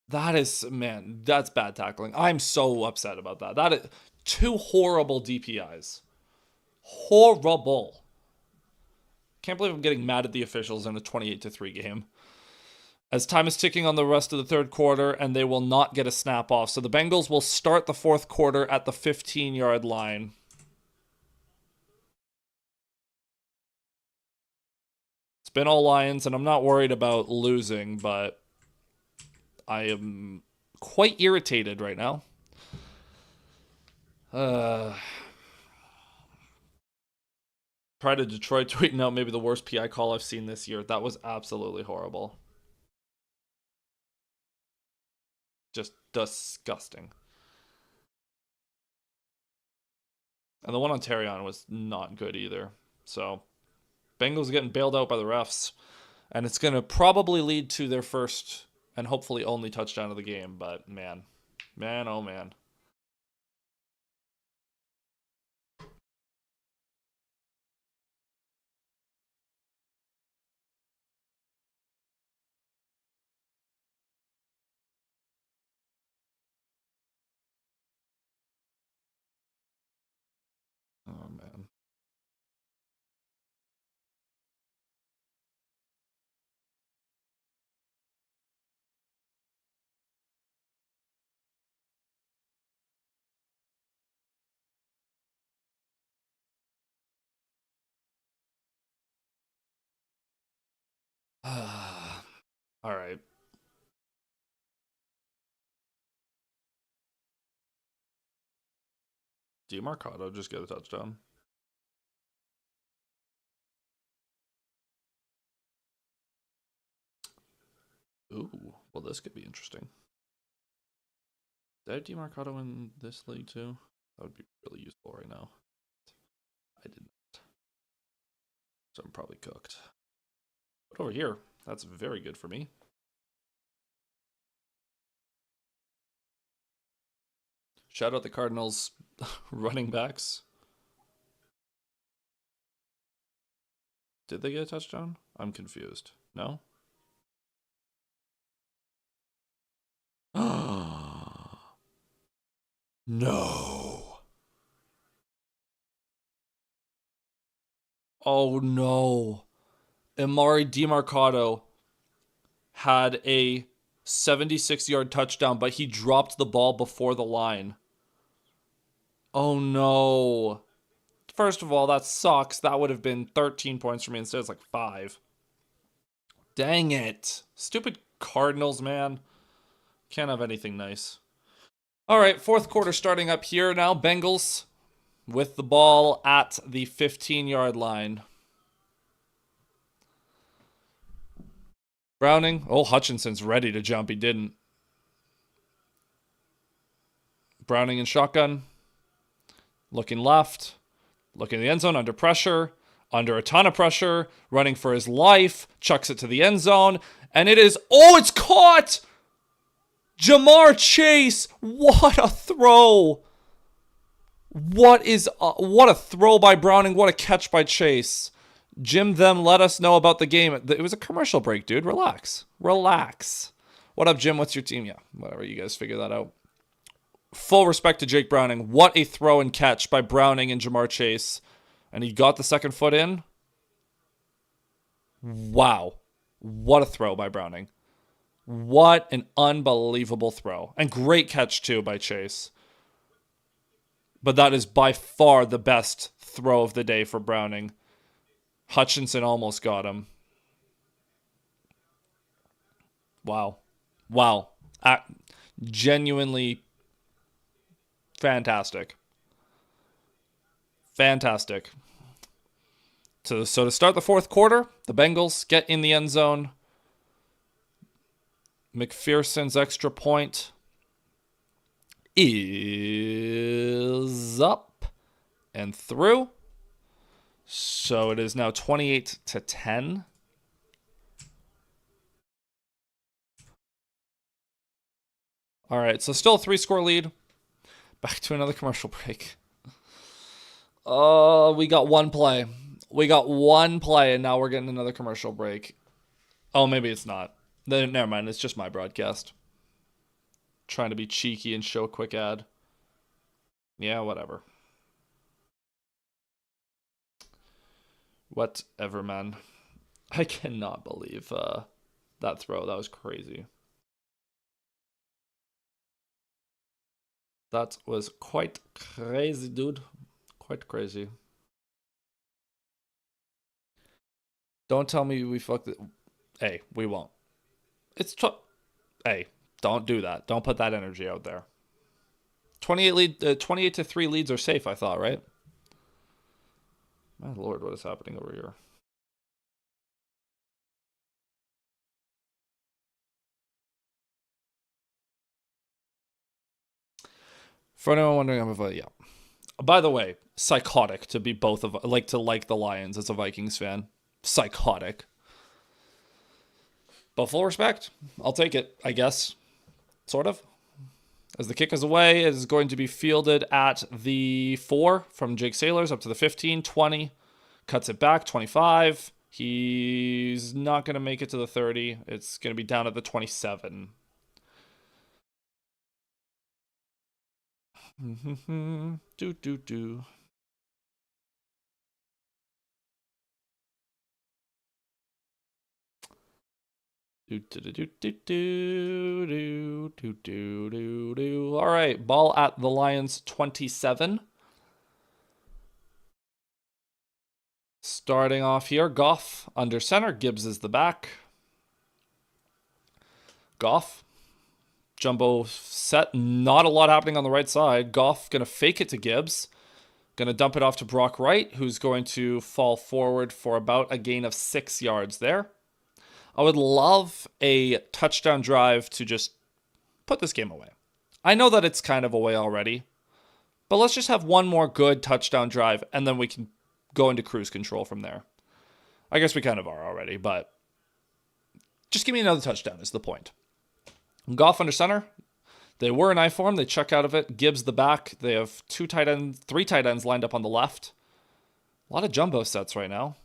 That is, man, that's bad tackling. I'm so upset about that. That is two horrible DPIs. Horrible. Can't believe I'm getting mad at the officials in a 28-3 game. As time is ticking on the rest of the third quarter, and they will not get a snap off. So the Bengals will start the fourth quarter at the 15-yard line. It's been all Lions, and I'm not worried about losing, but I am quite irritated right now. Pride of Detroit tweeting out maybe the worst PI call I've seen this year. That was absolutely horrible. Just disgusting. And the one on Terrion was not good either. So, Bengals getting bailed out by the refs. And it's going to probably lead to their first and hopefully only touchdown of the game. But, man. Man, oh, man. Oh, man. All right. DeMarcado just get a touchdown. Ooh, well, this could be interesting. Did I have DeMarcado in this league too? That would be really useful right now. I did not. So I'm probably cooked. But over here, that's very good for me. Shout out the Cardinals running backs. Did they get a touchdown? I'm confused. No? No. Oh no. Amari DeMarcado had a 76-yard touchdown, but he dropped the ball before the line. Oh no. First of all, that sucks. That would have been 13 points for me. Instead, it's like 5. Dang it. Stupid Cardinals, man. Can't have anything nice. All right, fourth quarter starting up here now. Bengals with the ball at the 15-yard line. Browning. Oh, Hutchinson's ready to jump. He didn't. Browning in shotgun. Looking left. Looking in the end zone under pressure. Under a ton of pressure. Running for his life. Chucks it to the end zone. And it is... Oh, it's caught! Jamar Chase! What a throw! What a throw by Browning. What a catch by Chase. Jim them let us know about the game. It was a commercial break, dude. Relax. Relax. What up, Jim? What's your team? Yeah, whatever. You guys figure that out. Full respect to Jake Browning. What a throw and catch by Browning and Jamar Chase. And he got the second foot in. Wow. What a throw by Browning. What an unbelievable throw. And great catch, too, by Chase. But that is by far the best throw of the day for Browning. Hutchinson almost got him. Wow. Wow. Genuinely fantastic. Fantastic. So to start the fourth quarter, the Bengals get in the end zone. McPherson's extra point is up and through. So it is now 28-10. All right, so still a 3-score lead. Back to another commercial break. We got one play. We got one play, and now we're getting another commercial break. Oh, maybe it's not. Then never mind. It's just my broadcast. Trying to be cheeky and show a quick ad. Yeah, whatever. Whatever, man. I cannot believe that throw. That was crazy. That was quite crazy, dude. Quite crazy. Don't tell me we fucked it. Hey, we won't. It's hey, don't do that. Don't put that energy out there. 28 to 3 leads are safe, I thought, right? My lord, what is happening over here? For anyone wondering, I'm a yeah. By the way, psychotic to be both of like the Lions as a Vikings fan. Psychotic. But full respect. I'll take it, I guess. Sort of. As the kick is away, it is going to be fielded at the 4 from Jake Sailors up to the 15, 20. Cuts it back, 25. He's not going to make it to the 30. It's going to be down at the 27. do. All right, ball at the Lions 27. Starting off here, Goff under center. Gibbs is the back. Goff. Jumbo set. Not a lot happening on the right side. Goff going to fake it to Gibbs. Going to dump it off to Brock Wright, who's going to fall forward for about a gain of 6 yards there. I would love a touchdown drive to just put this game away. I know that it's kind of away already, but let's just have one more good touchdown drive, and then we can go into cruise control from there. I guess we kind of are already, but just give me another touchdown is the point. Goff under center. They were in I form. They check out of it. Gibbs the back. They have 3 tight ends lined up on the left. A lot of jumbo sets right now.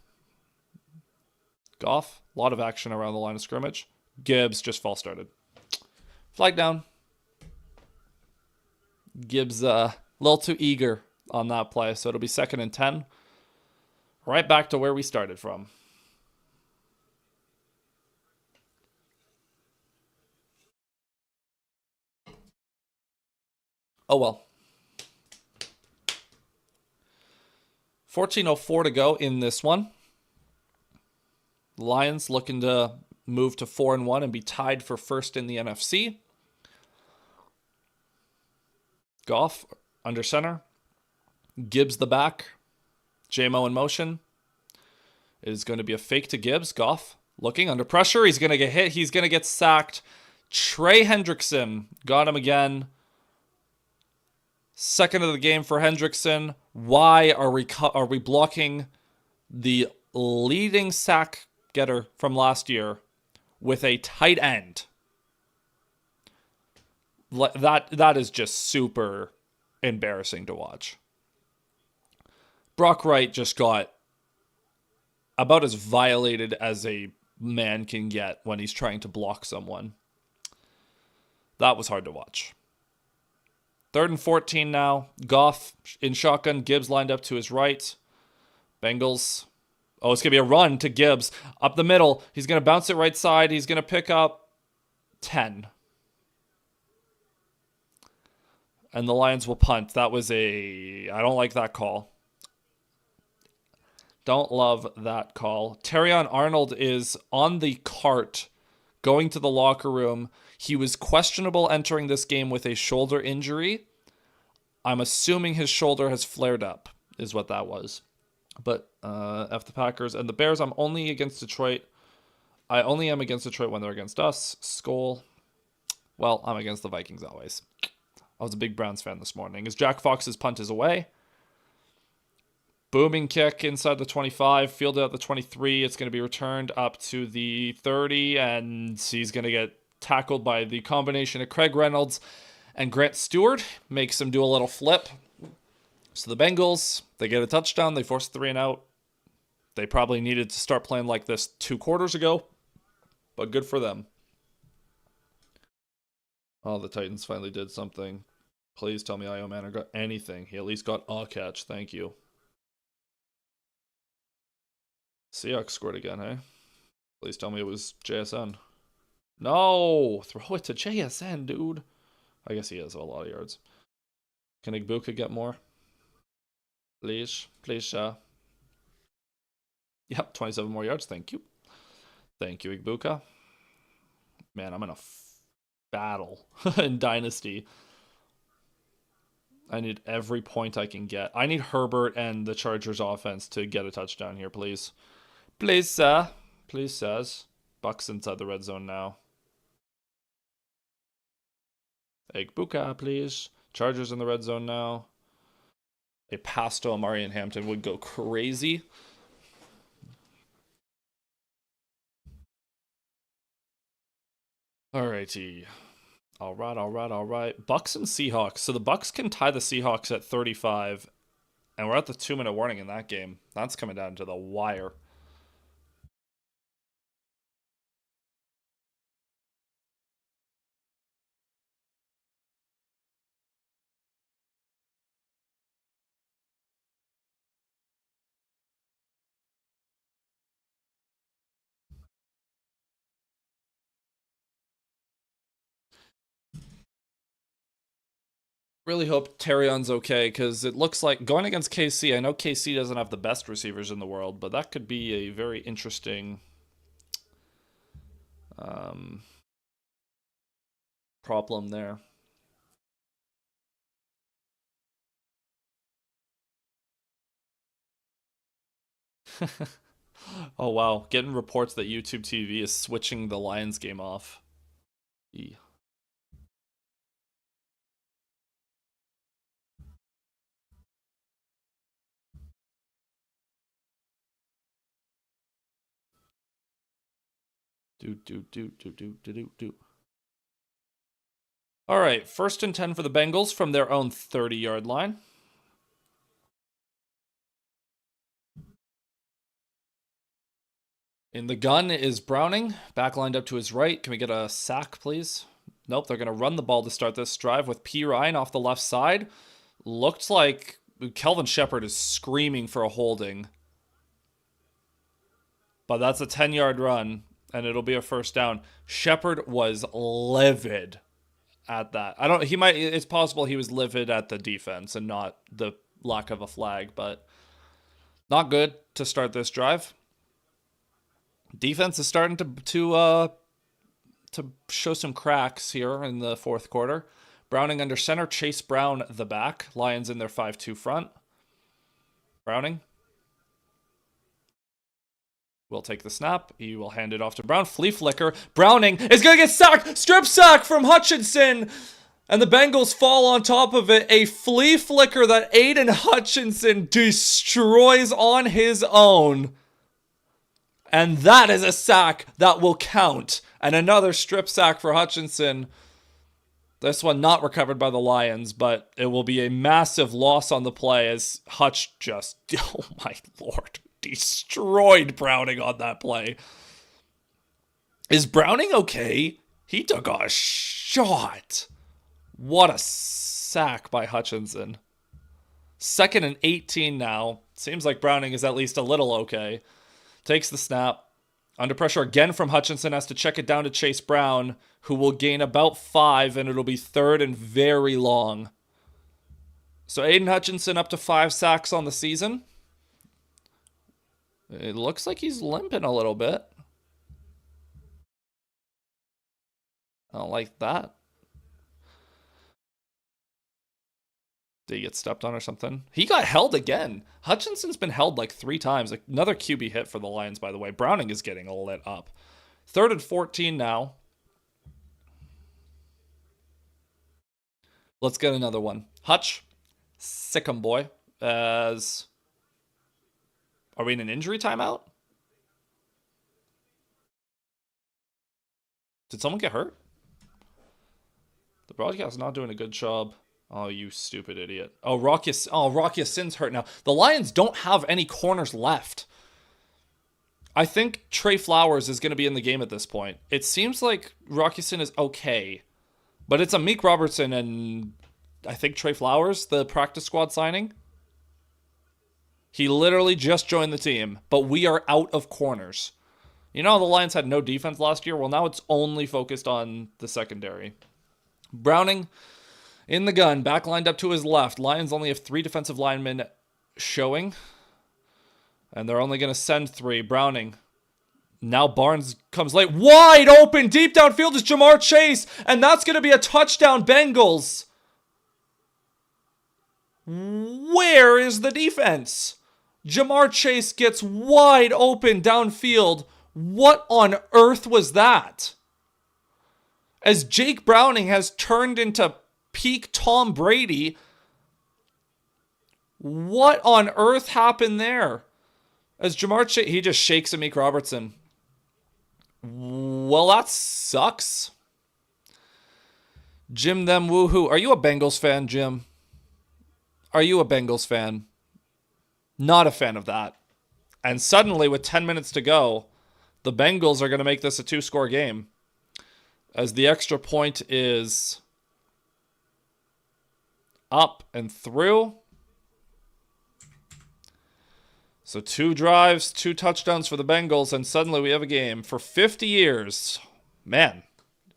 Goff, a lot of action around the line of scrimmage. Gibbs just false started. Flag down. Gibbs a little too eager on that play, so it'll be 2nd and 10. Right back to where we started from. Oh well. 14:04 to go in this one. Lions looking to move to 4-1 and be tied for first in the NFC. Goff under center. Gibbs the back. J-Mo in motion. It is going to be a fake to Gibbs. Goff looking under pressure. He's going to get hit. He's going to get sacked. Trey Hendrickson got him again. 2nd of the game for Hendrickson. Why are we blocking the leading sack getter from last year with a tight end? That is just super embarrassing to watch. Brock Wright just got about as violated as a man can get when he's trying to block someone. That was hard to watch. 3rd and 14 now. Goff in shotgun. Gibbs lined up to his right. Bengals. Oh, it's going to be a run to Gibbs. Up the middle. He's going to bounce it right side. He's going to pick up 10. And the Lions will punt. That was I don't like that call. Don't love that call. Terrion Arnold is on the cart going to the locker room. He was questionable entering this game with a shoulder injury. I'm assuming his shoulder has flared up, is what that was. But F the Packers and the Bears. I'm only against Detroit. I only am against Detroit when they're against us. Skull. Well, I'm against the Vikings always. I was a big Browns fan this morning. As Jack Fox's punt is away. Booming kick inside the 25, fielded at the 23. It's going to be returned up to the 30, and he's going to get tackled by the combination of Craig Reynolds And Grant Stewart makes him do a little flip. So the Bengals, they get a touchdown. They force 3 and out. They probably needed to start playing like this 2 quarters ago, but good for them. Oh, the Titans finally did something. Please tell me Io Manor got anything. He at least got a catch. Thank you. Seahawks scored again, hey? Please tell me it was JSN. No! Throw it to JSN, dude. I guess he has a lot of yards. Can Igbuka get more? Please. Please, Yep, 27 more yards. Thank you. Thank you, Igbuka. Man, I'm in a battle in Dynasty. I need every point I can get. I need Herbert and the Chargers offense to get a touchdown here, please. Please, sir. Please, sirs. Bucks inside the red zone now. Igbuka, please. Chargers in the red zone now. A pass to Amari and Hampton would go crazy. Alrighty. All right. Bucks and Seahawks. So the Bucks can tie the Seahawks at 35, and we're at the 2-minute warning in that game. That's coming down to the wire. Really hope Terrion's okay, because it looks like going against KC, I know KC doesn't have the best receivers in the world, but that could be a very interesting problem there. Oh, wow. Getting reports that YouTube TV is switching the Lions game off. Yeah. Do. All right, 1st and 10 for the Bengals from their own 30-yard line. In the gun is Browning, back lined up to his right. Can we get a sack, please? Nope, they're going to run the ball to start this drive with P. Ryan off the left side. Looked like Kelvin Shepard is screaming for a holding. But that's a 10-yard run, and it'll be a 1st down. Shepard was livid at that. It's possible he was livid at the defense and not the lack of a flag, but not good to start this drive. Defense is starting to show some cracks here in the 4th quarter. Browning under center, Chase Brown the back. Lions in their 5-2 front. Browning will take the snap. He will hand it off to Brown. Flea flicker. Browning is going to get sacked. Strip sack from Hutchinson. And the Bengals fall on top of it. A flea flicker that Aiden Hutchinson destroys on his own. And that is a sack that will count. And another strip sack for Hutchinson. This one not recovered by the Lions, but it will be a massive loss on the play as Hutch just, oh my lord, destroyed Browning on that play. Is Browning okay? He took a shot. What a sack by Hutchinson. 2nd and 18 now. Seems like Browning is at least a little okay. Takes the snap. Under pressure again from Hutchinson. Has to check it down to Chase Brown, who will gain about 5, and it'll be 3rd and very long. So Aiden Hutchinson up to 5 sacks on the season. It looks like he's limping a little bit. I don't like that. Did he get stepped on or something? He got held again. Hutchinson's been held like 3 times. Another QB hit for the Lions, by the way. Browning is getting lit up. 3rd and 14 now. Let's get another one. Hutch. Sick 'em, boy. Are we in an injury timeout? Did someone get hurt? The broadcast is not doing a good job. Oh, you stupid idiot. Oh, Rocky Sin's hurt now. The Lions don't have any corners left. I think Trey Flowers is going to be in the game at this point. It seems like Rocky Sin is okay. But it's Amik Robertson and I think Trey Flowers, the practice squad signing. He literally just joined the team, but we are out of corners. You know, the Lions had no defense last year. Well, now it's only focused on the secondary. Browning in the gun, back lined up to his left. Lions only have 3 defensive linemen showing, and they're only going to send 3. Browning. Now Barnes comes late. Wide open, deep downfield is Jamar Chase, and that's going to be a touchdown, Bengals. Where is the defense? Jamar Chase gets wide open downfield. What on earth was that? As Jake Browning has turned into peak Tom Brady, what on earth happened there? As Jamar Chase, he just shakes Amik Robertson. Well, that sucks. Jim them woohoo. Are you a Bengals fan, Jim? Are you a Bengals fan? Not a fan of that. And suddenly, with 10 minutes to go, the Bengals are going to make this a 2-score game. As the extra point is up and through. So 2 drives, 2 touchdowns for the Bengals, and suddenly we have a game for 50 years. Man,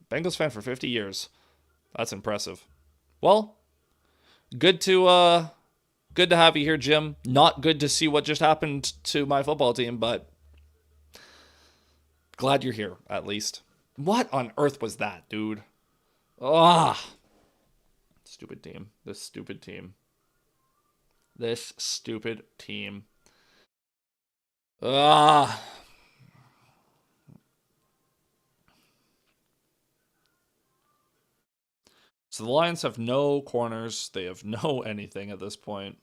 Bengals fan for 50 years. That's impressive. Well, good to have you here, Jim. Not good to see what just happened to my football team, but glad you're here, at least. What on earth was that, dude? Ah. Stupid team. This stupid team. This stupid team. Ah. So the Lions have no corners. They have no anything at this point.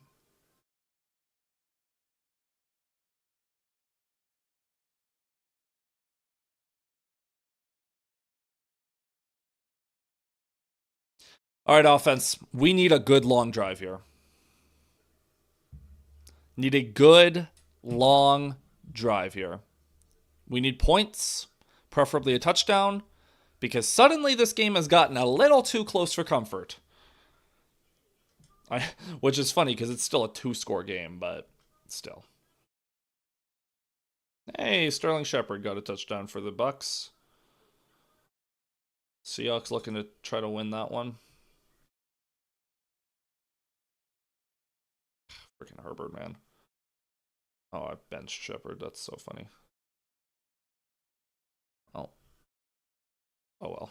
All right, offense. We need a good long drive here. Need a good long drive here. We need points, preferably a touchdown, because suddenly this game has gotten a little too close for comfort. Which is funny because it's still a 2-score game, but still. Hey, Sterling Shepard got a touchdown for the Bucks. Seahawks looking to try to win that one. Freaking Herbert, man. Oh, I benched Shepard. That's so funny. Oh. Oh well.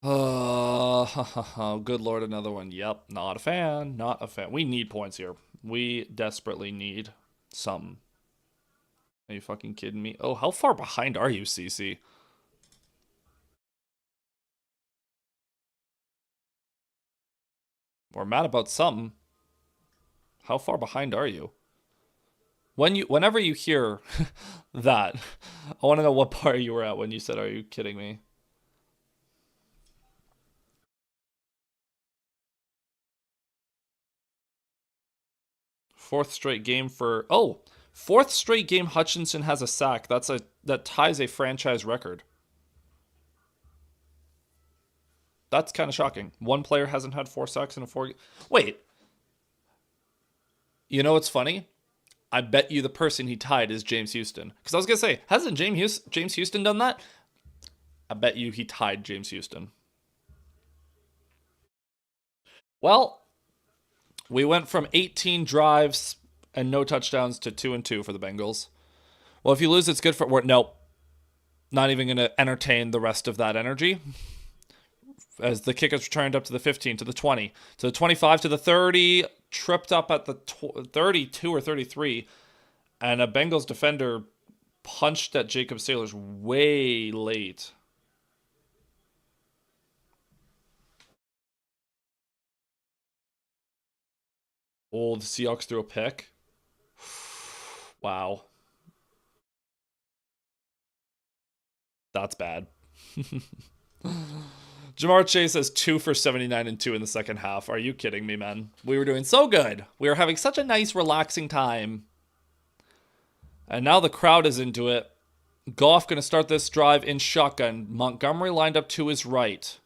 Oh, good lord, another one. Yep, not a fan. Not a fan. We need points here. We desperately need some. Are you fucking kidding me? Oh, how far behind are you, CC? We're mad about something. How far behind are you? Whenever you hear that, I want to know what part you were at when you said, "Are you kidding me?" Fourth straight game Hutchinson has a sack. That ties a franchise record. That's kind of shocking. One player hasn't had 4 sacks in a 4. Wait. You know what's funny? I bet you the person he tied is James Houston. Because I was going to say, hasn't James Houston done that? I bet you he tied James Houston. Well, we went from 18 drives and no touchdowns to 2-2 for the Bengals. Well, if you lose, it's good for... Nope. Not even going to entertain the rest of that energy. As the kick is returned up to the 15, to the 20, to the 25, to the 30, tripped up at the 32 or 33, and a Bengals defender punched at Jacob Sailors way late. Oh, the Seahawks threw a pick. Wow. That's bad. Jamar Chase has 2 for 79 and 2 in the second half. Are you kidding me, man? We were doing so good. We were having such a nice, relaxing time. And now the crowd is into it. Goff going to start this drive in shotgun. Montgomery lined up to his right.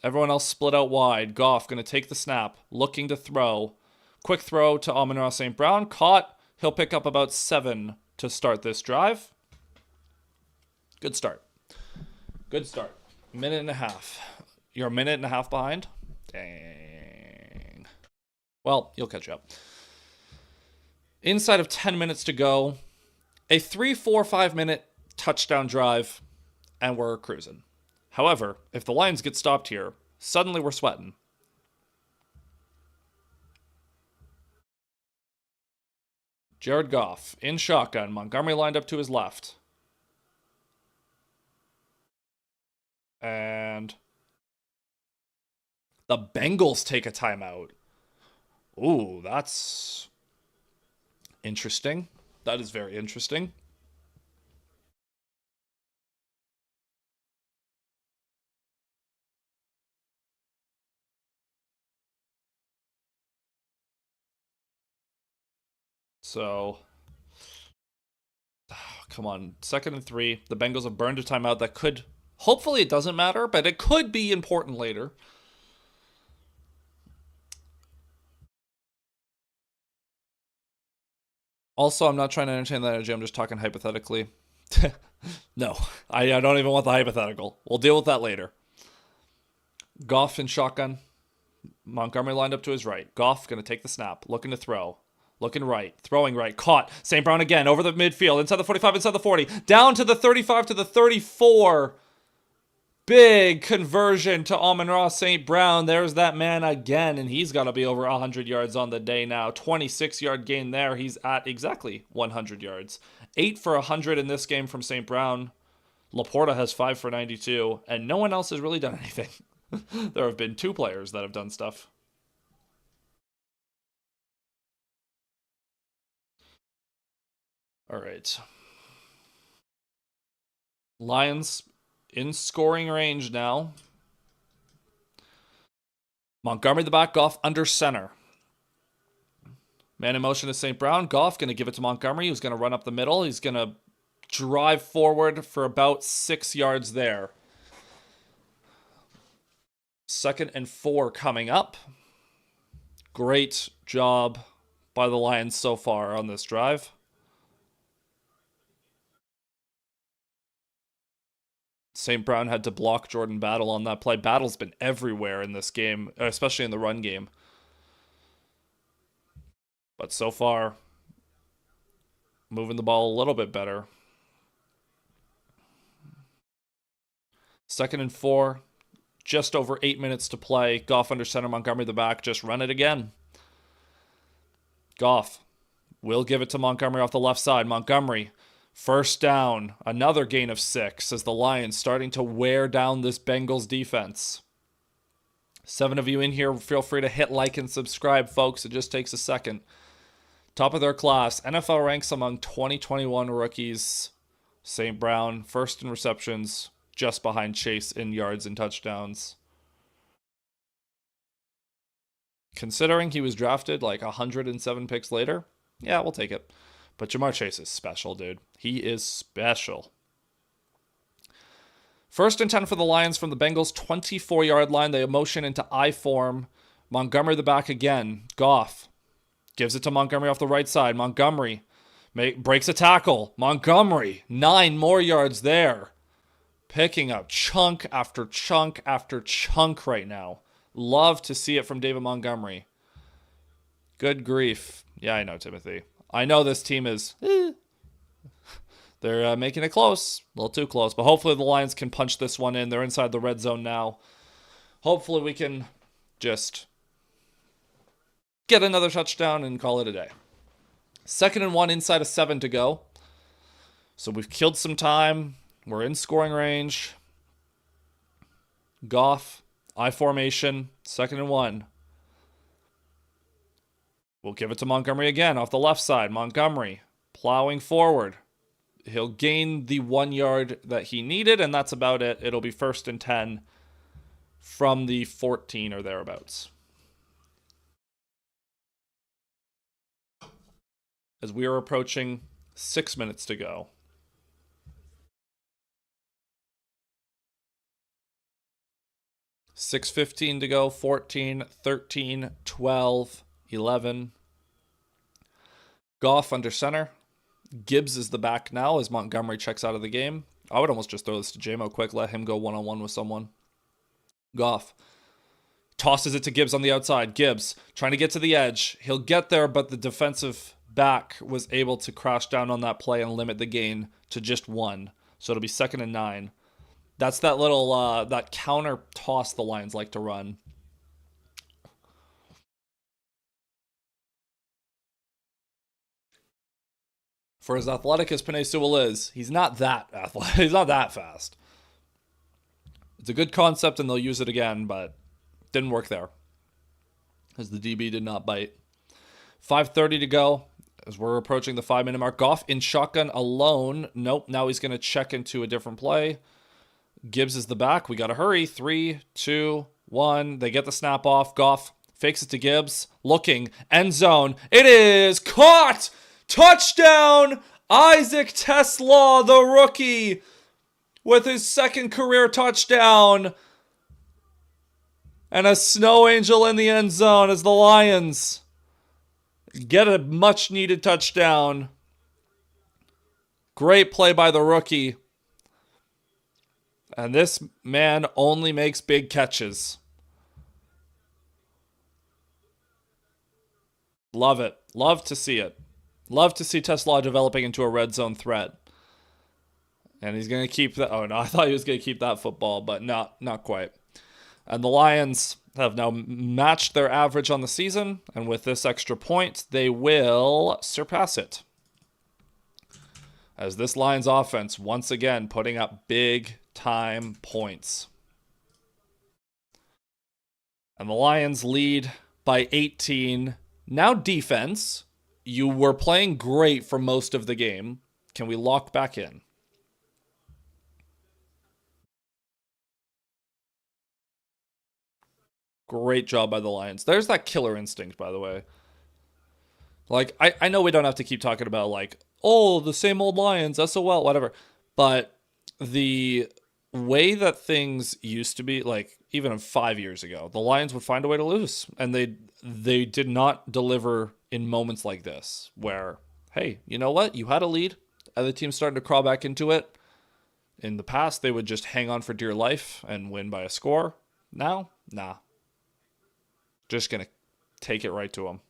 Everyone else split out wide. Goff going to take the snap, looking to throw. Quick throw to Amon-Ra St. Brown. Caught. He'll pick up about 7 to start this drive. Good start. Good start. Minute and a half. You're a minute and a half behind? Dang. Well, you'll catch up. Inside of 10 minutes to go. A 3, 4, 5 minute touchdown drive, and we're cruising. However, if the Lions get stopped here, suddenly we're sweating. Jared Goff in shotgun. Montgomery lined up to his left. And the Bengals take a timeout. Ooh, that's interesting. That is very interesting. So, come on. 2nd and 3. The Bengals have burned a timeout that could, hopefully it doesn't matter, but it could be important later. Also, I'm not trying to entertain that energy. I'm just talking hypothetically. No, I don't even want the hypothetical. We'll deal with that later. Goff in shotgun. Montgomery lined up to his right. Goff going to take the snap. Looking to throw. Looking right. Throwing right. Caught. St. Brown again. Over the midfield. Inside the 45. Inside the 40. Down to the 35 to the 34. Big conversion to Amon-Ra St. Brown. There's that man again, and he's got to be over 100 yards on the day now. 26-yard gain there. He's at exactly 100 yards. 8 for 100 in this game from St. Brown. Laporta has 5 for 92, and no one else has really done anything. There have been 2 players that have done stuff. All right. Lions in scoring range now. Montgomery the back, Goff under center. Man in motion to St. Brown. Goff going to give it to Montgomery, who's going to run up the middle. He's going to drive forward for about 6 yards there. 2nd and 4 coming up. Great job by the Lions so far on this drive. St. Brown had to block Jordan Battle on that play. Battle's been everywhere in this game, especially in the run game. But so far, moving the ball a little bit better. 2nd and 4, just over 8 minutes to play. Goff under center, Montgomery the back. Just run it again. Goff will give it to Montgomery off the left side. Montgomery, first down. Another gain of 6 as the Lions starting to wear down this Bengals defense. 7 of you in here, feel free to hit like and subscribe, folks. It just takes a second. Top of their class. NFL ranks among 2021 rookies. St. Brown, first in receptions, just behind Chase in yards and touchdowns. Considering he was drafted like 107 picks later, yeah, we'll take it. But Jamar Chase is special, dude. He is special. 1st and 10 for the Lions from the Bengals' 24-yard line. They motion into I form. Montgomery the back again. Goff gives it to Montgomery off the right side. Montgomery breaks a tackle. Montgomery, 9 more yards there. Picking up chunk after chunk after chunk right now. Love to see it from David Montgomery. Good grief. Yeah, I know, Timothy. I know this team is... They're making it close. A little too close. But hopefully the Lions can punch this one in. They're inside the red zone now. Hopefully we can just get another touchdown and call it a day. 2nd and 1, inside of 7 to go. So we've killed some time. We're in scoring range. Goff, I formation, 2nd and 1. We'll give it to Montgomery again off the left side. Montgomery plowing forward. He'll gain the 1 yard that he needed, and that's about it. It'll be 1st and 10 from the 14 or thereabouts. As we are approaching 6 minutes to go. $6:15 to go, 14, 13, 12, 11. Goff under center. Gibbs is the back now as Montgomery checks out of the game. I would almost just throw this to JMO quick, let him go one-on-one with someone. Goff tosses it to Gibbs on the outside. Gibbs trying to get to the edge. He'll get there, but the defensive back was able to crash down on that play and limit the gain to just 1. So it'll be 2nd and 9. That's that little that counter toss the Lions like to run. For as athletic as Penei Sewell is, he's not that athletic. He's not that fast. It's a good concept, and they'll use it again, but didn't work there, as the DB did not bite. 5:30 to go, as we're approaching the 5-minute mark. Goff in shotgun alone. Nope, now he's going to check into a different play. Gibbs is the back. We got to hurry. 3, 2, 1. They get the snap off. Goff fakes it to Gibbs. Looking. End zone. It is caught! Touchdown! Isaac Tesla, the rookie, with his 2nd career touchdown. And a snow angel in the end zone as the Lions get a much-needed touchdown. Great play by the rookie. And this man only makes big catches. Love it. Love to see it. Love to see Tesla developing into a red zone threat. And he's going to keep that. Oh, no, I thought he was going to keep that football, but not quite. And the Lions have now matched their average on the season. And with this extra point, they will surpass it. As this Lions offense, once again, putting up big-time points. And the Lions lead by 18. Now defense. You were playing great for most of the game. Can we lock back in? Great job by the Lions. There's that killer instinct, by the way. Like, I know we don't have to keep talking about, like, oh, the same old Lions, SOL, whatever. But the way that things used to be, like, even 5 years ago, the Lions would find a way to lose. And they did not deliver in moments like this, where, hey, you know what? You had a lead. Other teams starting to crawl back into it. In the past, they would just hang on for dear life and win by a score. Now, nah. Just going to take it right to them.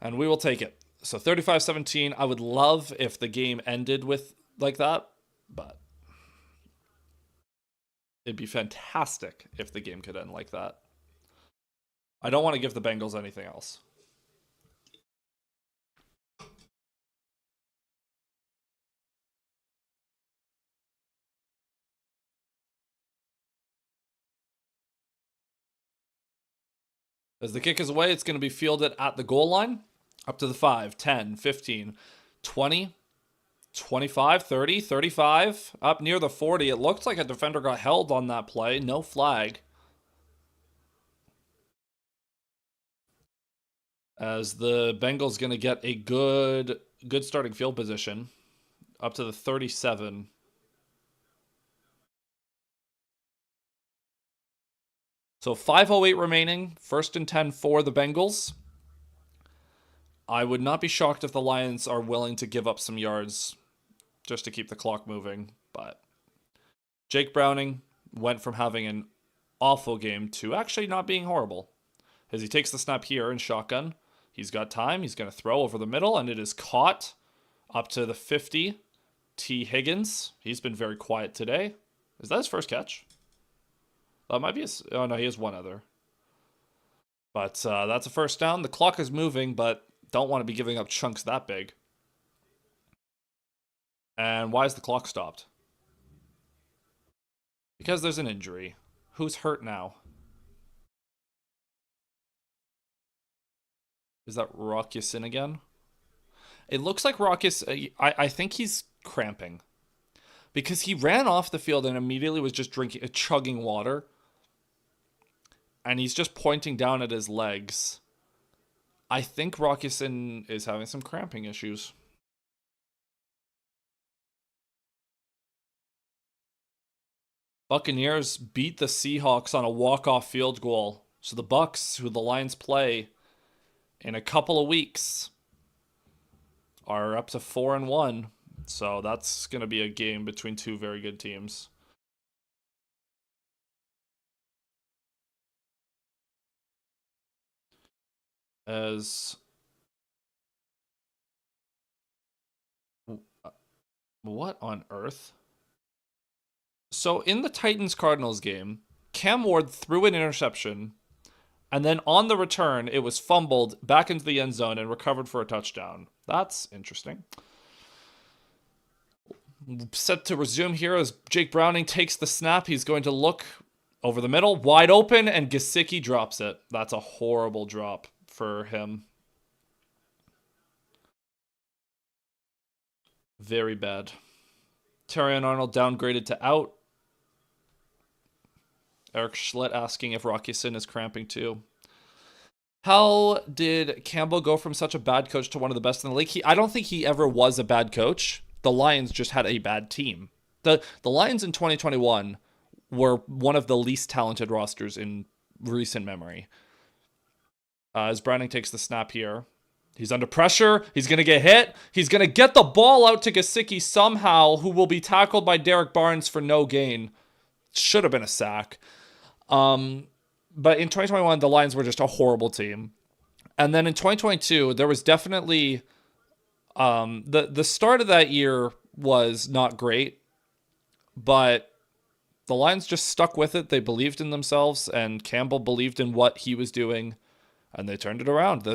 And we will take it. So 35-17, I would love if the game ended with like that, but it'd be fantastic if the game could end like that. I don't want to give the Bengals anything else. As the kick is away, it's going to be fielded at the goal line. Up to the 5, 10, 15, 20, 25, 30, 35. Up near the 40. It looks like a defender got held on that play. No flag. As the Bengals going to get a good starting field position. Up to the 37. So 5:08 remaining. 1st and 10 for the Bengals. I would not be shocked if the Lions are willing to give up some yards just to keep the clock moving. But Jake Browning went from having an awful game to actually not being horrible. As he takes the snap here in shotgun, he's got time. He's going to throw over the middle, and it is caught up to the 50. T. Higgins. He's been very quiet today. Is that his first catch? That might be his... Oh, no, he has one other. But that's a first down. The clock is moving, but don't want to be giving up chunks that big. And why is the clock stopped? Because there's an injury. Who's hurt now? Is that Rock Yassin again? It looks like Ruckus, I think he's cramping because he ran off the field and immediately was just chugging water. And he's just pointing down at his legs. I think Rockison is having some cramping issues. Buccaneers beat the Seahawks on a walk-off field goal. So the Bucs, who the Lions play in a couple of weeks, are up to 4-1. So that's going to be a game between two very good teams. As what on earth? So in the Titans Cardinals game, Cam Ward threw an interception, and then on the return, it was fumbled back into the end zone and recovered for a touchdown. That's interesting. Set to resume here as Jake Browning takes the snap. He's going to look over the middle, wide open, and Gesicki drops it. That's a horrible drop for him. Very bad. Terrion Arnold downgraded to out. Eric Schlett asking if Rockison is cramping too. How did Campbell go from such a bad coach to one of the best in the league? I don't think he ever was a bad coach. The Lions just had a bad team. The Lions in 2021 were one of the least talented rosters in recent memory. As Browning takes the snap here. He's under pressure. He's going to get hit. He's going to get the ball out to Gesicki somehow, who will be tackled by Derek Barnes for no gain. Should have been a sack. But in 2021, the Lions were just a horrible team. And then in 2022, there was definitely the start of that year was not great, but the Lions just stuck with it. They believed in themselves, and Campbell believed in what he was doing, and they turned it around.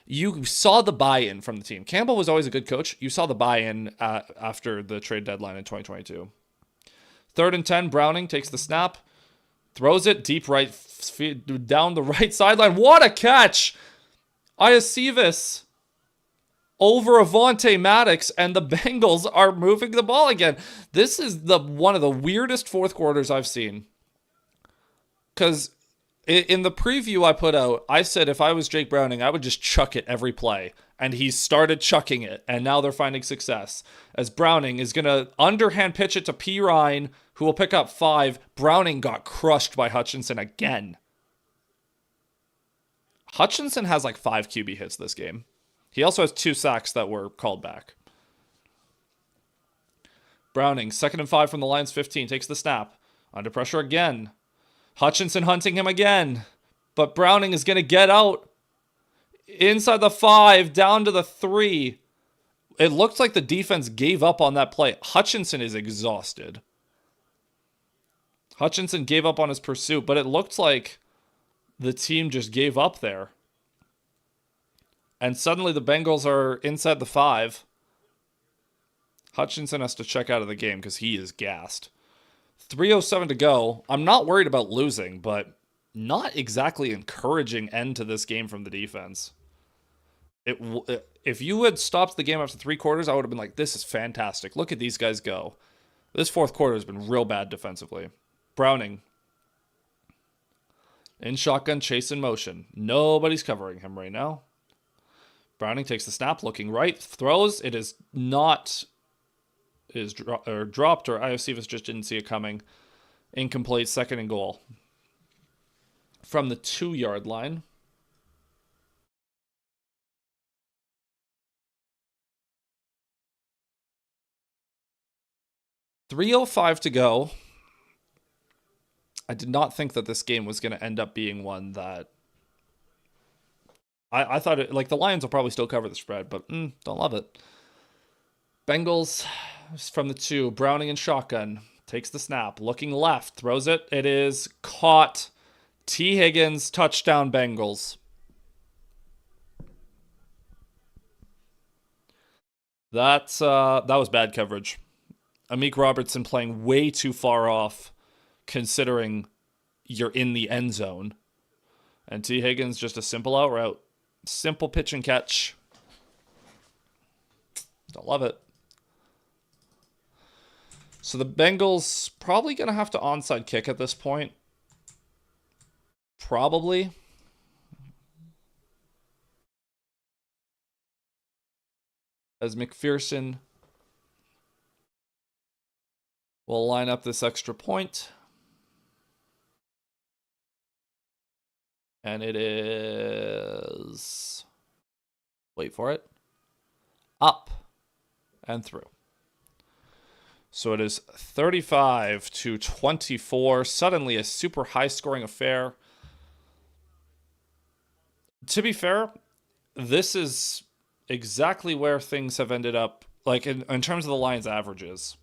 You saw the buy-in from the team. Campbell was always a good coach. You saw the buy-in after the trade deadline in 2022. 3rd and 10, Browning takes the snap, throws it deep right, down the right sideline. What a catch! Iosivas over Avonte Maddox, and the Bengals are moving the ball again. This is one of the weirdest fourth quarters I've seen. Because in the preview I put out, I said if I was Jake Browning, I would just chuck it every play. And he started chucking it, and now they're finding success. As Browning is going to underhand pitch it to P. Ryan, who will pick up 5. Browning got crushed by Hutchinson again. Hutchinson has like 5 QB hits this game. He also has 2 sacks that were called back. Browning, 2nd and 5 from the Lions 15, takes the snap. Under pressure again. Hutchinson hunting him again. But Browning is going to get out. Inside the 5, down to the 3. It looked like the defense gave up on that play. Hutchinson is exhausted. Hutchinson gave up on his pursuit, but it looked like the team just gave up there. And suddenly the Bengals are inside the 5. Hutchinson has to check out of the game because he is gassed. 3:07 to go. I'm not worried about losing, but not exactly encouraging end to this game from the defense. If you had stopped the game after 3 quarters, I would have been like, this is fantastic. Look at these guys go. This fourth quarter has been real bad defensively. Browning. In shotgun, chase in motion. Nobody's covering him right now. Browning takes the snap, looking right, throws. It is not dropped, or Iosivas just didn't see it coming. Incomplete, 2nd and goal. From the 2-yard line. .305 to go. I did not think that this game was going to end up being one that I thought it, like the Lions will probably still cover the spread, but don't love it. Bengals from the 2, Browning and shotgun, takes the snap, looking left, throws it. It is caught. T. Higgins, touchdown Bengals. That was bad coverage. Amik Robertson playing way too far off, considering you're in the end zone. And T. Higgins just a simple out route. Simple pitch and catch. Don't love it. So the Bengals probably going to have to onside kick at this point. Probably. As McPherson will line up this extra point. And it is... Wait for it. Up and through. So it is 35-24. Suddenly a super high-scoring affair. To be fair, this is exactly where things have ended up. Like in terms of the Lions' averages.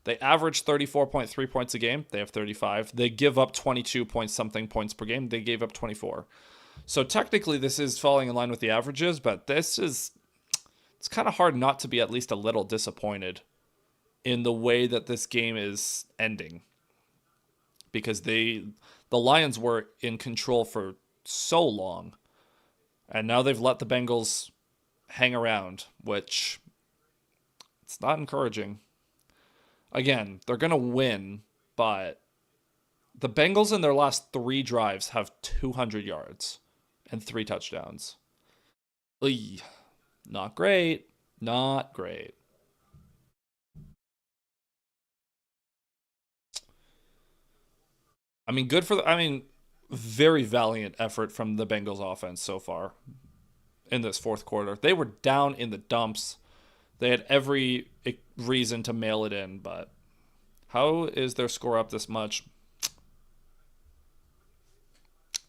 They average 34.3 points a game. They have 35. They give up 22 point something points per game. They gave up 24. So technically this is falling in line with the averages, but it's kind of hard not to be at least a little disappointed in the way that this game is ending. Because the Lions were in control for so long. And now they've let the Bengals hang around, which it's not encouraging. Again, they're going to win, but the Bengals in their last 3 drives have 200 yards and 3 touchdowns. Eey, not great. Not great. I mean, very valiant effort from the Bengals offense so far in this fourth quarter. They were down in the dumps. They had every reason to mail it in, but how is their score up this much?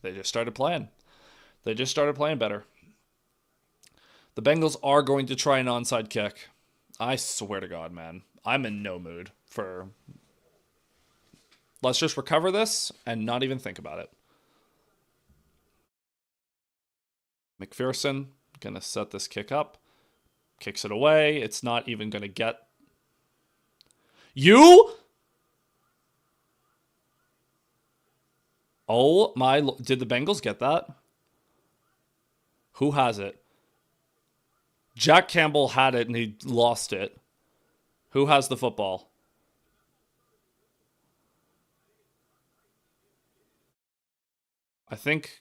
They just started playing. They just started playing better. The Bengals are going to try an onside kick. I swear to God, man. I'm in no mood for... Let's just recover this and not even think about it. McPherson going to set this kick up. Kicks it away. It's not even going to get... You? Oh my... Did the Bengals get that? Who has it? Jack Campbell had it and he lost it. Who has the football? I think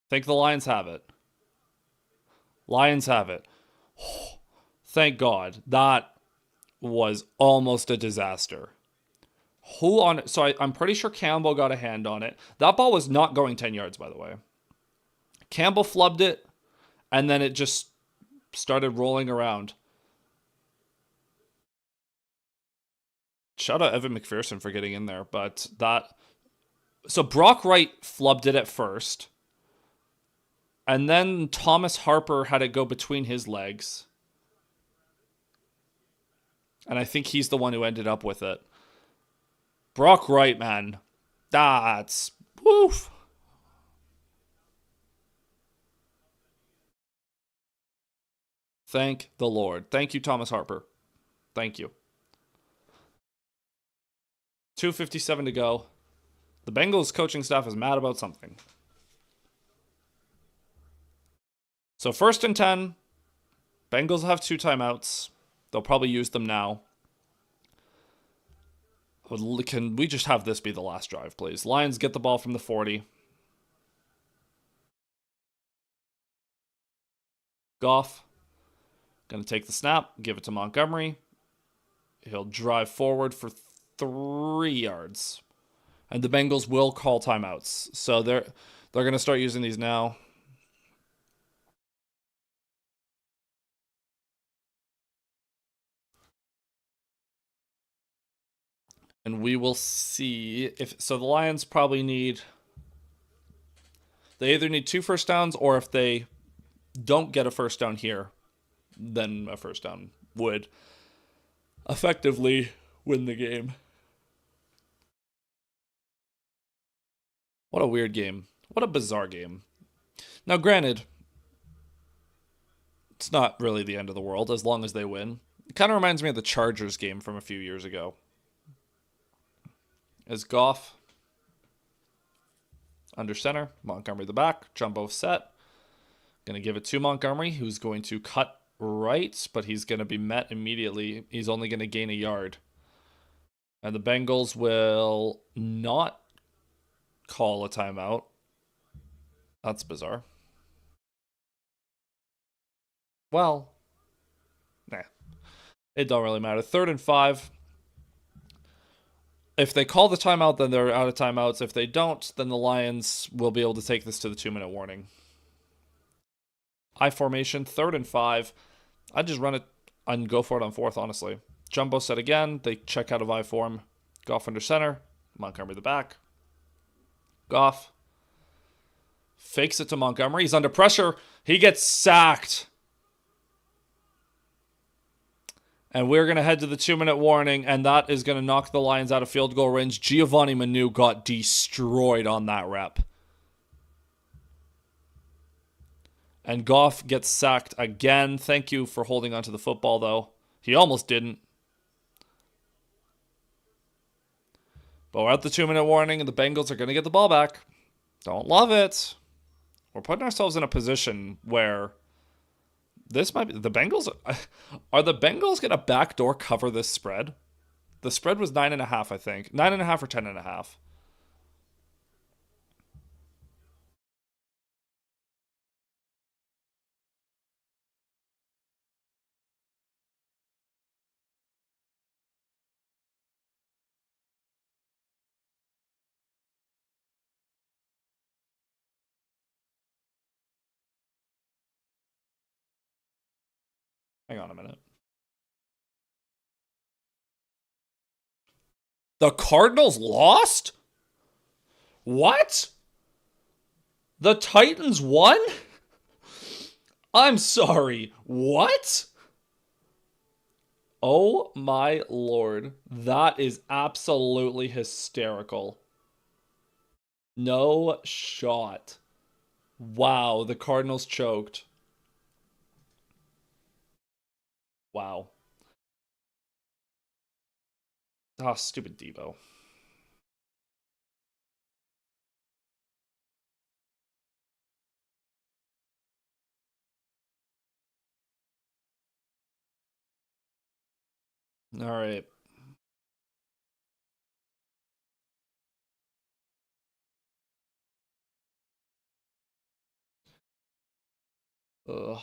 the Lions have it. Lions have it. Thank God. That was almost a disaster. Who on it? So I'm pretty sure Campbell got a hand on it. That ball was not going 10 yards, by the way. Campbell flubbed it, and then it just started rolling around. Shout out Evan McPherson for getting in there, but that... So Brock Wright flubbed it at first. And then Thomas Harper had it go between his legs. And I think he's the one who ended up with it. Brock Wright, man. That's... Woof. Thank the Lord. Thank you, Thomas Harper. Thank you. 2:57 to go. The Bengals coaching staff is mad about something. So 1st and 10. Bengals have 2 timeouts. They'll probably use them now. Can we just have this be the last drive, please? Lions get the ball from the 40. Goff. Going to take the snap. Give it to Montgomery. He'll drive forward for 3 yards. And the Bengals will call timeouts. So they're going to start using these now. And we will see if... So the Lions probably need... They either need 2 first downs, or if they don't get a first down here, then a first down would effectively win the game. What a weird game. What a bizarre game. Now, granted, it's not really the end of the world as long as they win. It kind of reminds me of the Chargers game from a few years ago. As Goff under center, Montgomery the back, jumbo set. Going to give it to Montgomery, who's going to cut right, but he's going to be met immediately. He's only going to gain a yard. And the Bengals will not call a timeout. That's bizarre. Well, nah. It don't really matter. 3rd and 5. If they call the timeout, then they're out of timeouts. If they don't, then the Lions will be able to take this to the 2-minute warning. I formation, 3rd and 5. I'd just run it and go for it on 4th, honestly. Jumbo set again. They check out of I form. Goff under center. Montgomery the back. Goff fakes it to Montgomery. He's under pressure. He gets sacked. And we're going to head to the 2-minute warning, and that is going to knock the Lions out of field goal range. Giovanni Manu got destroyed on that rep. And Goff gets sacked again. Thank you for holding onto the football, though. He almost didn't. But we're at the 2-minute warning, and the Bengals are going to get the ball back. Don't love it. We're putting ourselves in a position where this might be the Bengals. Are the Bengals going to backdoor cover this spread? The spread was 9.5, I think. 9.5 or 10.5. Hang on a minute. The Cardinals lost? What? The Titans won? I'm sorry. What? Oh my lord. That is absolutely hysterical. No shot. Wow, the Cardinals choked. Wow. Ah, stupid Devo. All right. Ugh.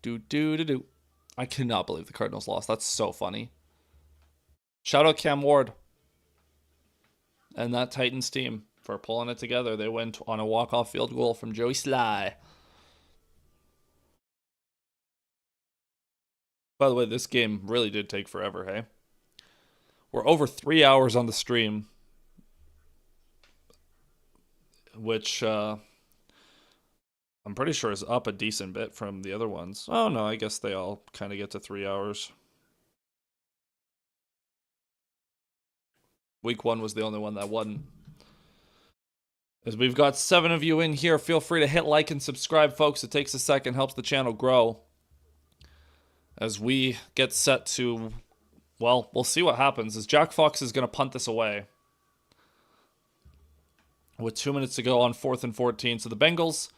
Do. I cannot believe the Cardinals lost. That's so funny. Shout out Cam Ward and that Titans team for pulling it together. They went on a walk-off field goal from Joey Sly. By the way, this game really did take forever, hey? We're over 3 hours on the stream, which I'm pretty sure is up a decent bit from the other ones. Oh, no, I guess they all kind of get to 3 hours. Week 1 was the only one that wasn't. As we've got 7 of you in here, feel free to hit like and subscribe, folks. It takes a second, helps the channel grow. As we get set to, well, we'll see what happens. As Jack Fox is going to punt this away with 2 minutes to go on 4th and 14. So the Bengals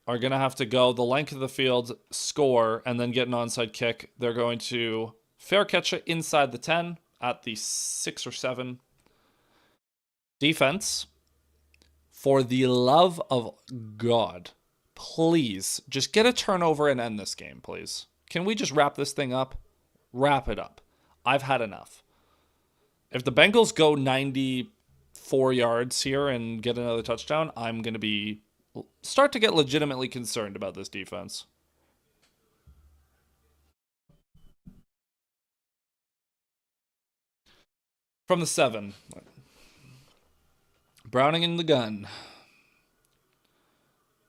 are going to have to go the length of the field, score, and then get an onside kick. They're going to fair catch it inside the 10 at the 6 or 7. Defense, for the love of God, please just get a turnover and end this game, please. Can we just wrap this thing up? Wrap it up. I've had enough. If the Bengals go 94 yards here and get another touchdown, I'm going to start to get legitimately concerned about this defense. From the 7. Browning in the gun.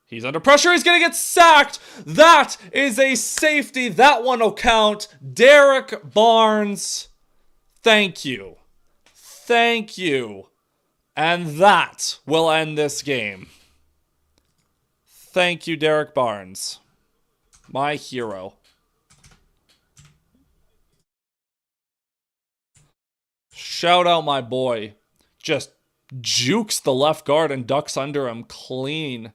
He's under pressure. He's going to get sacked. That is a safety. That one will count. Derek Barnes. Thank you. Thank you. And that will end this game. Thank you, Derek Barnes. My hero. Shout out my boy. Just jukes the left guard and ducks under him clean.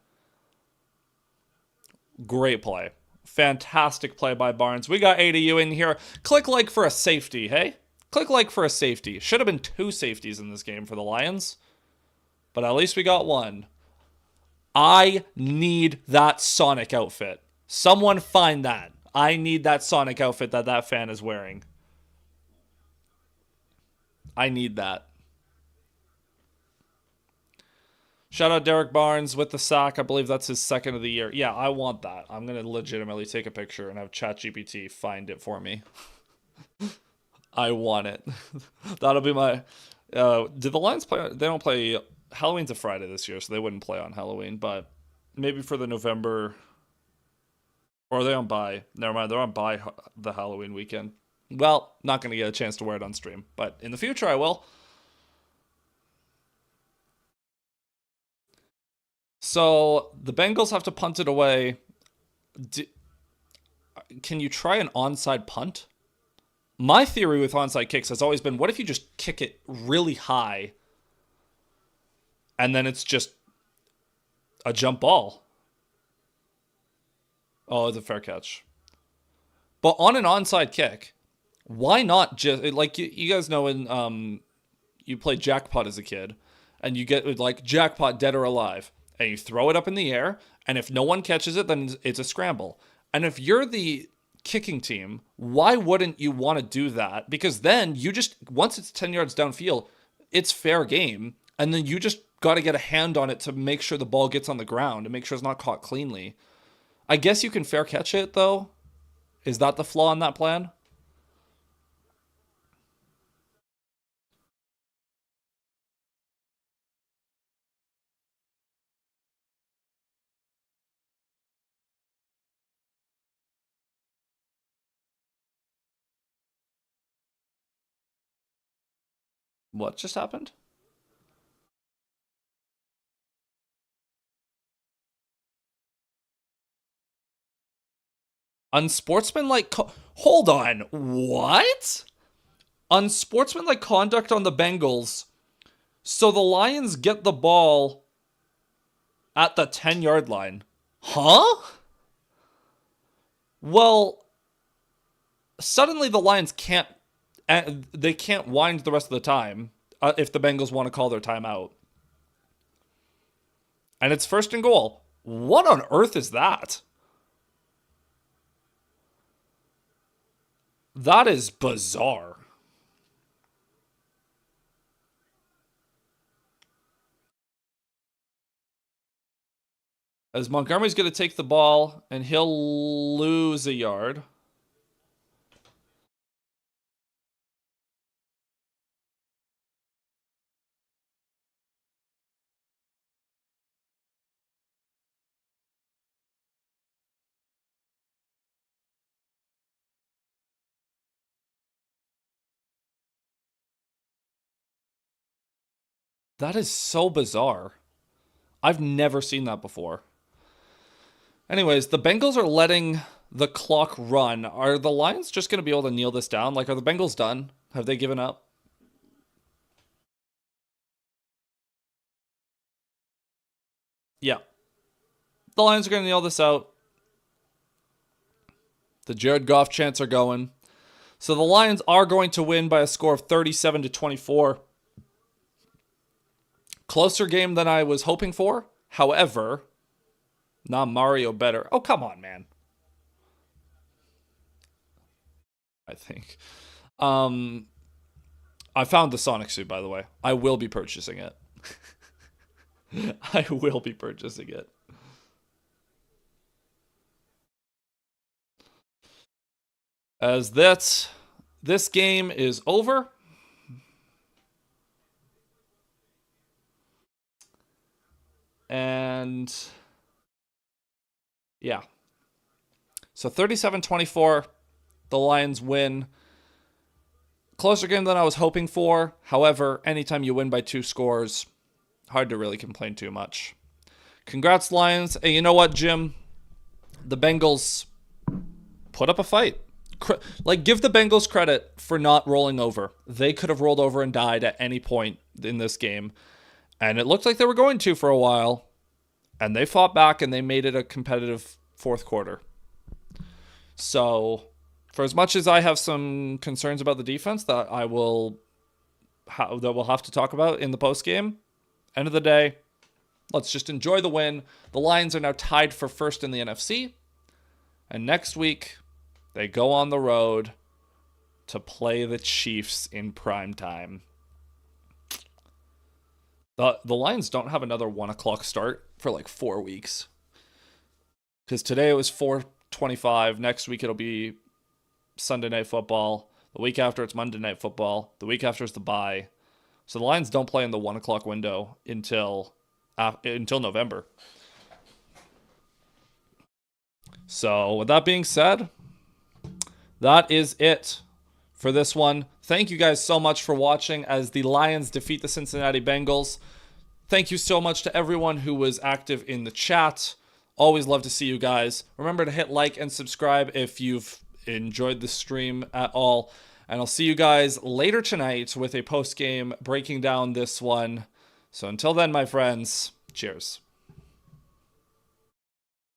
Great play. Fantastic play by Barnes. We got ADU in here. Click like for a safety, hey? Click like for a safety. Should have been 2 safeties in this game for the Lions, but at least we got 1. I need that Sonic outfit. Someone find that. I need that Sonic outfit that that fan is wearing. I need that. Shout out Derek Barnes with the sack. I believe that's his 2nd of the year. Yeah, I want that. I'm going to legitimately take a picture and have ChatGPT find it for me. I want it. That'll be my... did the Lions play... They don't play... Halloween's a Friday this year, so they wouldn't play on Halloween, but maybe for the November... Or are they on bye? Never mind, they're on bye the Halloween weekend. Well, not going to get a chance to wear it on stream, but in the future I will. So the Bengals have to punt it away. Can you try an onside punt? My theory with onside kicks has always been, what if you just kick it really high and then it's just a jump ball? Oh, it's a fair catch. But on an onside kick, why not just, like, you guys know when you play jackpot as a kid and you get like jackpot dead or alive and you throw it up in the air, and if no one catches it, then it's a scramble. And if you're the kicking team, why wouldn't you want to do that? Because then you just, once it's 10 yards downfield, it's fair game, and then you just got to get a hand on it to make sure the ball gets on the ground and make sure it's not caught cleanly. I guess you can fair catch it, though. Is that the flaw in that plan? What just happened? Unsportsmanlike... Hold on. What? Unsportsmanlike conduct on the Bengals. So the Lions get the ball at the 10-yard line. Huh? Well, suddenly the Lions can't... They can't wind the rest of the time if the Bengals want to call their timeout. And it's 1st and goal. What on earth is that? That is bizarre. As Montgomery's going to take the ball, and he'll lose a yard. That is so bizarre. I've never seen that before. Anyways, the Bengals are letting the clock run. Are the Lions just going to be able to kneel this down? Like, are the Bengals done? Have they given up? Yeah. The Lions are going to kneel this out. The Jared Goff chants are going. So the Lions are going to win by a score of 37-24. Closer game than I was hoping for. However, not Mario better. Oh, come on, man. I think. I found the Sonic suit, by the way. I will be purchasing it. I will be purchasing it. As this game is over. And yeah. So 37-24, the Lions win. Closer game than I was hoping for. However, anytime you win by 2 scores, hard to really complain too much. Congrats, Lions. And you know what, Jim? The Bengals put up a fight. Like, give the Bengals credit for not rolling over. They could have rolled over and died at any point in this game. And it looked like they were going to for a while. And they fought back and they made it a competitive fourth quarter. So, for as much as I have some concerns about the defense that we'll have to talk about in the postgame, end of the day, let's just enjoy the win. The Lions are now tied for first in the NFC. And next week, they go on the road to play the Chiefs in prime time. The Lions don't have another 1 o'clock start for like 4 weeks. Because today it was 4:25. Next week it'll be Sunday Night Football. The week after it's Monday Night Football. The week after is the bye. So the Lions don't play in the 1 o'clock window until November. So with that being said, that is it for this one. Thank you guys so much for watching as the Lions defeat the Cincinnati Bengals. Thank you so much to everyone who was active in the chat. Always love to see you guys. Remember to hit like and subscribe if you've enjoyed the stream at all. And I'll see you guys later tonight with a post-game breaking down this one. So until then, my friends, cheers.